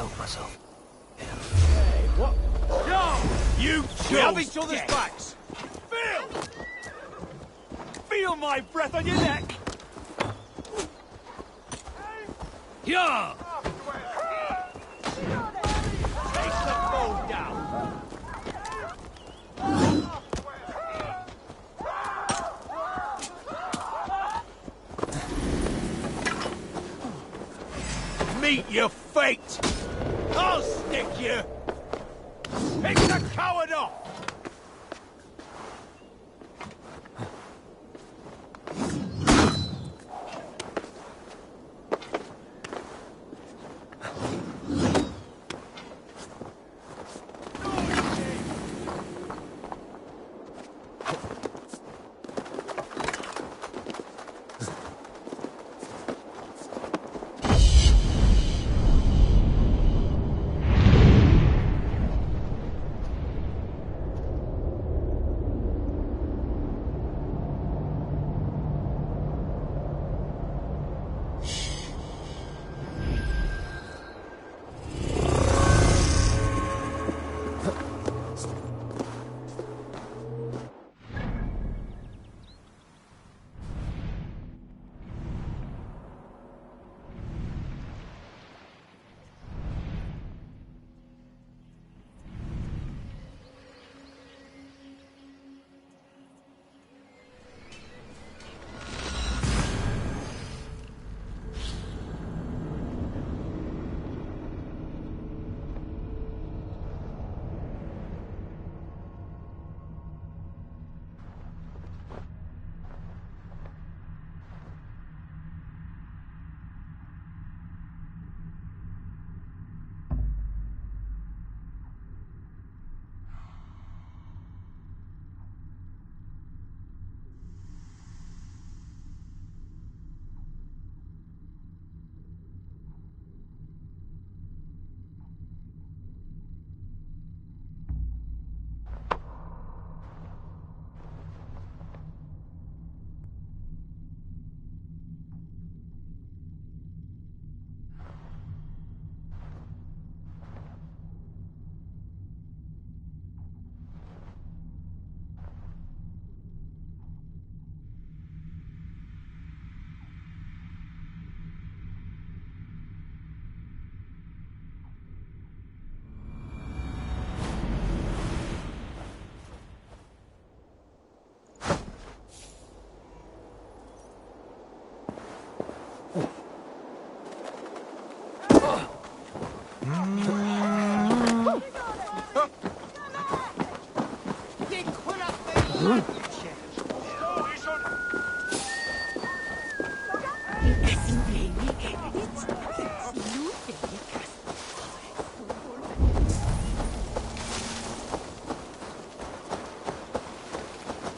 help myself. Hey, what? Yo! You We have chose each other's death. backs. Feel my breath on your neck! Yeah! Take the foe down. Meet your fate! I'll stick you! Pick the coward off!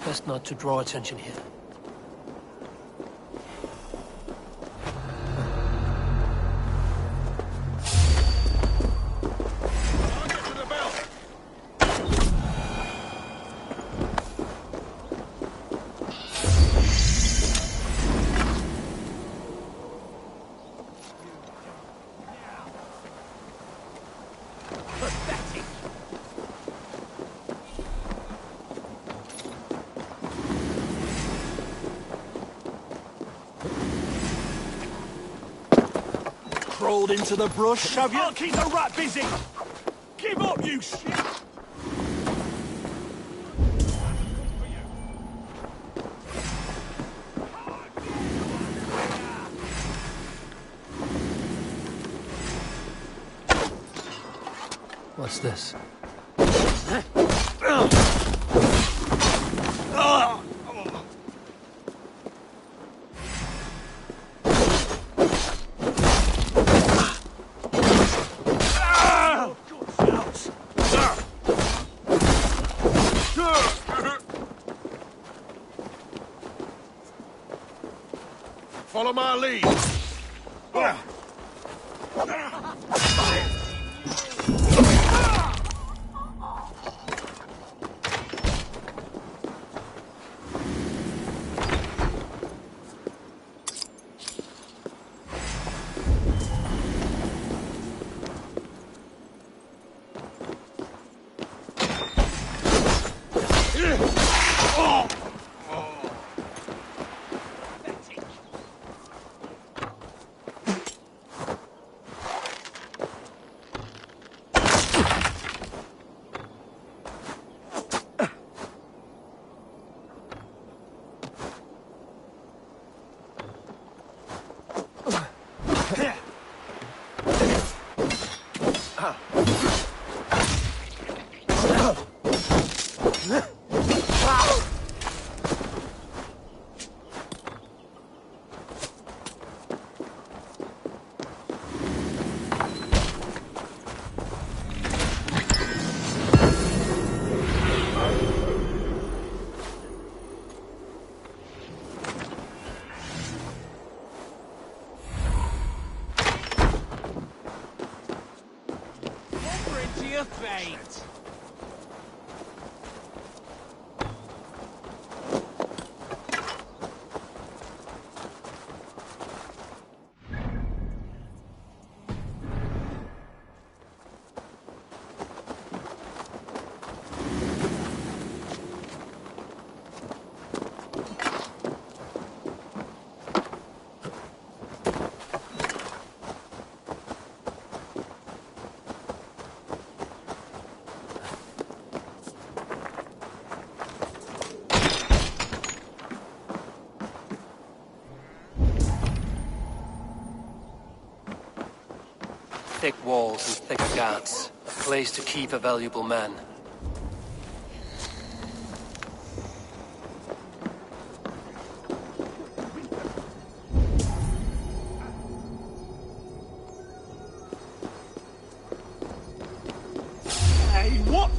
Best not to draw attention here. Crawled into the brush, have you? I'll keep the rat busy! Give up, you shit! What's this? Follow my lead. Thick walls and thicker guards. A place to keep a valuable man. Hey, what?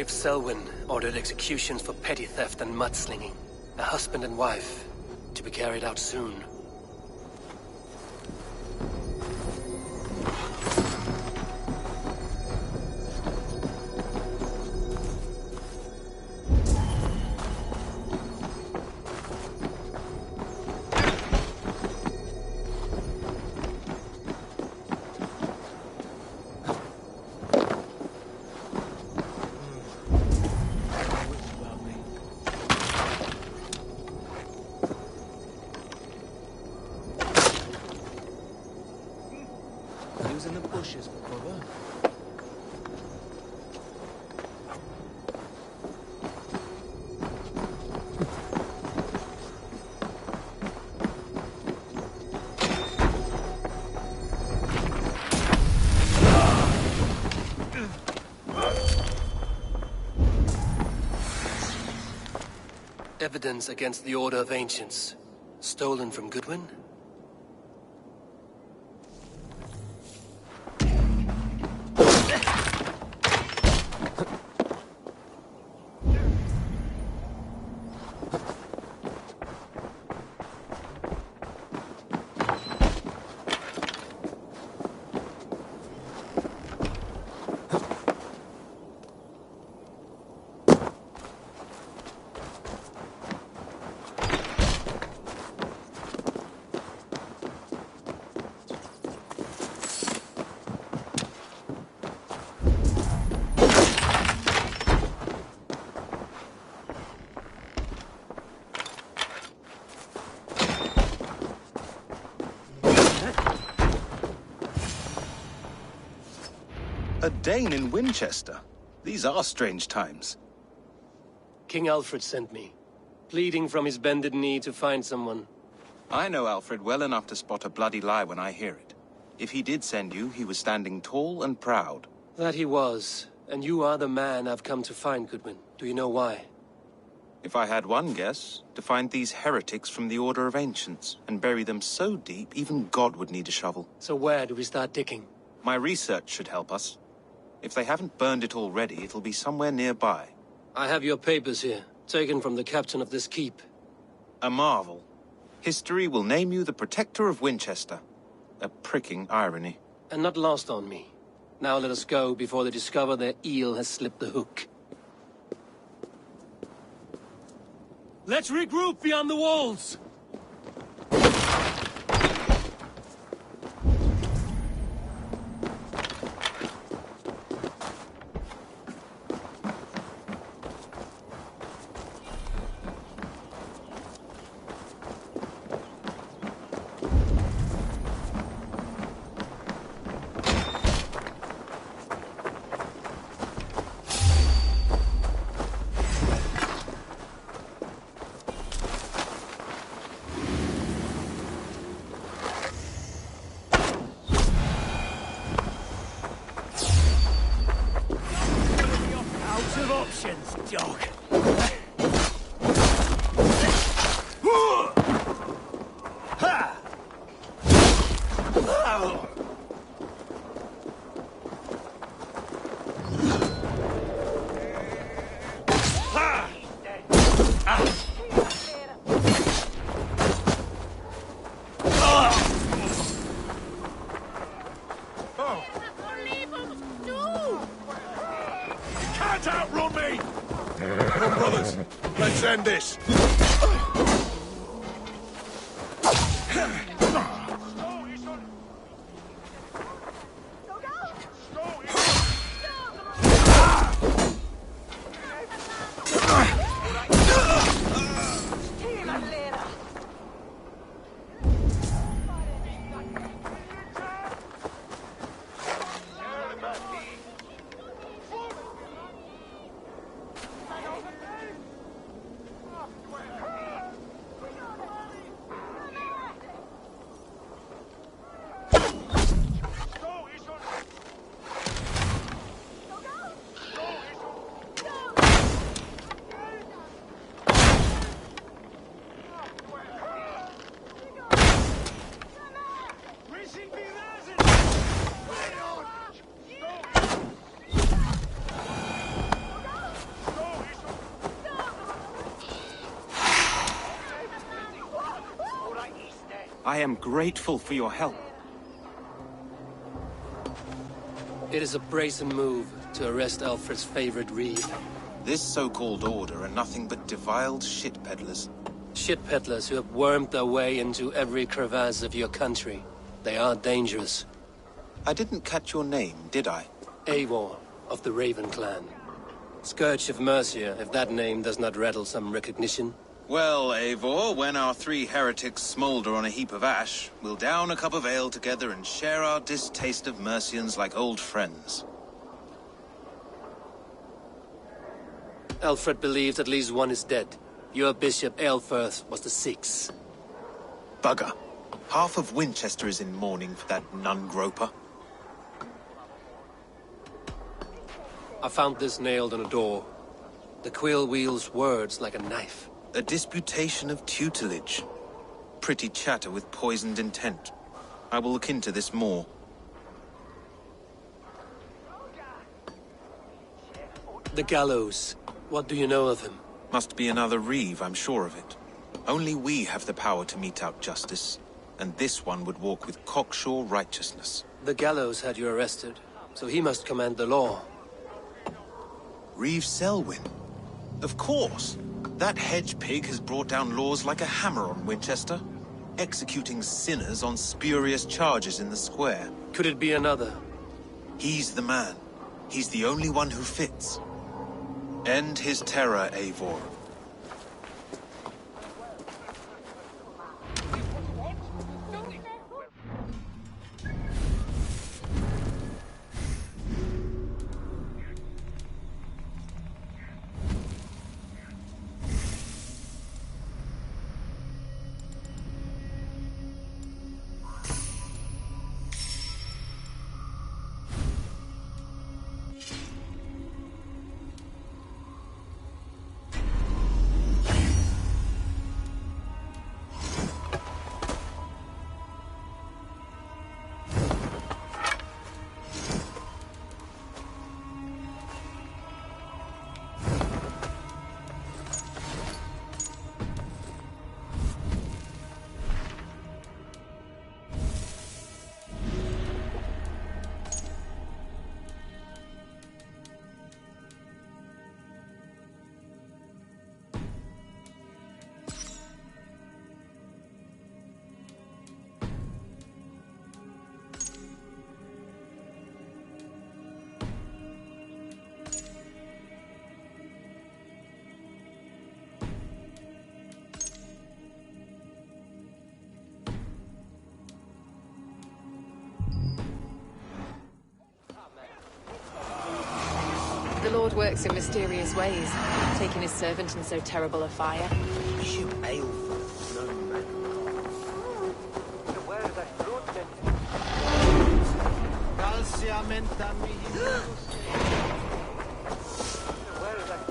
Selwyn ordered executions for petty theft and mudslinging. A husband and wife, to be carried out soon. In the bushes for cover. Evidence against the Order of Ancients. Stolen from Goodwin? A Dane in Winchester? These are strange times. King Alfred sent me, pleading from his bended knee to find someone. I know Alfred well enough to spot a bloody lie when I hear it. If he did send you, he was standing tall and proud. That he was, and you are the man I've come to find, Goodwin. Do you know why? If I had one guess, to find these heretics from the Order of Ancients, and bury them so deep, even God would need a shovel. So where do we start digging? My research should help us. If they haven't burned it already, it'll be somewhere nearby. I have your papers here, taken from the captain of this keep. A marvel. History will name you the Protector of Winchester. A pricking irony. And not lost on me. Now let us go before they discover their eel has slipped the hook. Let's regroup beyond the walls! options, dog. Ha! Oh. Ha! Ah. Outrun me! Come on, brothers. Let's end this. I am grateful for your help. It is a brazen move to arrest Alfred's favorite reeve. This so-called order are nothing but defiled shit peddlers. Shit peddlers who have wormed their way into every crevasse of your country. They are dangerous. I didn't catch your name, did I? Eivor, of the Raven clan. Scourge of Mercia, if that name does not rattle some recognition. Well, Eivor, when our three heretics smolder on a heap of ash, we'll down a cup of ale together and share our distaste of Mercians like old friends. Alfred believes at least one is dead. Your bishop, Aelfirth, was the sixth. Bugger. Half of Winchester is in mourning for that nun-groper. I found this nailed on a door. The quill wields words like a knife. A disputation of tutelage. Pretty chatter with poisoned intent. I will look into this more. The gallows. What do you know of him? Must be another reeve, I'm sure of it. Only we have the power to mete out justice, and this one would walk with cocksure righteousness. The gallows had you arrested, so he must command the law. Reeve Selwyn? Of course! That hedge pig has brought down laws like a hammer on Winchester, executing sinners on spurious charges in the square. Could it be another? He's the man. He's the only one who fits. End his terror, Eivor. The Lord works in mysterious ways, taking his servant in so terrible a fire. Bishop Aelfirth, no man. Calcia menta mihi. Where is that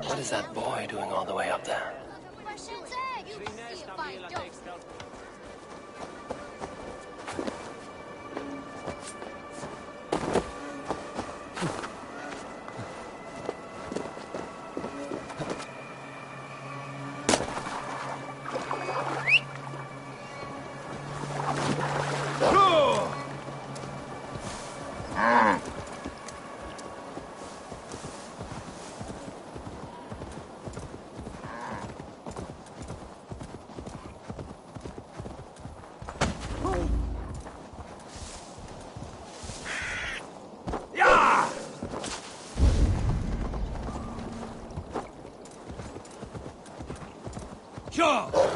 What is that boy doing all the way up there? Sure!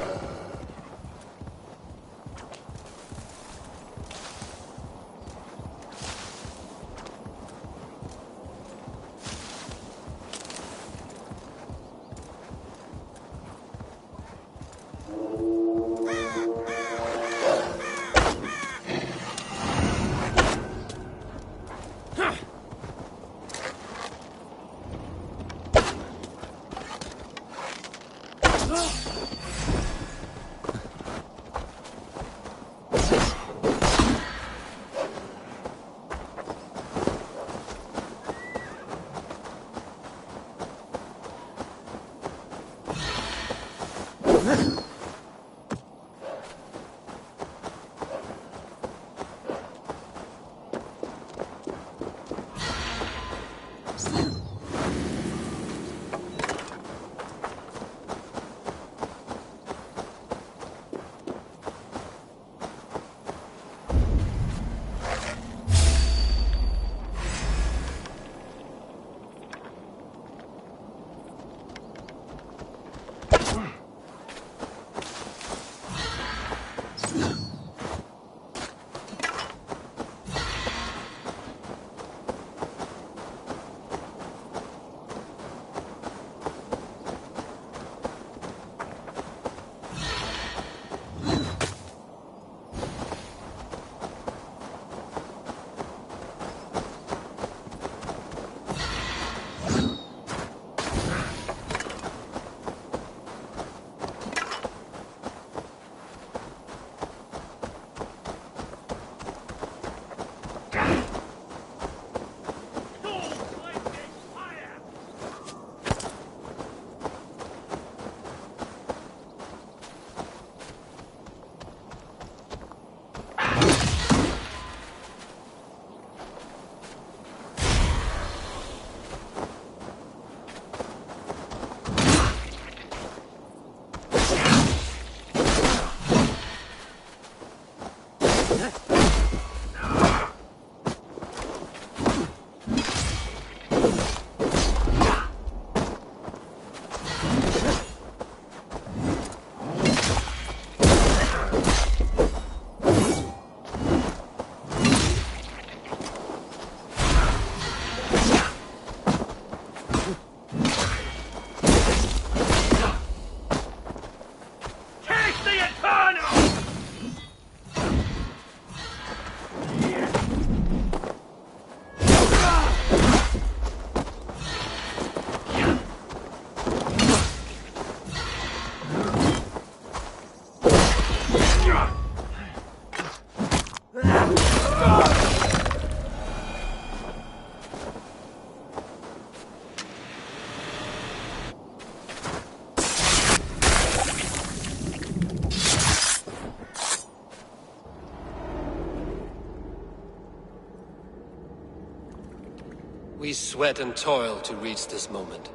We sweat and toil to reach this moment.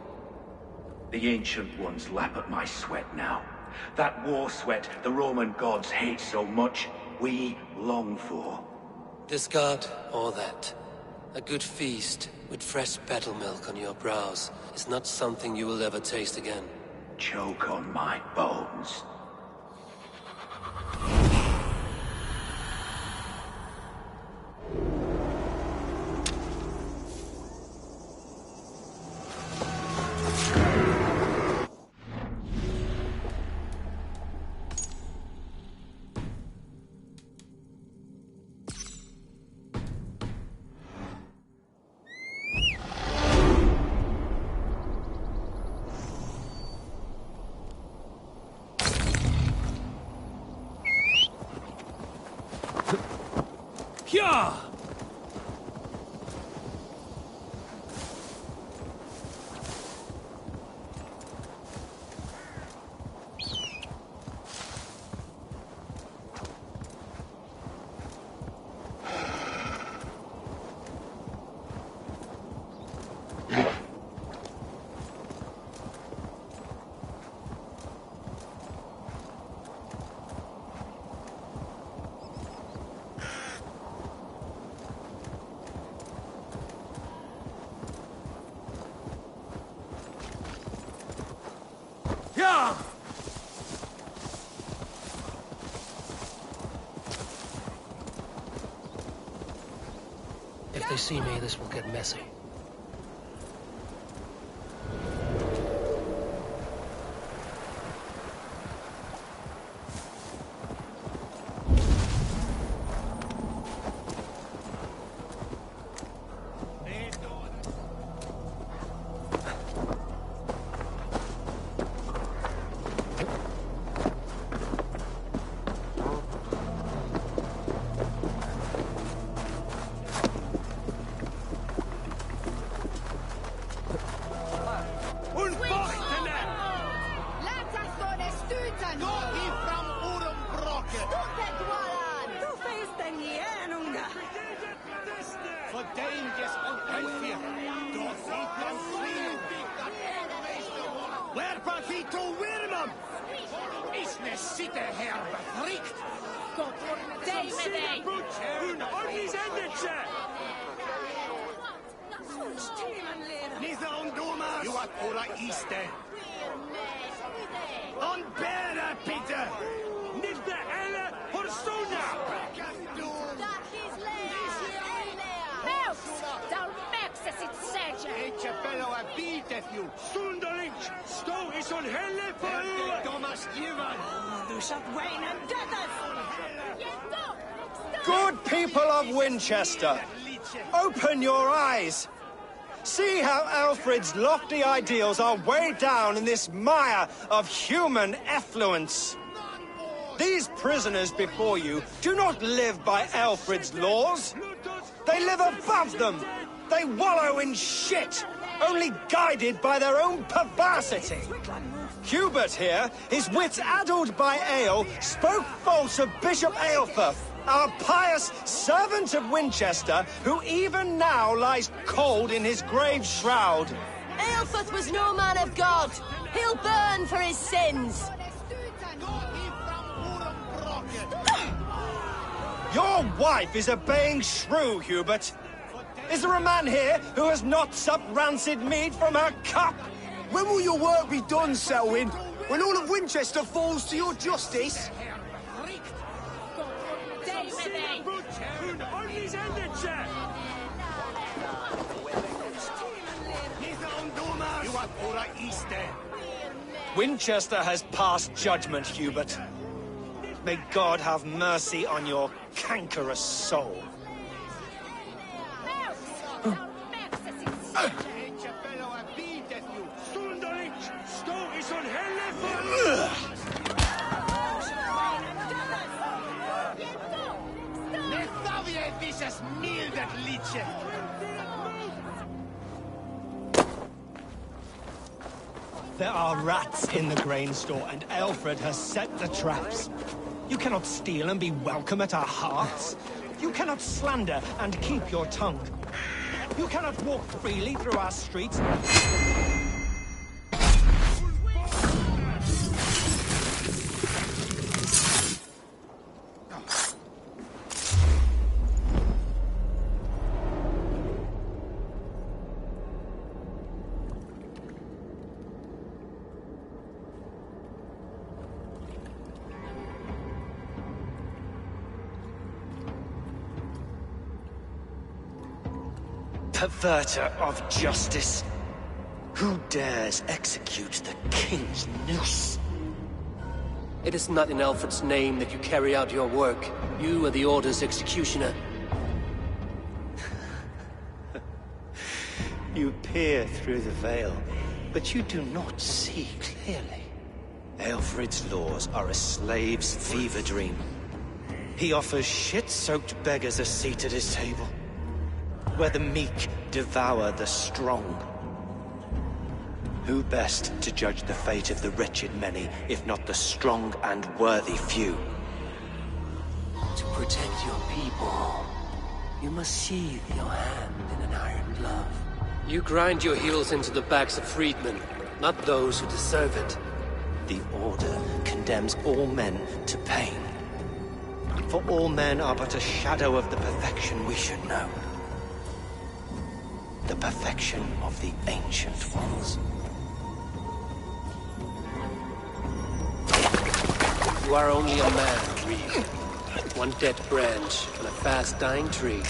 The Ancient Ones lap at my sweat now. That war sweat the Roman gods hate so much, we long for. Discard all that. A good feast with fresh battle milk on your brows is not something you will ever taste again. Choke on my bones. Yeah! Yeah! If they see me, this will get messy. Good people of Winchester, open your eyes. See how Alfred's lofty ideals are weighed down in this mire of human effluence. These prisoners before you do not live by Alfred's laws. They live above them. They wallow in shit, only guided by their own perversity. Hubert here, his wits addled by ale, spoke false of Bishop Aelfirth, our pious servant of Winchester, who even now lies cold in his grave shroud. Aelfirth was no man of God. He'll burn for his sins. Your wife is obeying shrew, Hubert. Is there a man here who has not supped rancid mead from her cup? When will your work be done, Selwyn? When all of Winchester falls to your justice? Winchester has passed judgment, Hubert. May God have mercy on your cankerous soul. There are rats in the grain store, and Alfred has set the traps. You cannot steal and be welcome at our hearths. You cannot slander and keep your tongue. You cannot walk freely through our streets. Perverter of justice. Who dares execute the king's noose? It is not in Alfred's name that you carry out your work. You are the Order's executioner. You peer through the veil, but you do not see clearly. Alfred's laws are a slave's fever dream. He offers shit-soaked beggars a seat at his table, where the meek devour the strong. Who best to judge the fate of the wretched many, if not the strong and worthy few? To protect your people, you must sheathe your hand in an iron glove. You grind your heels into the backs of freedmen, not those who deserve it. The Order condemns all men to pain. For all men are but a shadow of the perfection we should know. The perfection of the Ancient Ones. You are only a man, Reed. One dead branch on a fast-dying tree.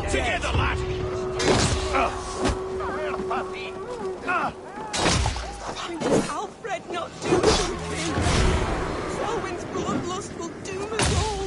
Together, lad! Why does Alfred not do something? Selwyn's bloodlust will doom us all.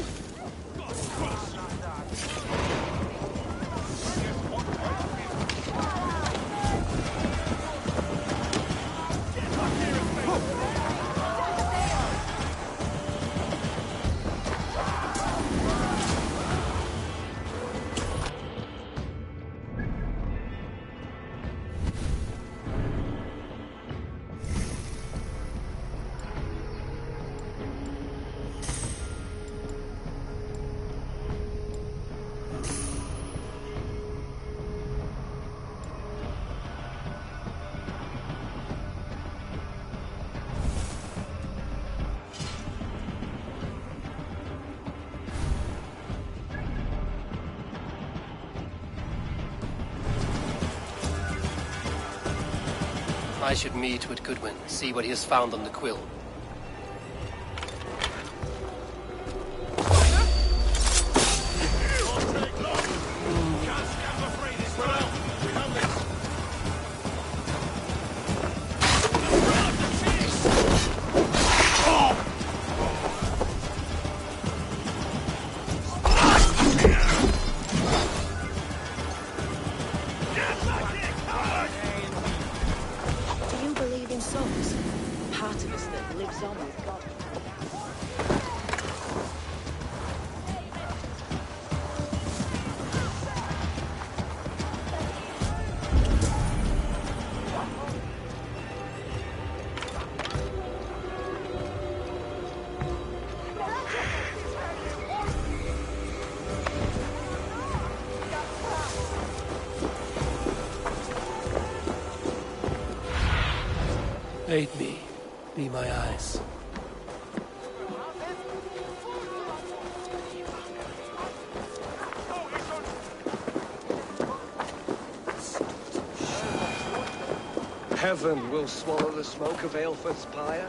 I should meet with Goodwin, see what he has found on the quill. Aid me. Be my eyes. Heaven will swallow the smoke of Aelfred's pyre.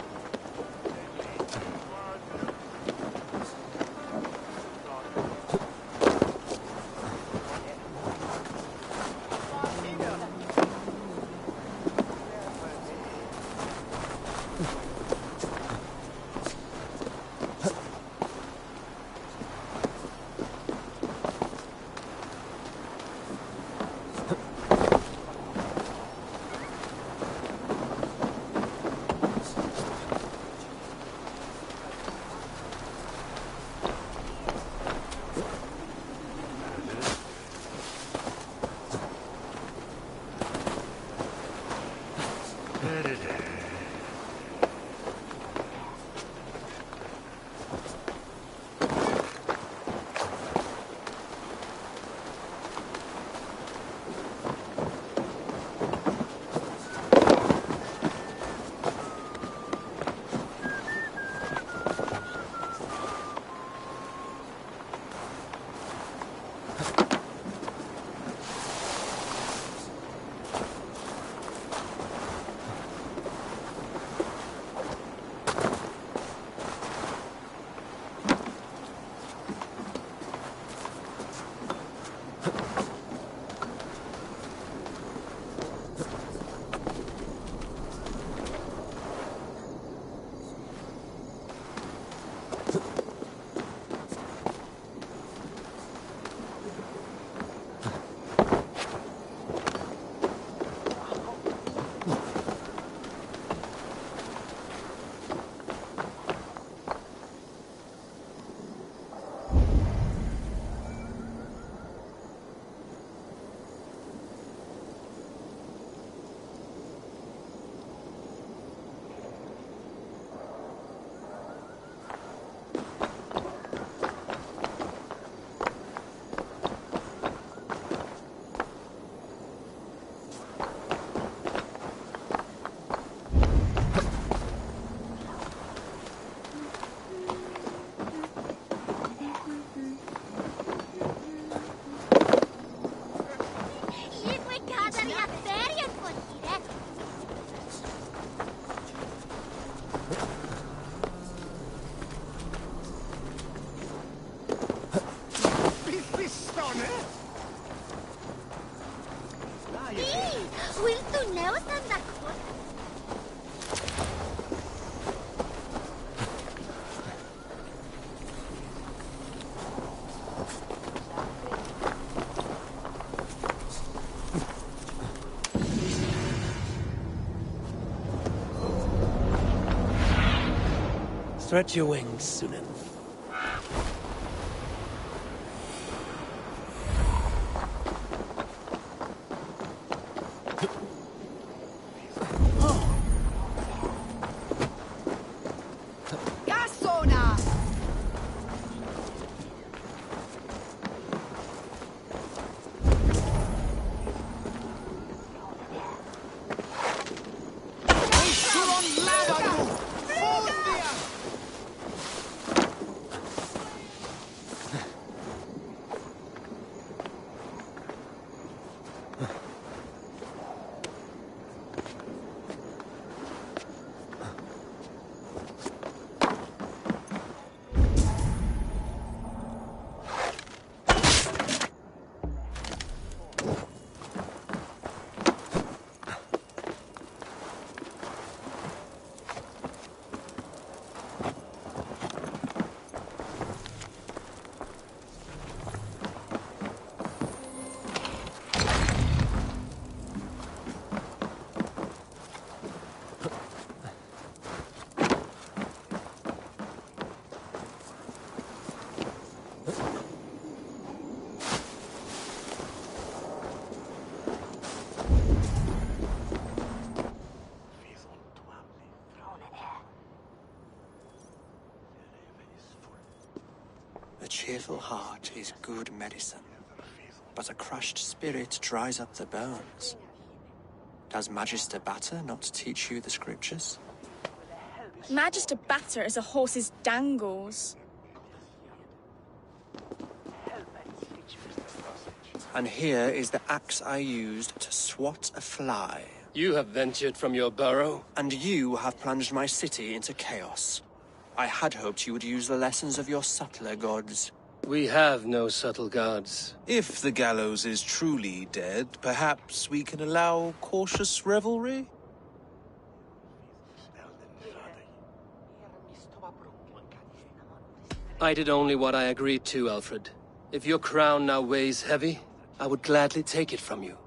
Stretch your wings soon enough. A cheerful heart is good medicine, but a crushed spirit dries up the bones. Does Magister Batter not teach you the scriptures? Magister Batter is a horse's dangles. And here is the axe I used to swat a fly. You have ventured from your burrow. And you have plunged my city into chaos. I had hoped you would use the lessons of your subtler gods. We have no subtle gods. If the gallows is truly dead, perhaps we can allow cautious revelry? I did only what I agreed to, Alfred. If your crown now weighs heavy, I would gladly take it from you.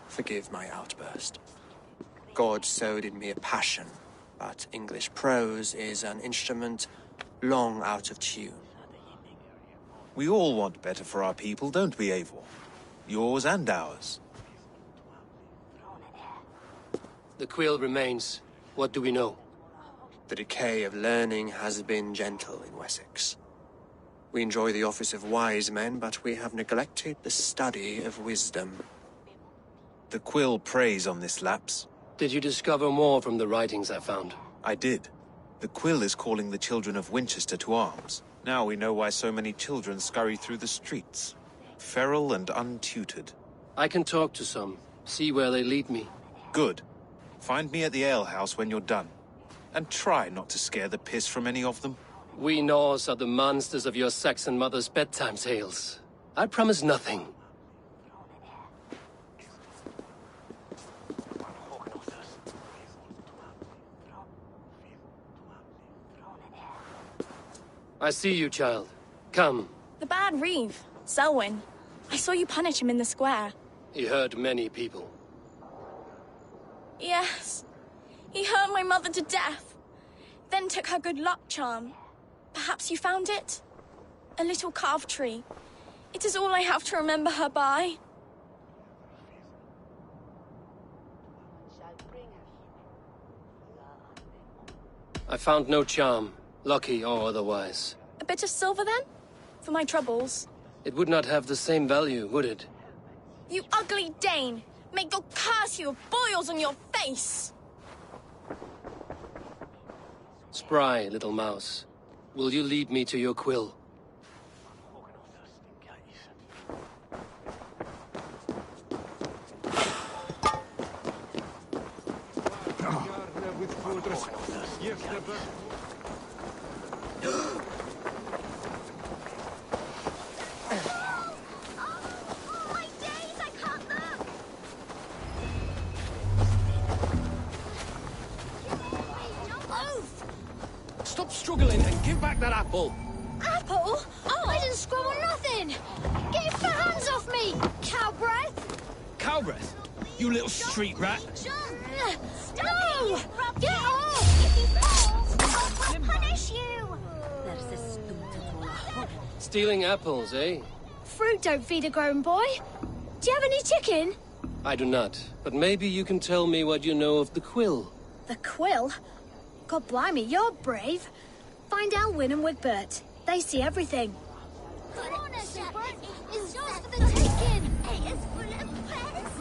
Forgive my outburst. God sowed in me a passion, but English prose is an instrument long out of tune. We all want better for our people, don't we, Eivor? Yours and ours. The quill remains. What do we know? The decay of learning has been gentle in Wessex. We enjoy the office of wise men, but we have neglected the study of wisdom. The quill preys on this lapse. Did you discover more from the writings I found? I did. The quill is calling the children of Winchester to arms. Now we know why so many children scurry through the streets. Feral and untutored. I can talk to some, see where they lead me. Good. Find me at the alehouse when you're done. And try not to scare the piss from any of them. We Norse are the monsters of your Saxon mother's bedtime tales. I promise nothing. I see you, child. Come. The bad Reeve, Selwyn. I saw you punish him in the square. He hurt many people. Yes. He hurt my mother to death. Then took her good luck charm. Perhaps you found it? A little carved tree. It is all I have to remember her by. I found no charm, lucky or otherwise. A bit of silver, then? For my troubles. It would not have the same value, would it? You ugly Dane! May God curse you with boils on your face! Spry, little mouse. Will you lead me to your quill? Stop struggling and give back that apple! Apple? Oh, I didn't scrub on nothing! Get your fat hands off me, cow breath! Cow breath? you little street rat. No! Get off! I'll punish you! There's a stupid. Stealing apples, eh? Fruit don't feed a grown boy. Do you have any chicken? I do not. But maybe you can tell me what you know of the quill. The quill? God blimey, you're brave. Find Elwyn and Wigbert. They see everything. Come on, Shepherd. It's yours for the taking. It's full of pears.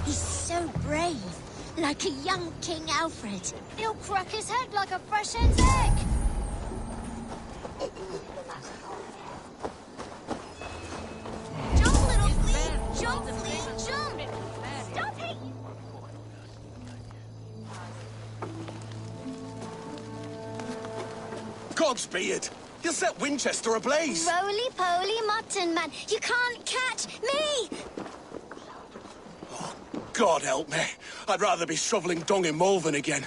He's so brave. Like a young King Alfred. He'll crack his head like a fresh hen's egg. Jump, little flea! Jump, flea! Jump! Stop it! Godspeed! You'll set Winchester ablaze! Roly-poly mutton man, you can't catch me! God help me. I'd rather be shoveling dung in Malvern again.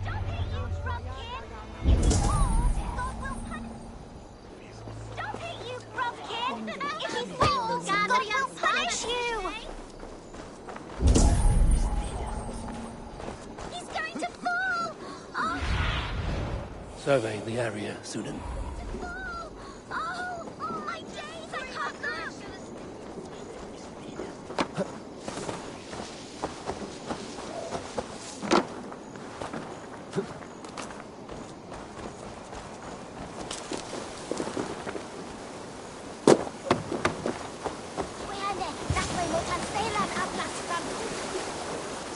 Stop it, you grub kid! If he falls, God will punish... Stop it, you grub kid! If he falls, God will punish you! He's going to fall! Oh, Survey the area, Sunan. oh, my days, I can't look!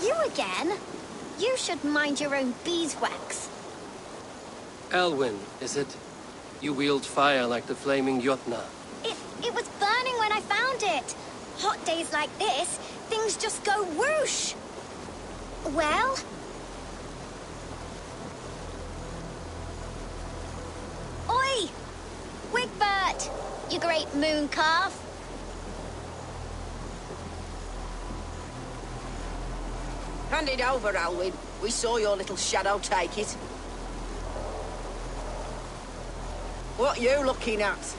You again? You should mind your own beeswax. Elwyn, is it? You wield fire like the flaming Jotna. It was burning when I found it. Hot days like this, things just go whoosh. Well? Oi! Wigbert! You great moon calf. Hand it over, Alwyn. We saw your little shadow take it. What you looking at?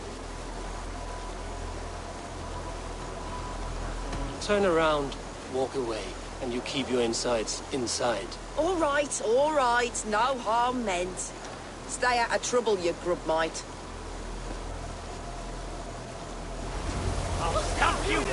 Turn around, walk away, and you keep your insides inside. All right. No harm meant. Stay out of trouble, you grub mite. I'll stop you!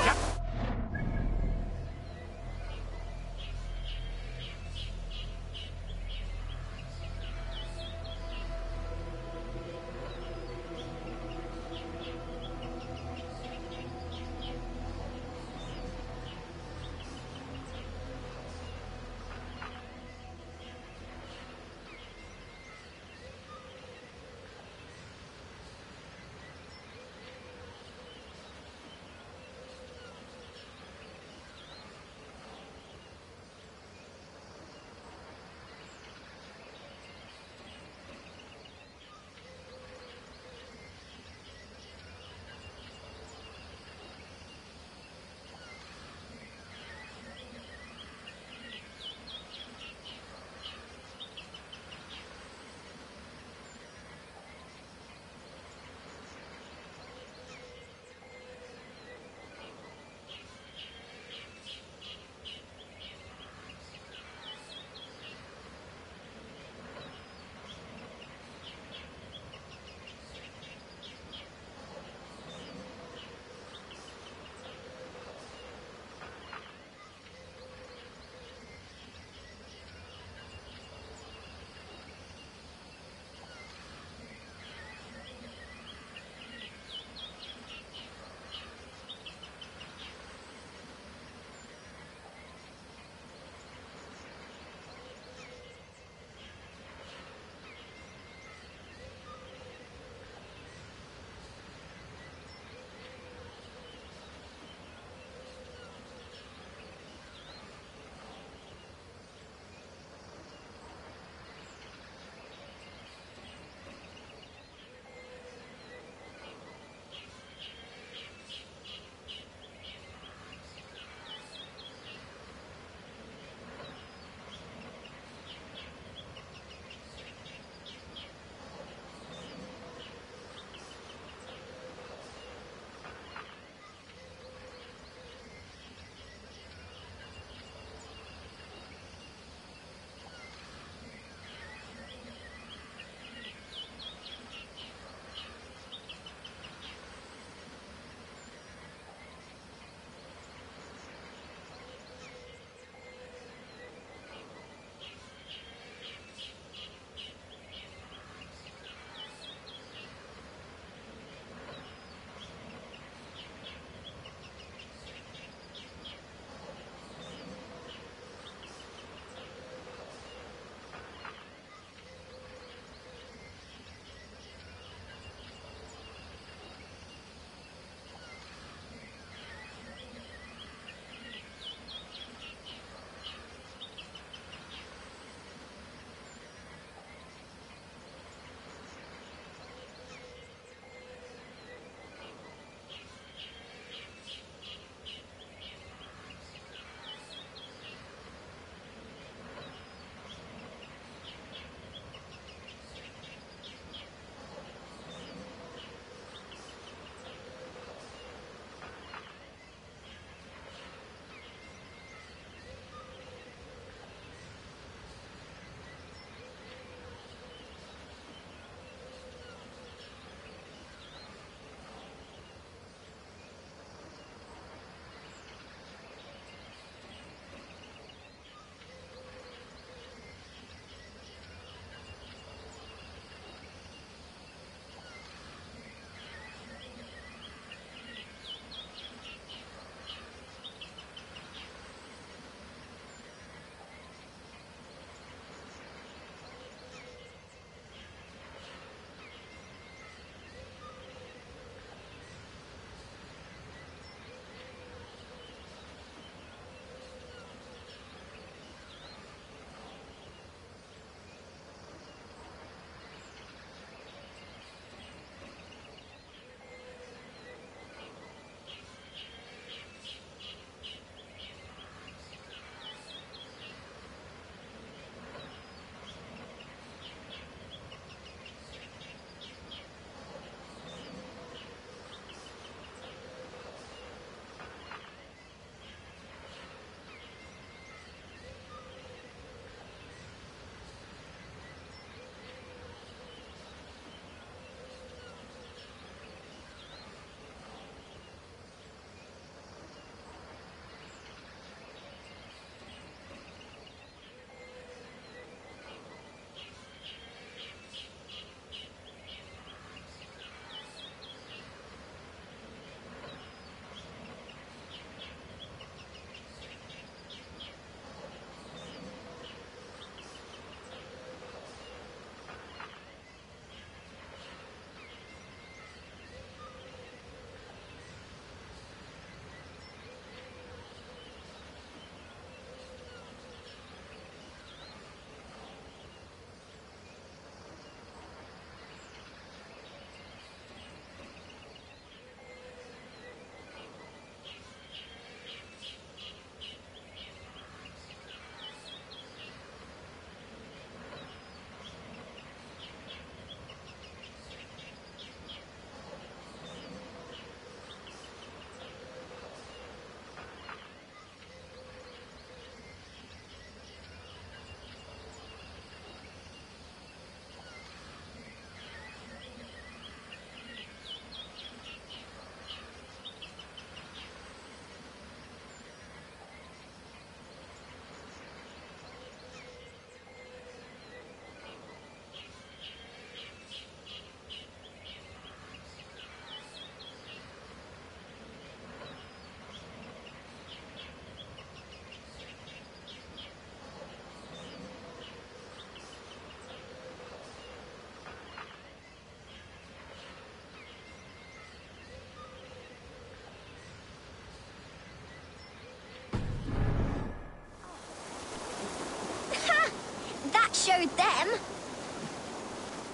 showed them.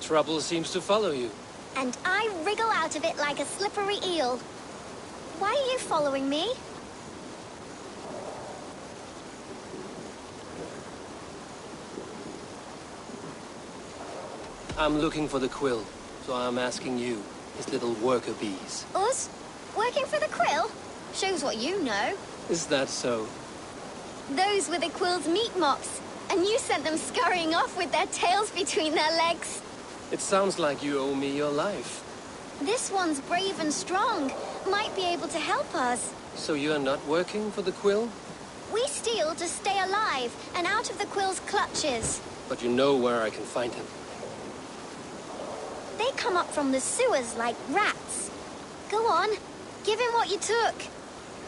Trouble seems to follow you. And I wriggle out of it like a slippery eel. Why are you following me? I'm looking for the quill, so I'm asking you, his little worker bees. Us? Working for the quill? Shows what you know. Is that so? Those were the quill's meat mops, and you sent them scurrying off with their tails between their legs. It sounds like you owe me your life. This one's brave and strong. Might be able to help us. So you're not working for the quill? We steal to stay alive and out of the quill's clutches. But you know where I can find him. They come up from the sewers like rats. Go on, give him what you took.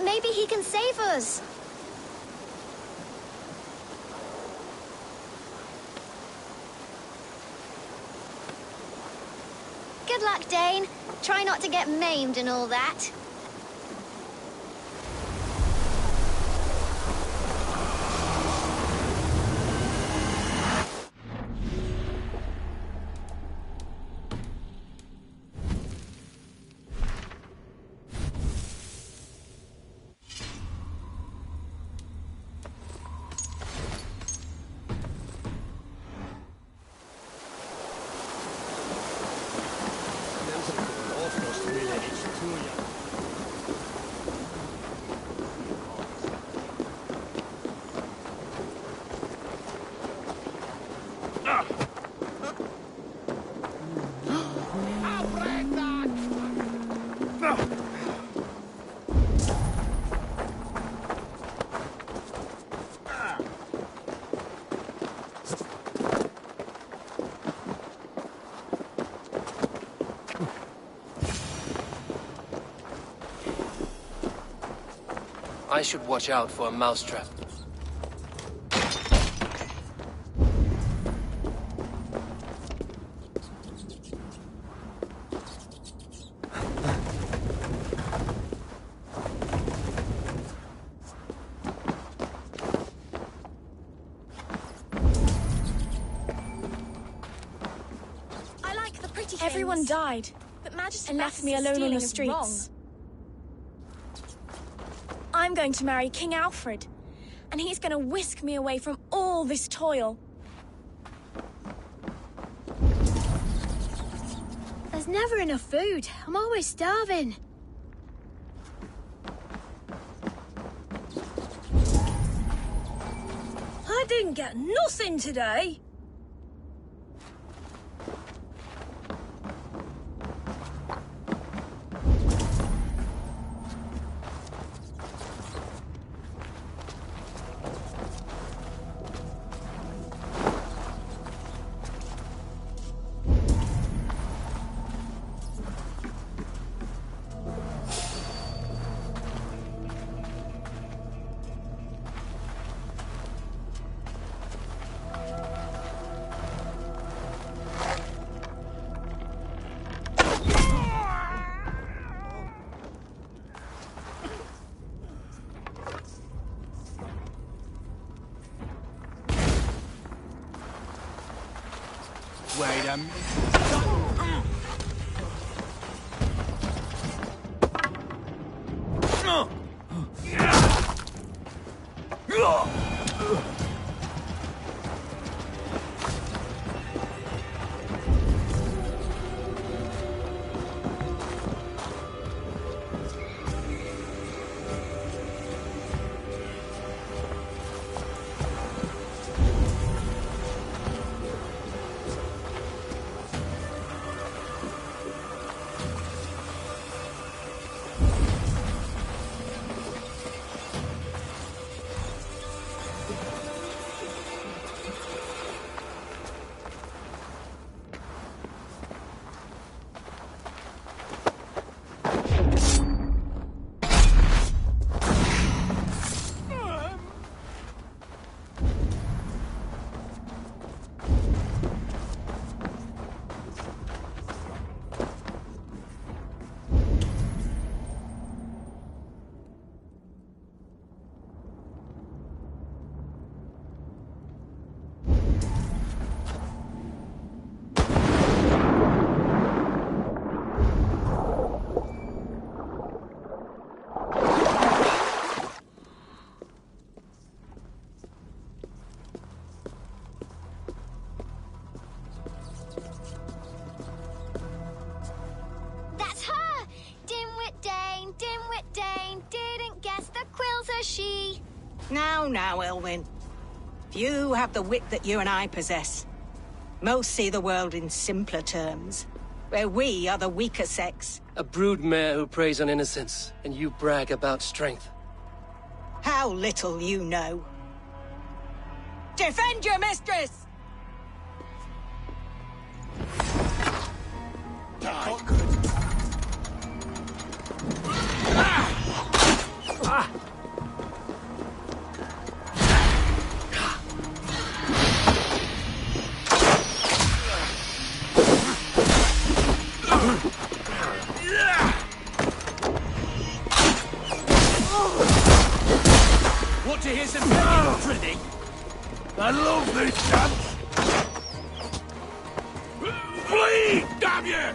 Maybe he can save us. Good luck, Dane. Try not to get maimed and all that. I should watch out for a mousetrap. I like the pretty things. Everyone died But Magister and left me alone on the streets. I'm going to marry King Alfred, and he's going to whisk me away from all this toil. There's never enough food. I'm always starving. I didn't get nothing today. Wait a minute. Now, Elwyn. Few have the wit that you and I possess. Most see the world in simpler terms, where we are the weaker sex. A broodmare who preys on innocence, and you brag about strength. How little you know. Defend your mistress! Die. Good. Want to hear some begging, Trinity? I love this dance! Flee, damn you!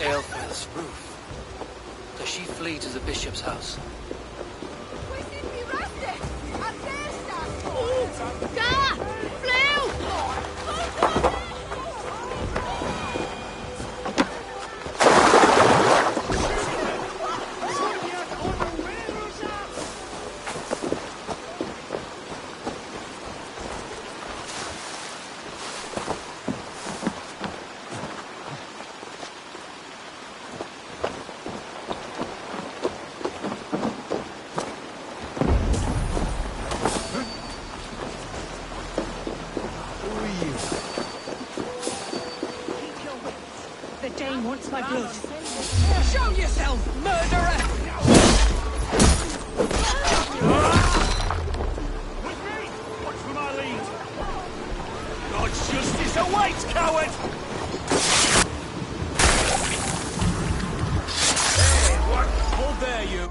Aelfhe's roof. Does she flee to the bishop's house? Wants my blood. Show yourself, murderer! With me! Watch for my lead! God's justice awaits, coward! Hey, what? Hold there, you!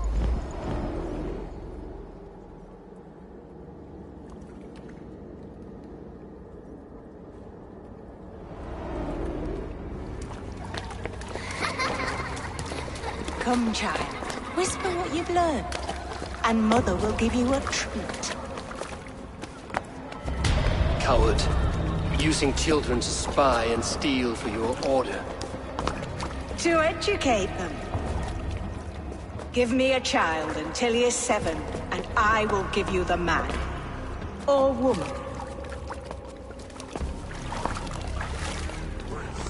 Come, child. Whisper what you've learned, and Mother will give you a treat. Coward. Using children to spy and steal for your order. To educate them. Give me a child until he is 7, and I will give you the man. Or woman.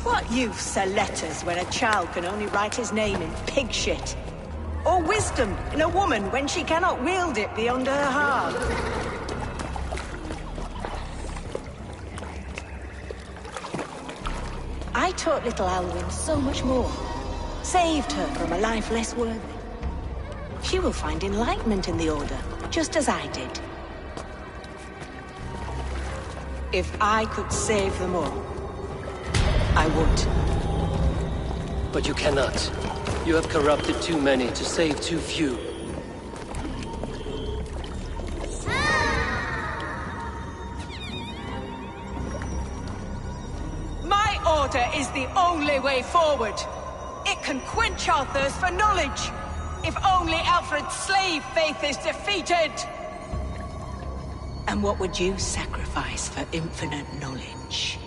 What use are letters when a child can only write his name in pig shit? Or wisdom in a woman when she cannot wield it beyond her heart? I taught little Alwyn so much more. Saved her from a life less worthy. She will find enlightenment in the Order, just as I did. If I could save them all, I would. But you cannot. You have corrupted too many to save too few. My order is the only way forward. It can quench our thirst for knowledge. If only Alfred's slave faith is defeated. And what would you sacrifice for infinite knowledge?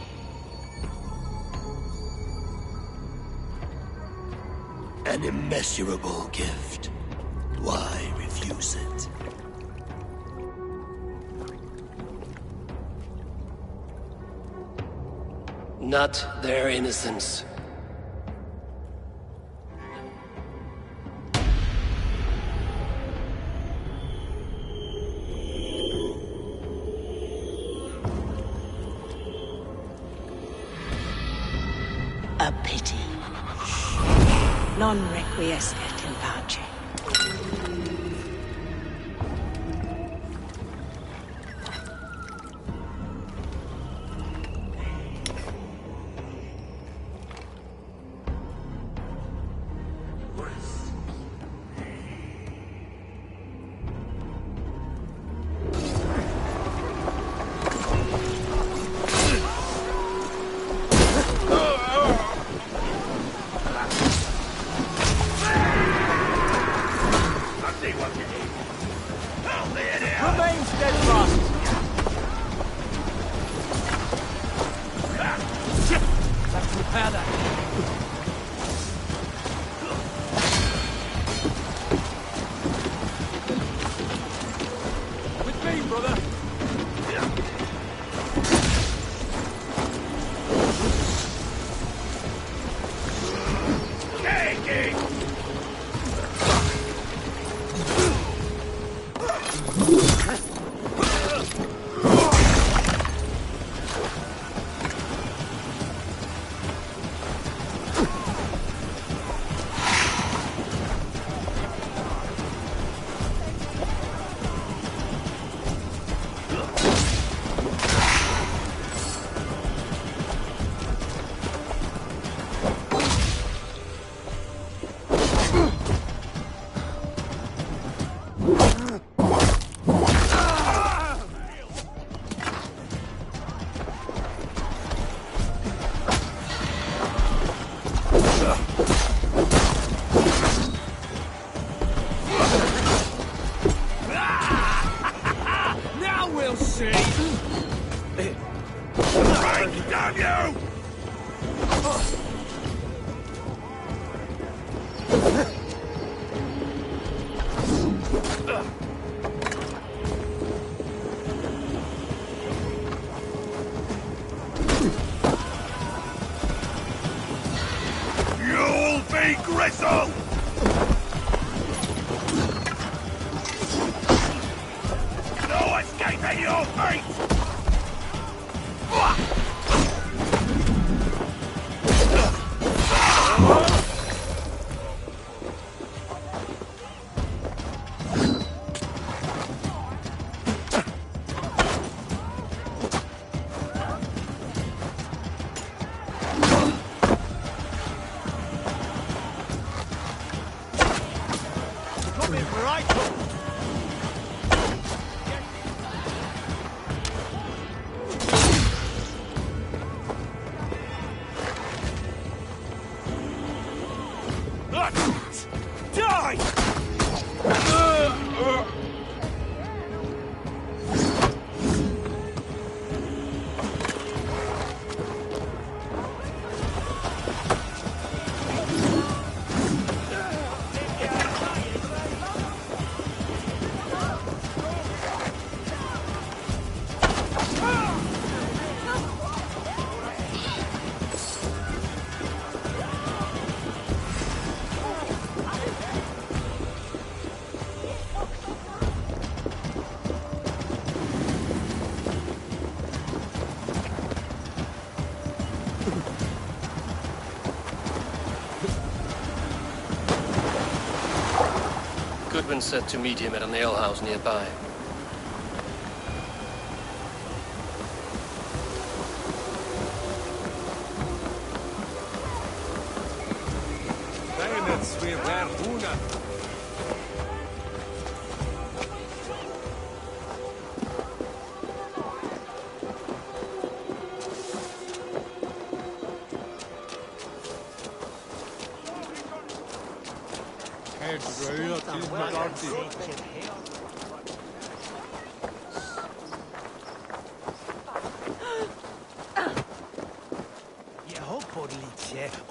An immeasurable gift. Why refuse it? Not their innocence. A pity. Non requiescat in pace. Remain steadfast. Let's repair that. With me, brother. Now we'll see. Break, damn you! You'll be gristle! No escaping your fate! Coming right up. Die! Goodwin said to meet him at an alehouse nearby. Bayonets wir Verhuna.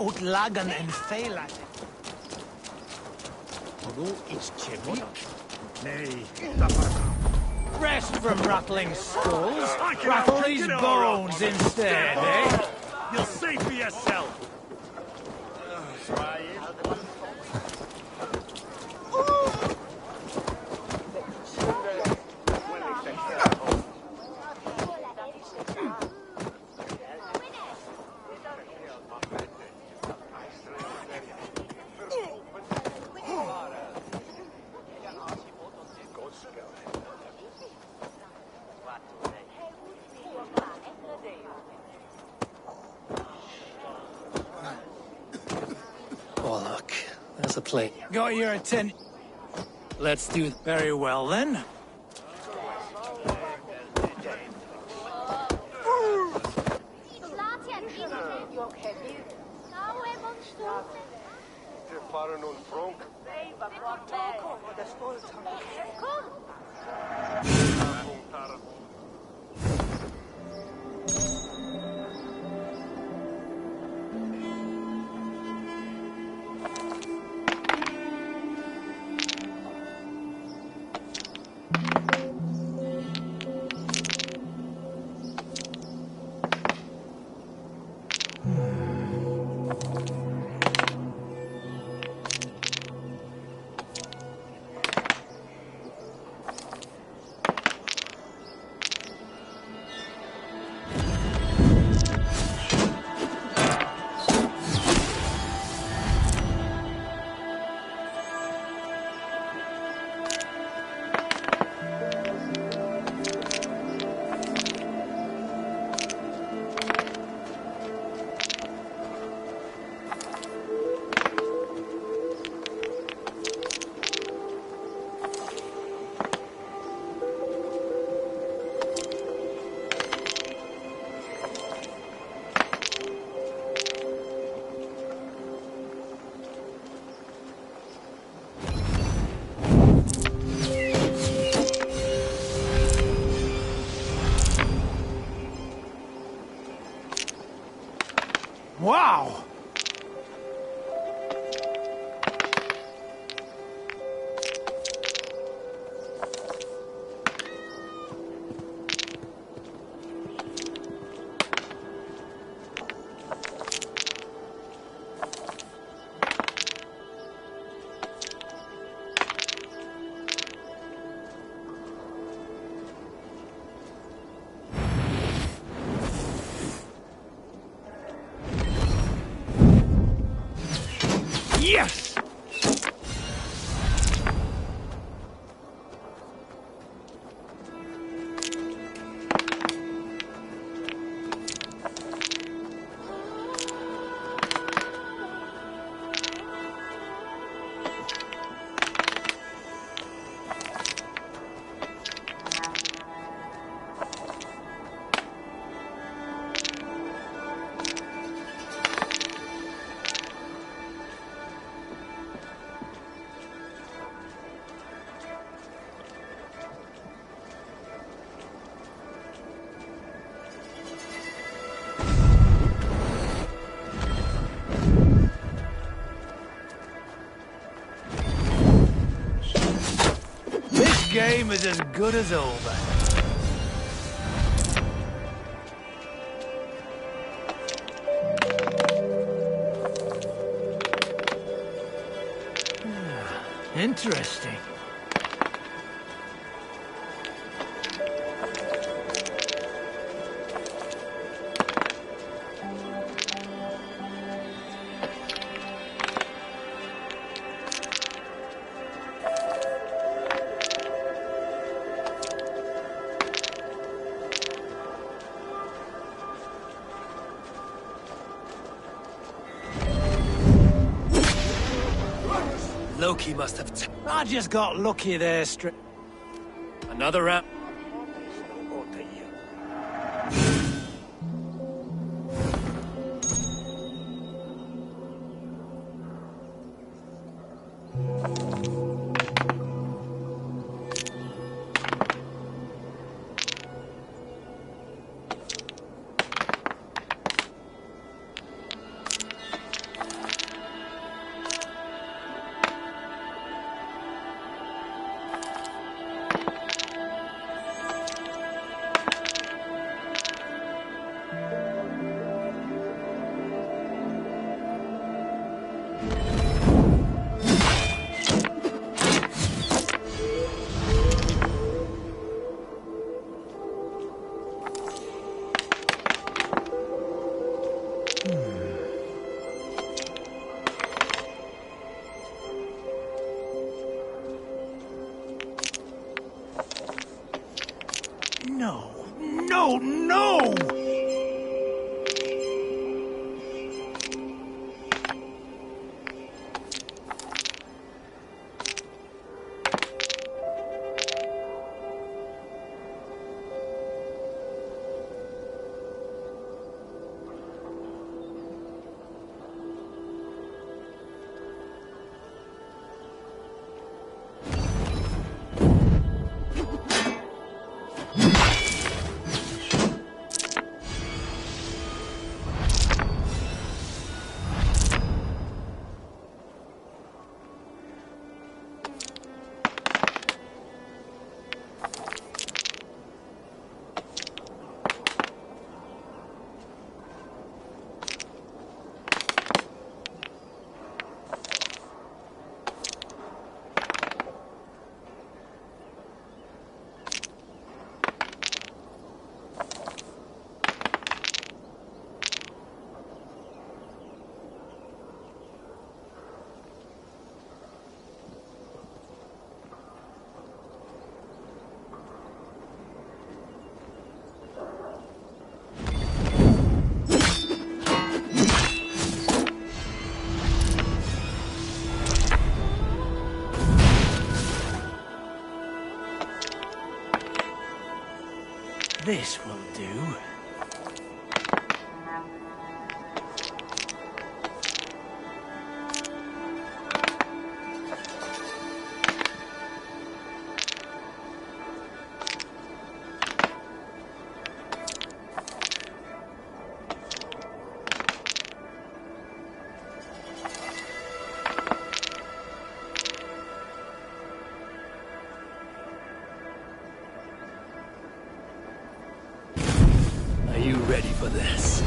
Ut lagan en feilat. Ru is chevik. Nay, rest from rattling skulls. Rattle these bones instead, eh? You'll see for yourself! us a plane. Got your attention. Let's do it. Very well, then. Wow! Yes! Game is as good as over. Interesting. Loki must have... I just got lucky there, Another round. No, no, no! This will do. Are you ready for this?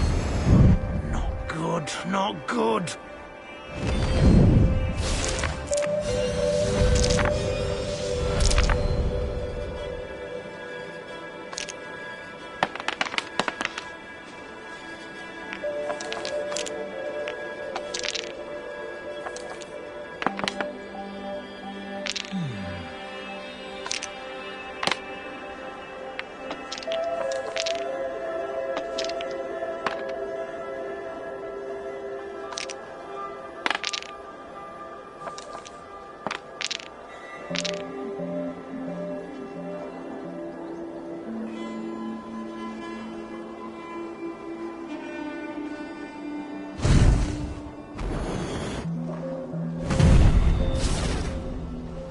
Not good, not good.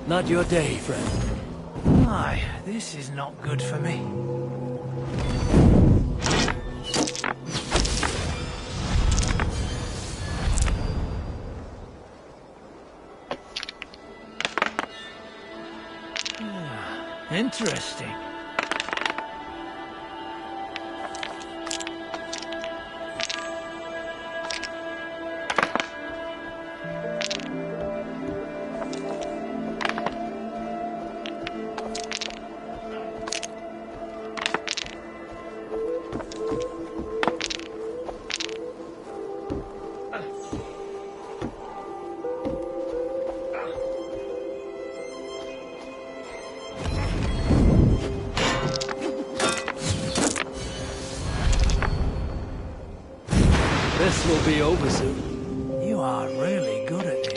Not your day, friend. Aye, this is not good for me. Interesting. This will be over soon. You are really good at this.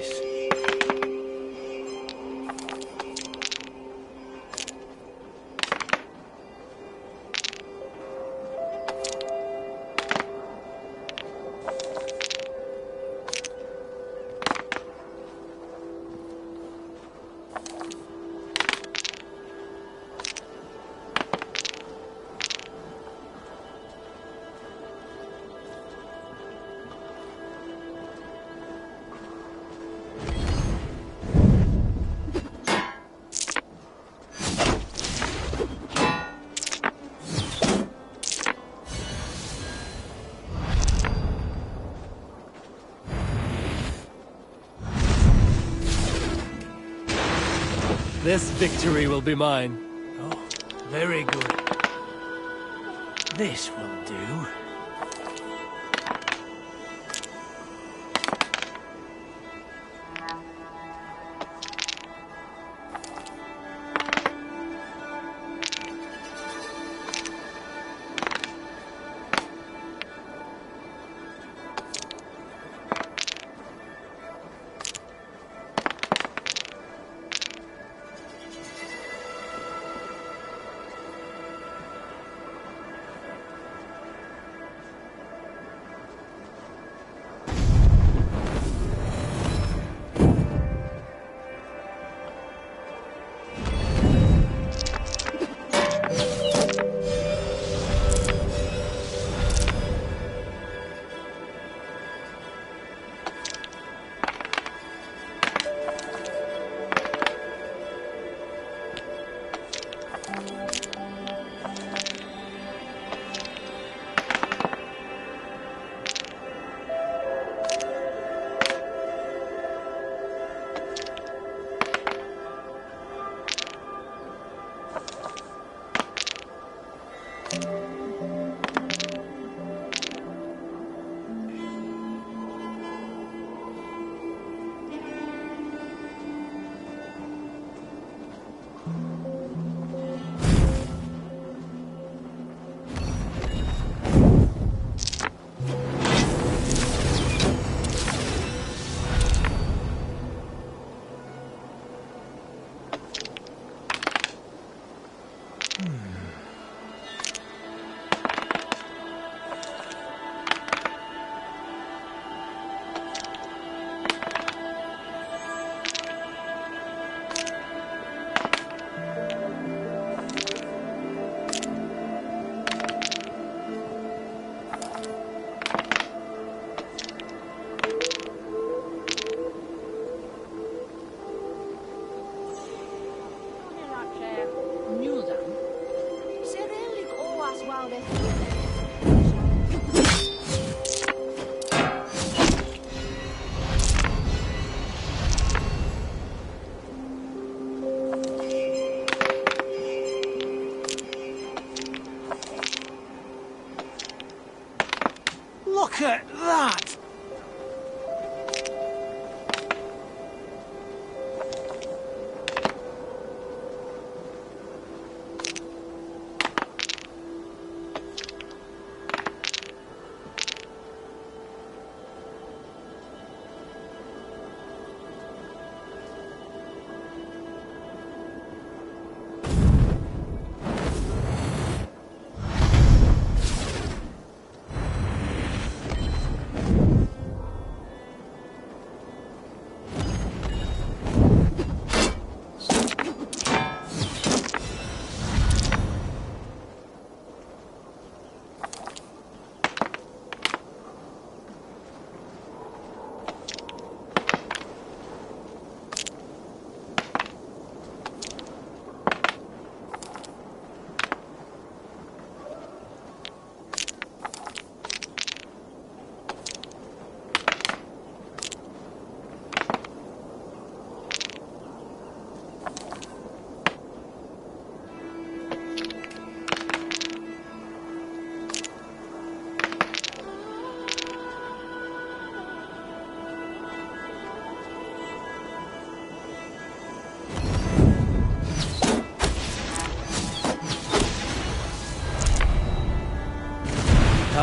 This victory will be mine. Oh, very good. This will do.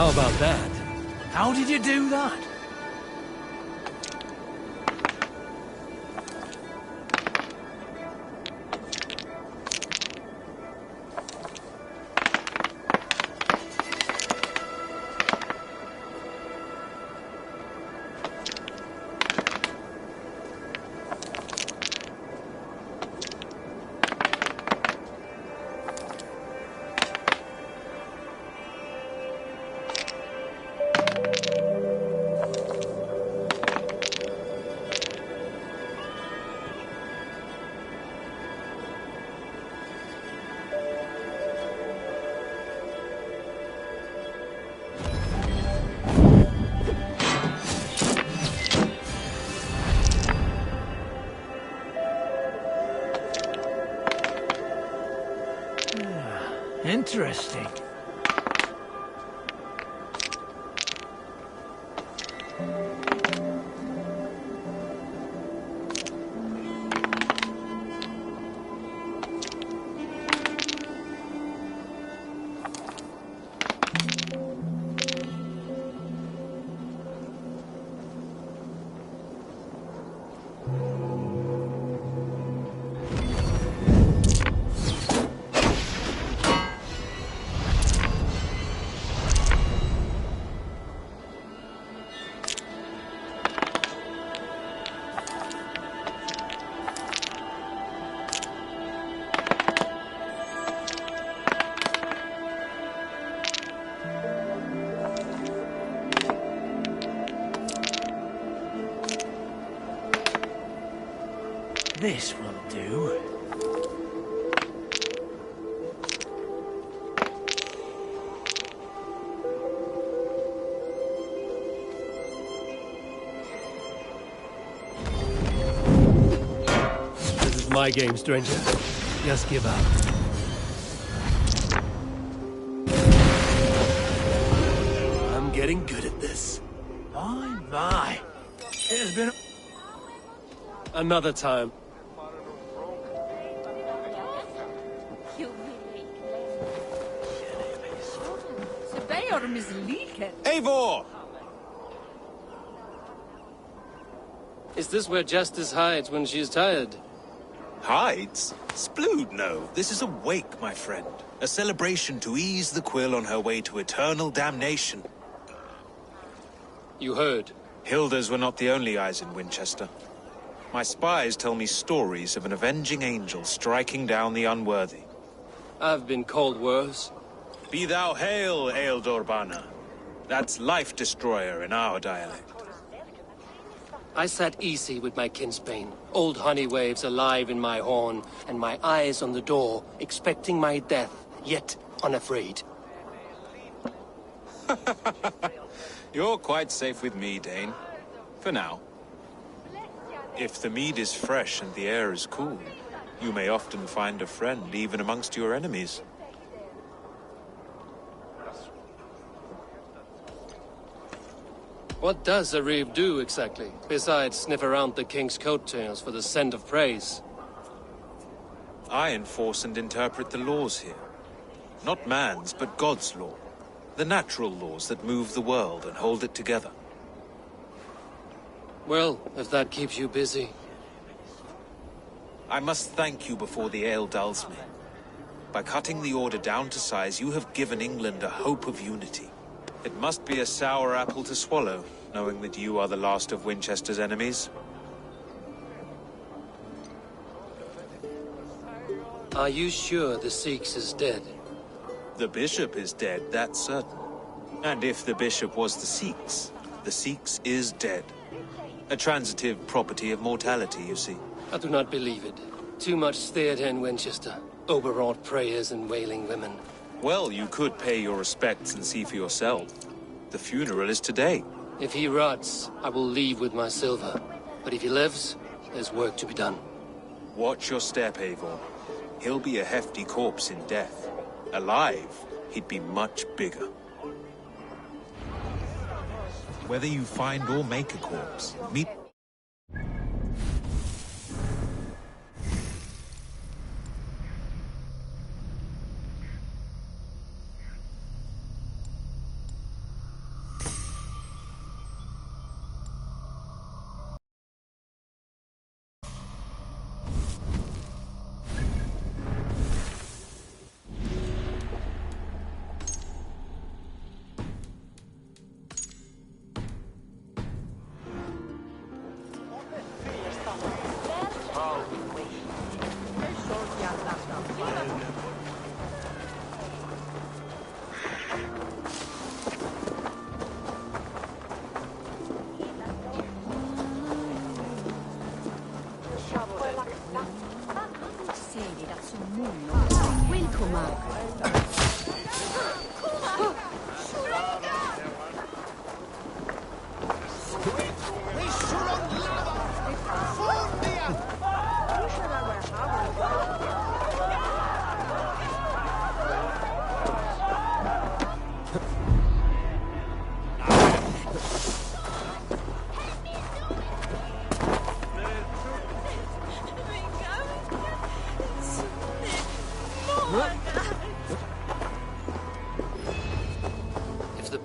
How about that? How did you do that? Interesting. This will do. This is my game, stranger. Just give up. I'm getting good at this. My. It has been... Another time. Eivor! Is this where Justice hides when she's tired? Hides? Splood, no. This is a wake, my friend. A celebration to ease the quill on her way to eternal damnation. You heard. Hilda's were not the only eyes in Winchester. My spies tell me stories of an avenging angel striking down the unworthy. I've been called worse. Be thou hail, Ealdor. That's Life Destroyer in our dialect. I sat easy with my kinsbane, old honey waves alive in my horn, and my eyes on the door, expecting my death, yet unafraid. You're quite safe with me, Dane. For now. If the mead is fresh and the air is cool, you may often find a friend even amongst your enemies. What does a reeve do exactly, besides sniff around the king's coattails for the scent of praise? I enforce and interpret the laws here. Not man's, but God's law. The natural laws that move the world and hold it together. Well, if that keeps you busy. I must thank you before the ale dulls me. By cutting the order down to size, you have given England a hope of unity. It must be a sour apple to swallow, knowing that you are the last of Winchester's enemies. Are you sure the Sikhs is dead? The bishop is dead, that's certain. And if the bishop was the Sikhs is dead. A transitive property of mortality, you see. I do not believe it. Too much theatre in Winchester. Overwrought prayers and wailing women. Well, you could pay your respects and see for yourself. The funeral is today. If he rots, I will leave with my silver. But if he lives, there's work to be done. Watch your step, Eivor. He'll be a hefty corpse in death. Alive, he'd be much bigger. Whether you find or make a corpse, meet...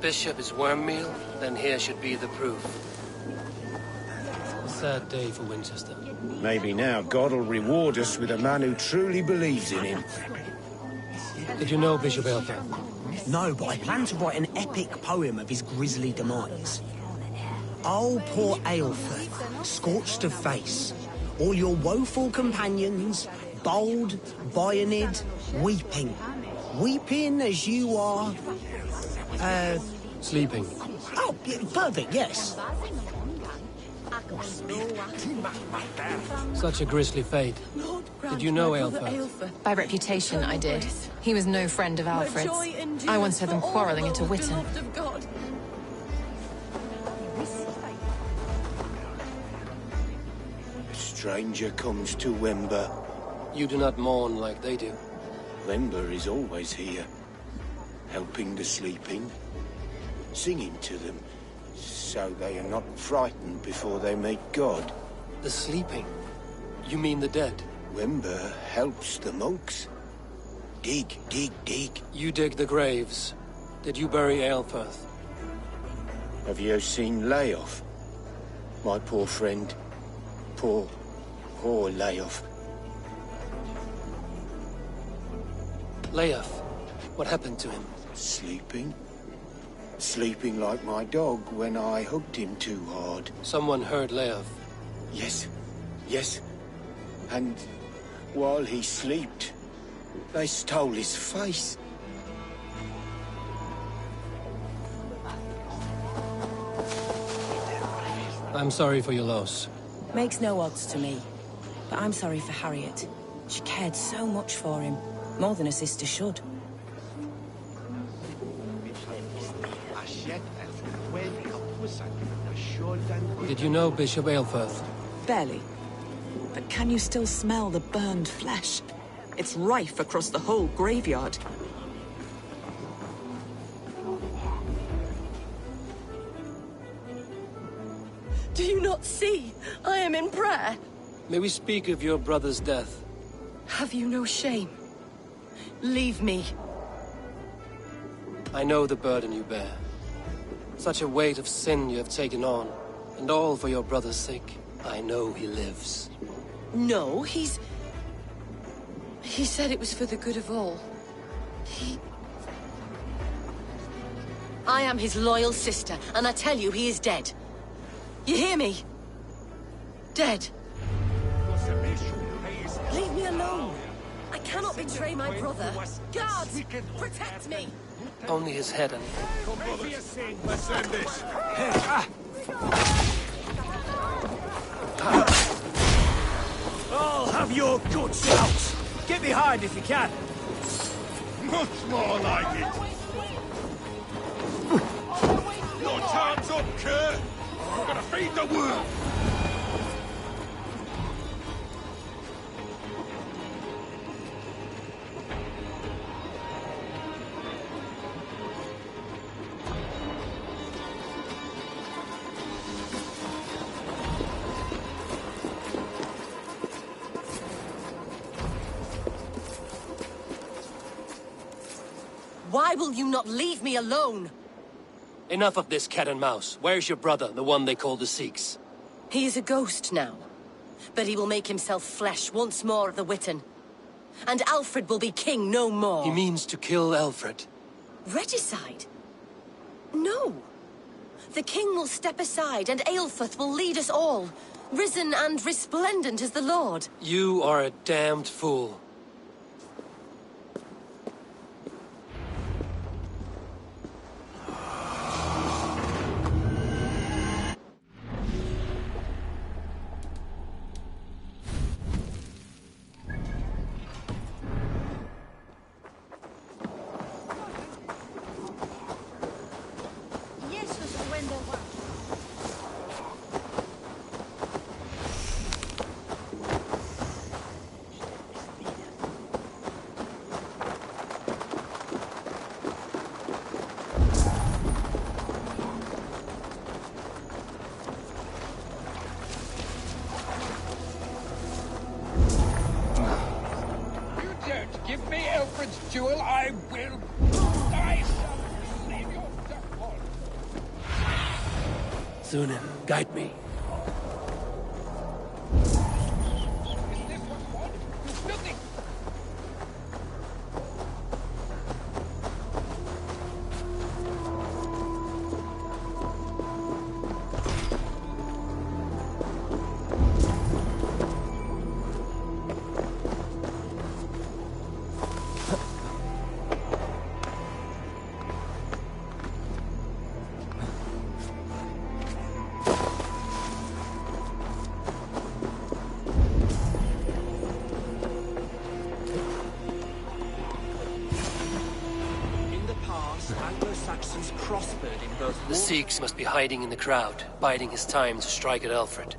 bishop is worm meal, then here should be the proof. A sad day for Winchester. Maybe now God will reward us with a man who truly believes in him. Did you know Bishop Aelfred? No, but I plan to write an epic poem of his grisly demise. Oh, poor Aelfred, scorched of face, all your woeful companions, bold, bayoneted, weeping. Weeping as you are... Sleeping. Oh, yeah, perfect, yes. Such a grisly fate. Did you know Aelfred? By reputation, I did. He was no friend of Alfred's. I once heard them quarrelling at a Witten. A stranger comes to Wember. You do not mourn like they do. Wember is always here, helping the sleeping, singing to them, so they are not frightened before they meet God. The sleeping? You mean the dead? Wember helps the monks. Dig, dig, dig. You dig the graves. Did you bury Aelfred? Have you seen Leof? My poor friend. Poor Leof. Leof? What happened to him? Sleeping. Sleeping like my dog when I hugged him too hard. Someone heard Leof. Yes. Yes. And while he slept, they stole his face. I'm sorry for your loss. Makes no odds to me. But I'm sorry for Harriet. She cared so much for him. More than a sister should. Did you know Bishop Aelfred? Barely. But can you still smell the burned flesh? It's rife across the whole graveyard. Do you not see? I am in prayer. May we speak of your brother's death? Have you no shame? Leave me. I know the burden you bear. Such a weight of sin you have taken on. And all for your brother's sake. I know he lives. No, He said it was for the good of all. I am his loyal sister, and I tell you he is dead. You hear me? Dead. Leave me alone. I cannot betray my brother. Guards, protect me. Only his head and... Come, brothers. Let's end this. I'll have your guts out. Get behind if you can. Much more like it. Your time's up, Kerr. We're gonna feed the world. Why will you not leave me alone? Enough of this cat and mouse. Where's your brother, the one they call the Sikhs? He is a ghost now. But he will make himself flesh once more of the Witten. And Alfred will be king no more. He means to kill Alfred. Regicide? No. The king will step aside and Aelfrith will lead us all. Risen and resplendent as the Lord. You are a damned fool. Give me Alfred's jewel, I will... I shall save your duck. Thunin, guide me. The Sikhs must be hiding in the crowd, biding his time to strike at Alfred.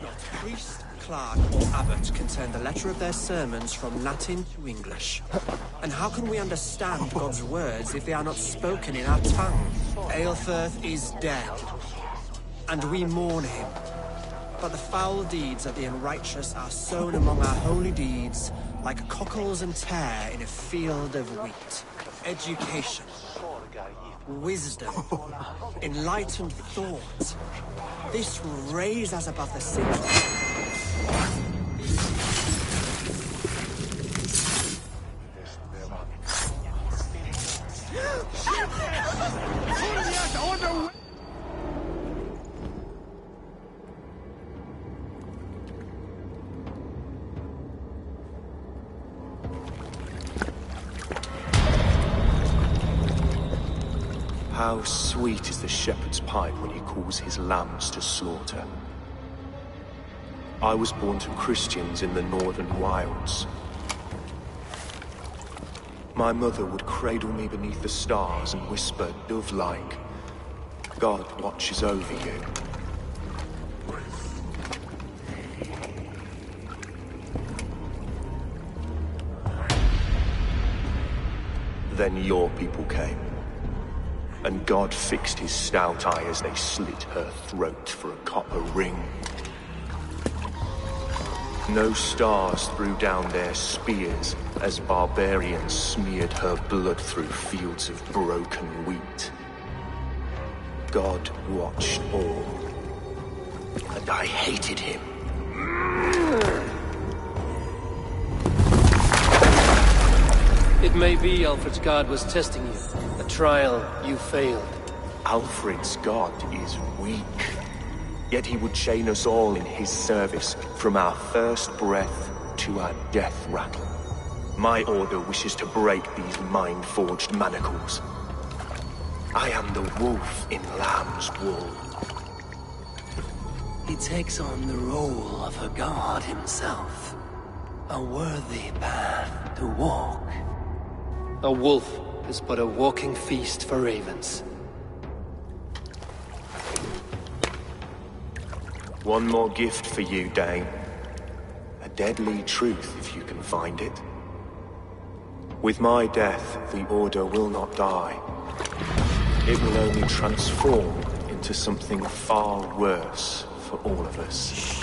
Not priest, clerk, or abbot can turn the letter of their sermons from Latin to English. And how can we understand God's words if they are not spoken in our tongue? Aelfirth is dead, and we mourn him. But the foul deeds of the unrighteous are sown among our holy deeds, like cockles and tare in a field of wheat. Education, wisdom, enlightened thought. This will raise us above the sin. How sweet is the shepherd's pipe when he calls his lambs to slaughter. I was born to Christians in the northern wilds. My mother would cradle me beneath the stars and whisper, dove-like, God watches over you. Then your people came. And God fixed his stout eye as they slit her throat for a copper ring. No stars threw down their spears as barbarians smeared her blood through fields of broken wheat. God watched all, and I hated him. It may be Alfred's god was testing you. A trial you failed. Alfred's god is weak. Yet he would chain us all in his service, from our first breath to our death rattle. My order wishes to break these mind-forged manacles. I am the wolf in lamb's wool. He takes on the role of a god himself. A worthy path to walk. A wolf is but a walking feast for ravens. One more gift for you, Dane. A deadly truth, if you can find it. With my death, the Order will not die. It will only transform into something far worse for all of us.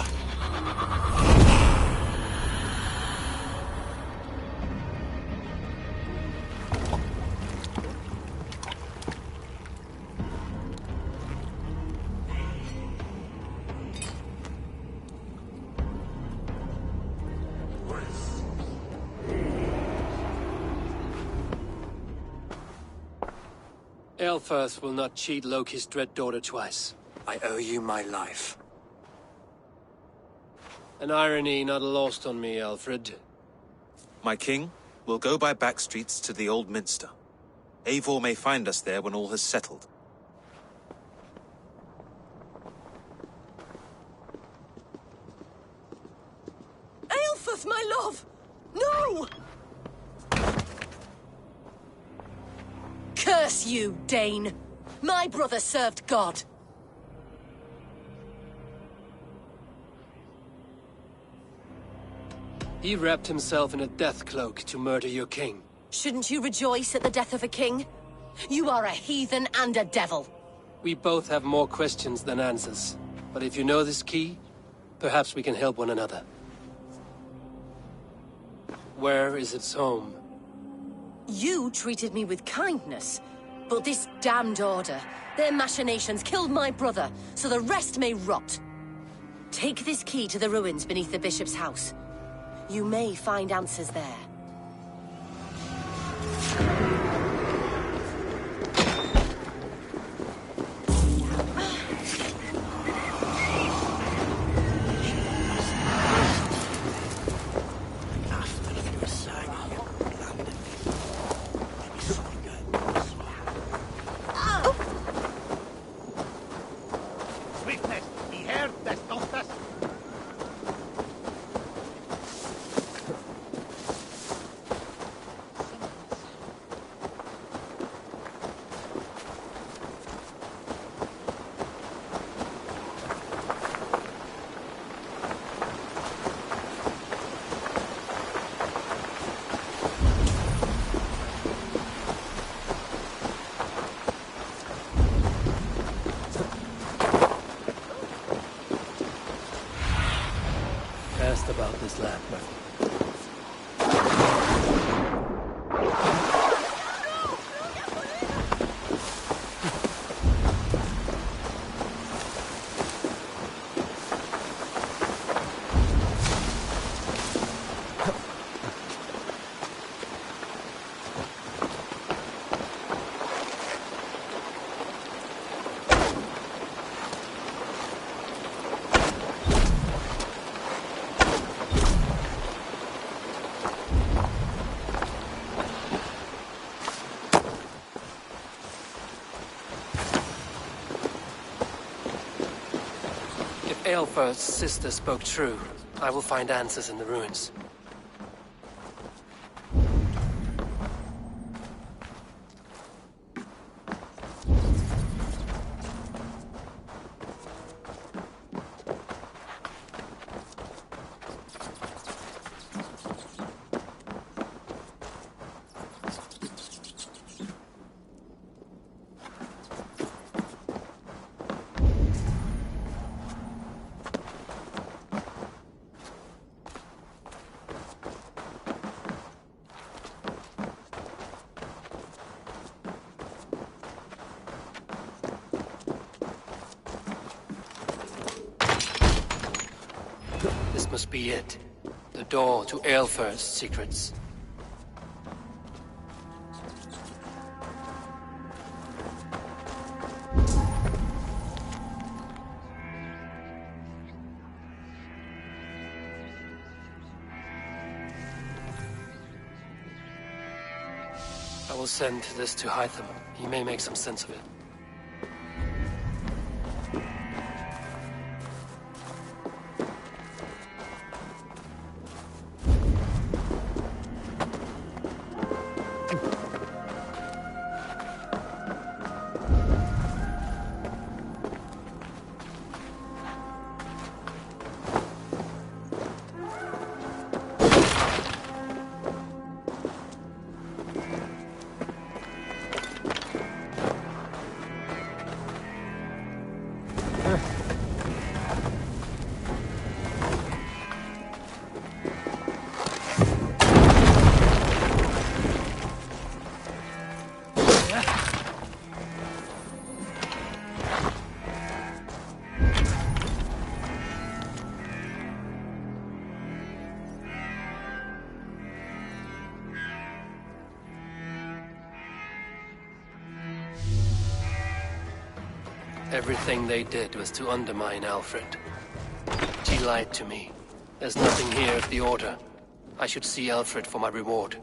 Aelfirth will not cheat Loki's dread daughter twice. I owe you my life. An irony not lost on me, Alfred. My king, we'll go by back streets to the Old Minster. Eivor may find us there when all has settled. Aelfirth, my love! No! Curse you, Dane! My brother served God. He wrapped himself in a death cloak to murder your king. Shouldn't you rejoice at the death of a king? You are a heathen and a devil. We both have more questions than answers. But if you know this key, perhaps we can help one another. Where is its home? You treated me with kindness, but this damned order, Their machinations killed my brother, so the rest may rot. Take this key to the ruins beneath the bishop's house. You may find answers there. About this land, my Aelfir's sister spoke true. I will find answers in the ruins. Must be it. The door to Aelfir's secrets. I will send this to Hytham. He may make some sense of it. Everything they did was to undermine Alfred. She lied to me. There's nothing here of the Order. I should see Alfred for my reward.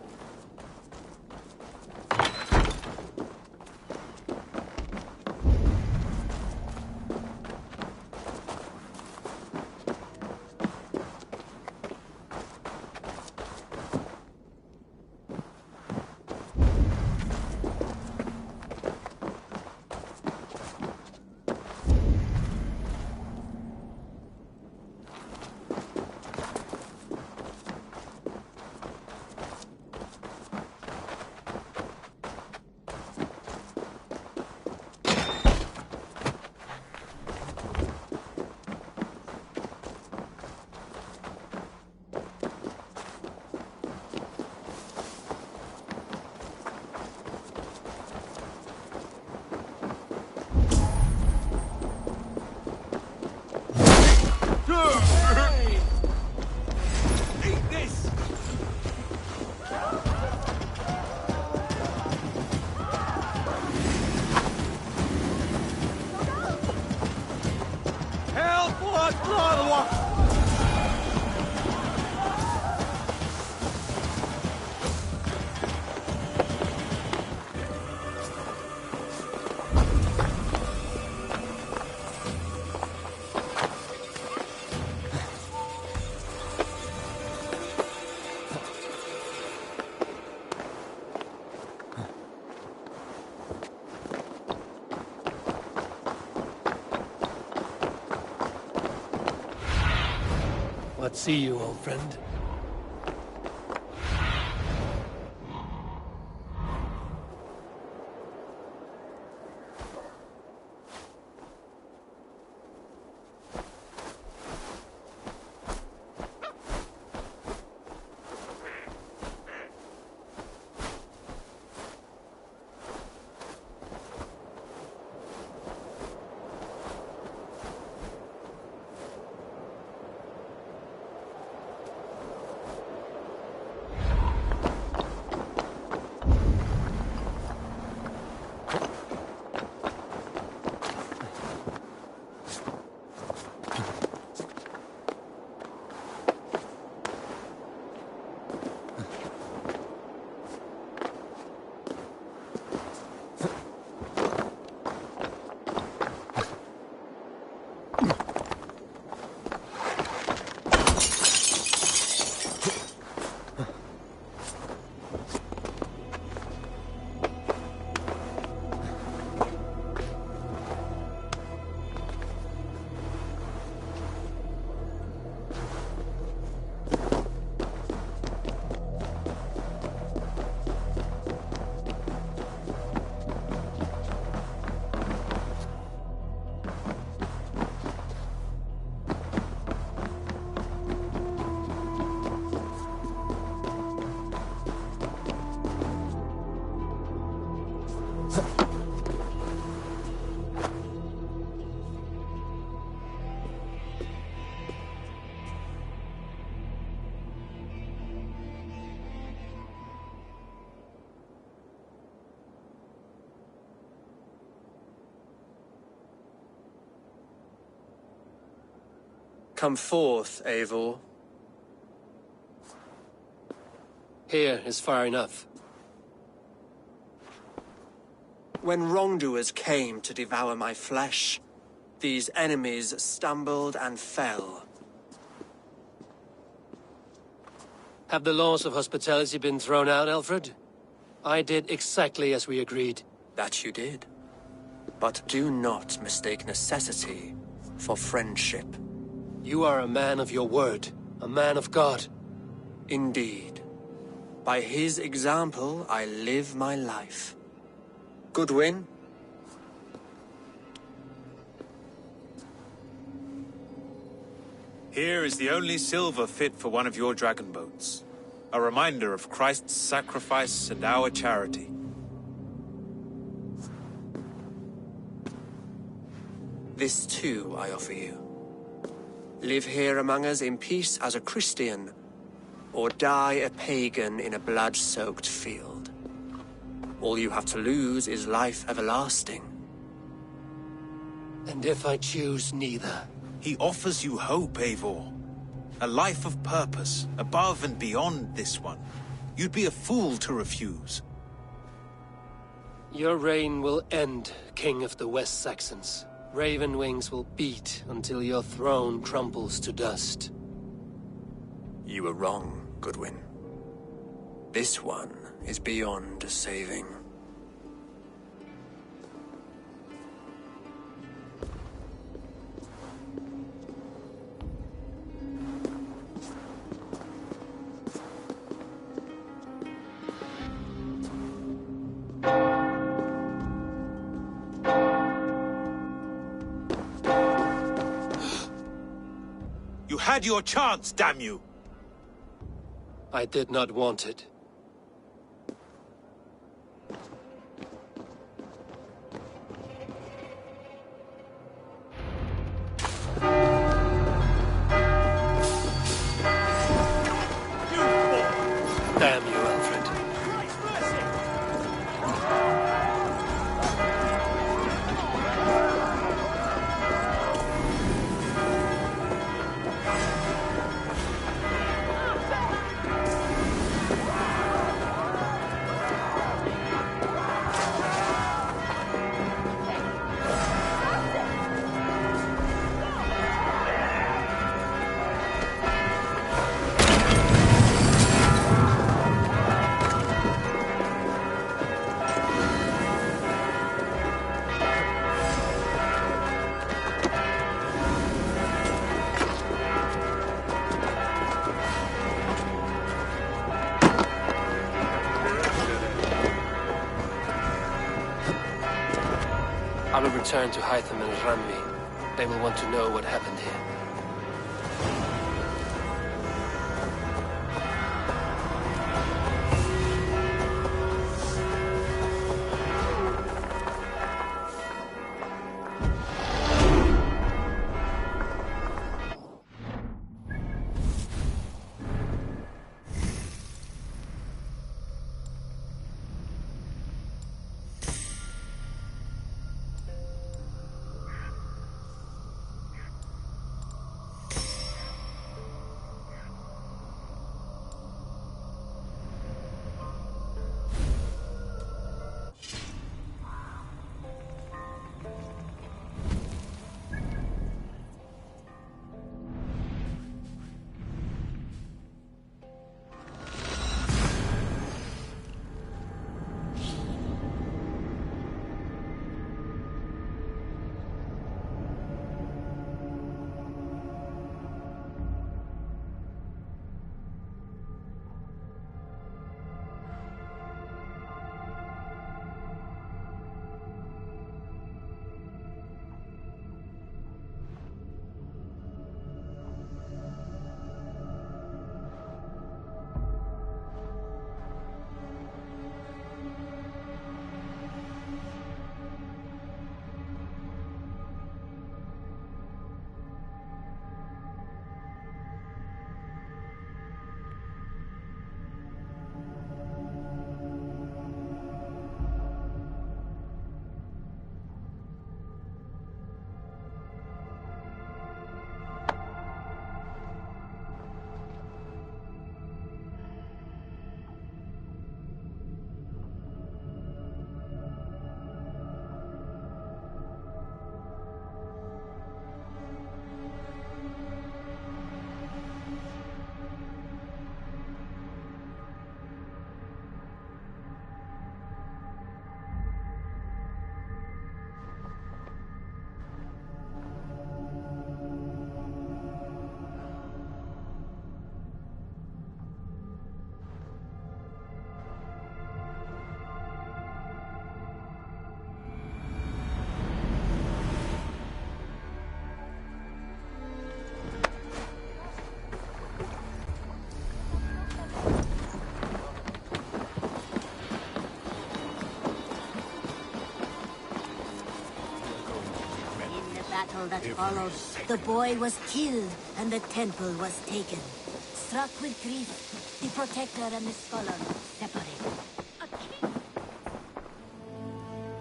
What see you, old friend? Come forth, Eivor. Here is far enough. When wrongdoers came to devour my flesh, these enemies stumbled and fell. Have the laws of hospitality been thrown out, Alfred? I did exactly as we agreed. That you did. But do not mistake necessity for friendship. You are a man of your word, a man of God. Indeed. By his example, I live my life. Goodwin? Here is the only silver fit for one of your dragon boats. A reminder of Christ's sacrifice and our charity. This too I offer you. Live here among us in peace as a Christian, or die a pagan in a blood-soaked field. All you have to lose is life everlasting. And if I choose neither? He offers you hope, Eivor. A life of purpose, above and beyond this one. You'd be a fool to refuse. Your reign will end, King of the West Saxons. Raven wings will beat until your throne crumbles to dust. You were wrong, Goodwin. This one is beyond saving. You had your chance, damn you! I did not want it. Damn you, Alfred. return to Hytham and Ranmi, they will want to know what happened here. That followed, the boy was killed and the temple was taken. Struck with grief, the protector and the scholar separated.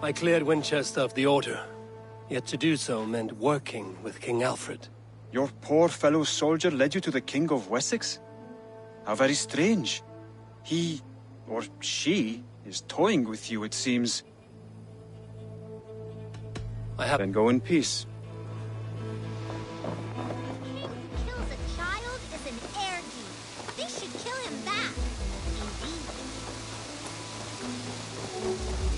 I cleared Winchester of the Order, yet to do so meant working with King Alfred. Your poor fellow soldier led you to the King of Wessex? How very strange. He, or she, is toying with you, it seems. Then go in peace. Kills a child is an heir deed. They should kill him back. Indeed.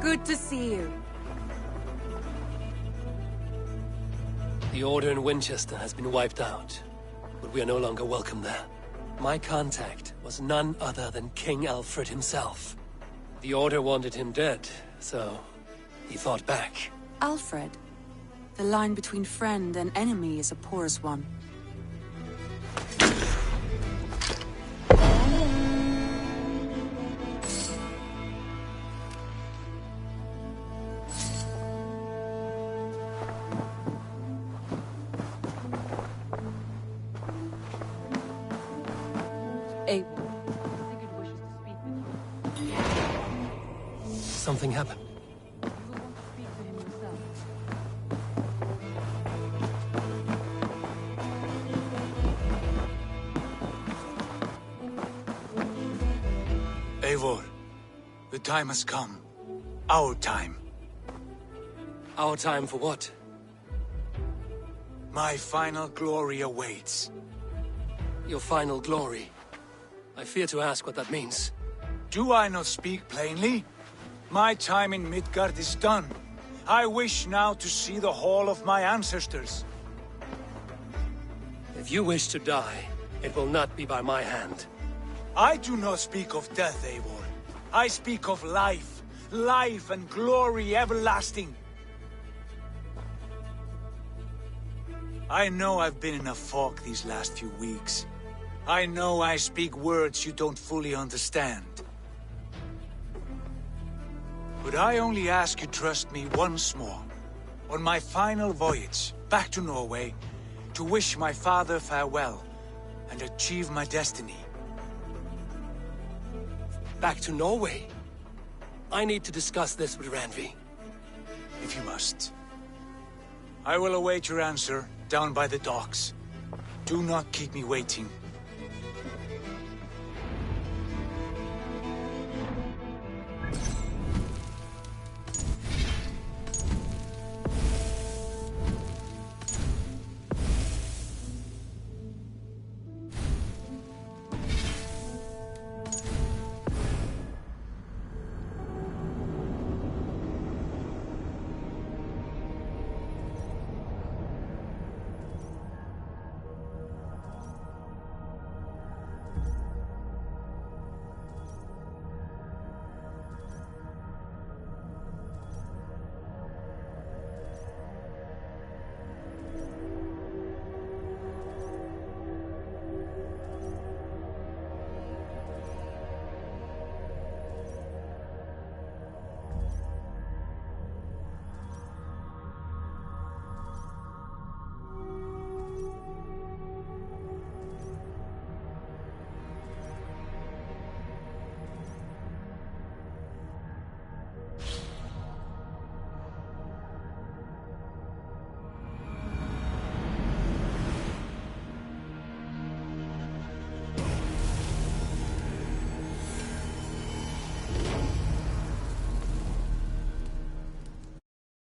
Good to see you. The Order in Winchester has been wiped out, but we are no longer welcome there. My contact was none other than King Alfred himself. The Order wanted him dead, so he fought back. Alfred? The line between friend and enemy is a porous one. Something happened. Eivor, the time has come. Our time. Our time for what? My final glory awaits. Your final glory? I fear to ask what that means. Do I not speak plainly? My time in Midgard is done. I wish now to see the hall of my ancestors. If you wish to die, it will not be by my hand. I do not speak of death, Eivor. I speak of life. Life and glory everlasting. I know I've been in a fog these last few weeks. I know I speak words you don't fully understand. But I only ask you trust me once more. On my final voyage, back to Norway, to wish my father farewell, and achieve my destiny. Back to Norway? I need to discuss this with Randvi. If you must. I will await your answer down by the docks. Do not keep me waiting.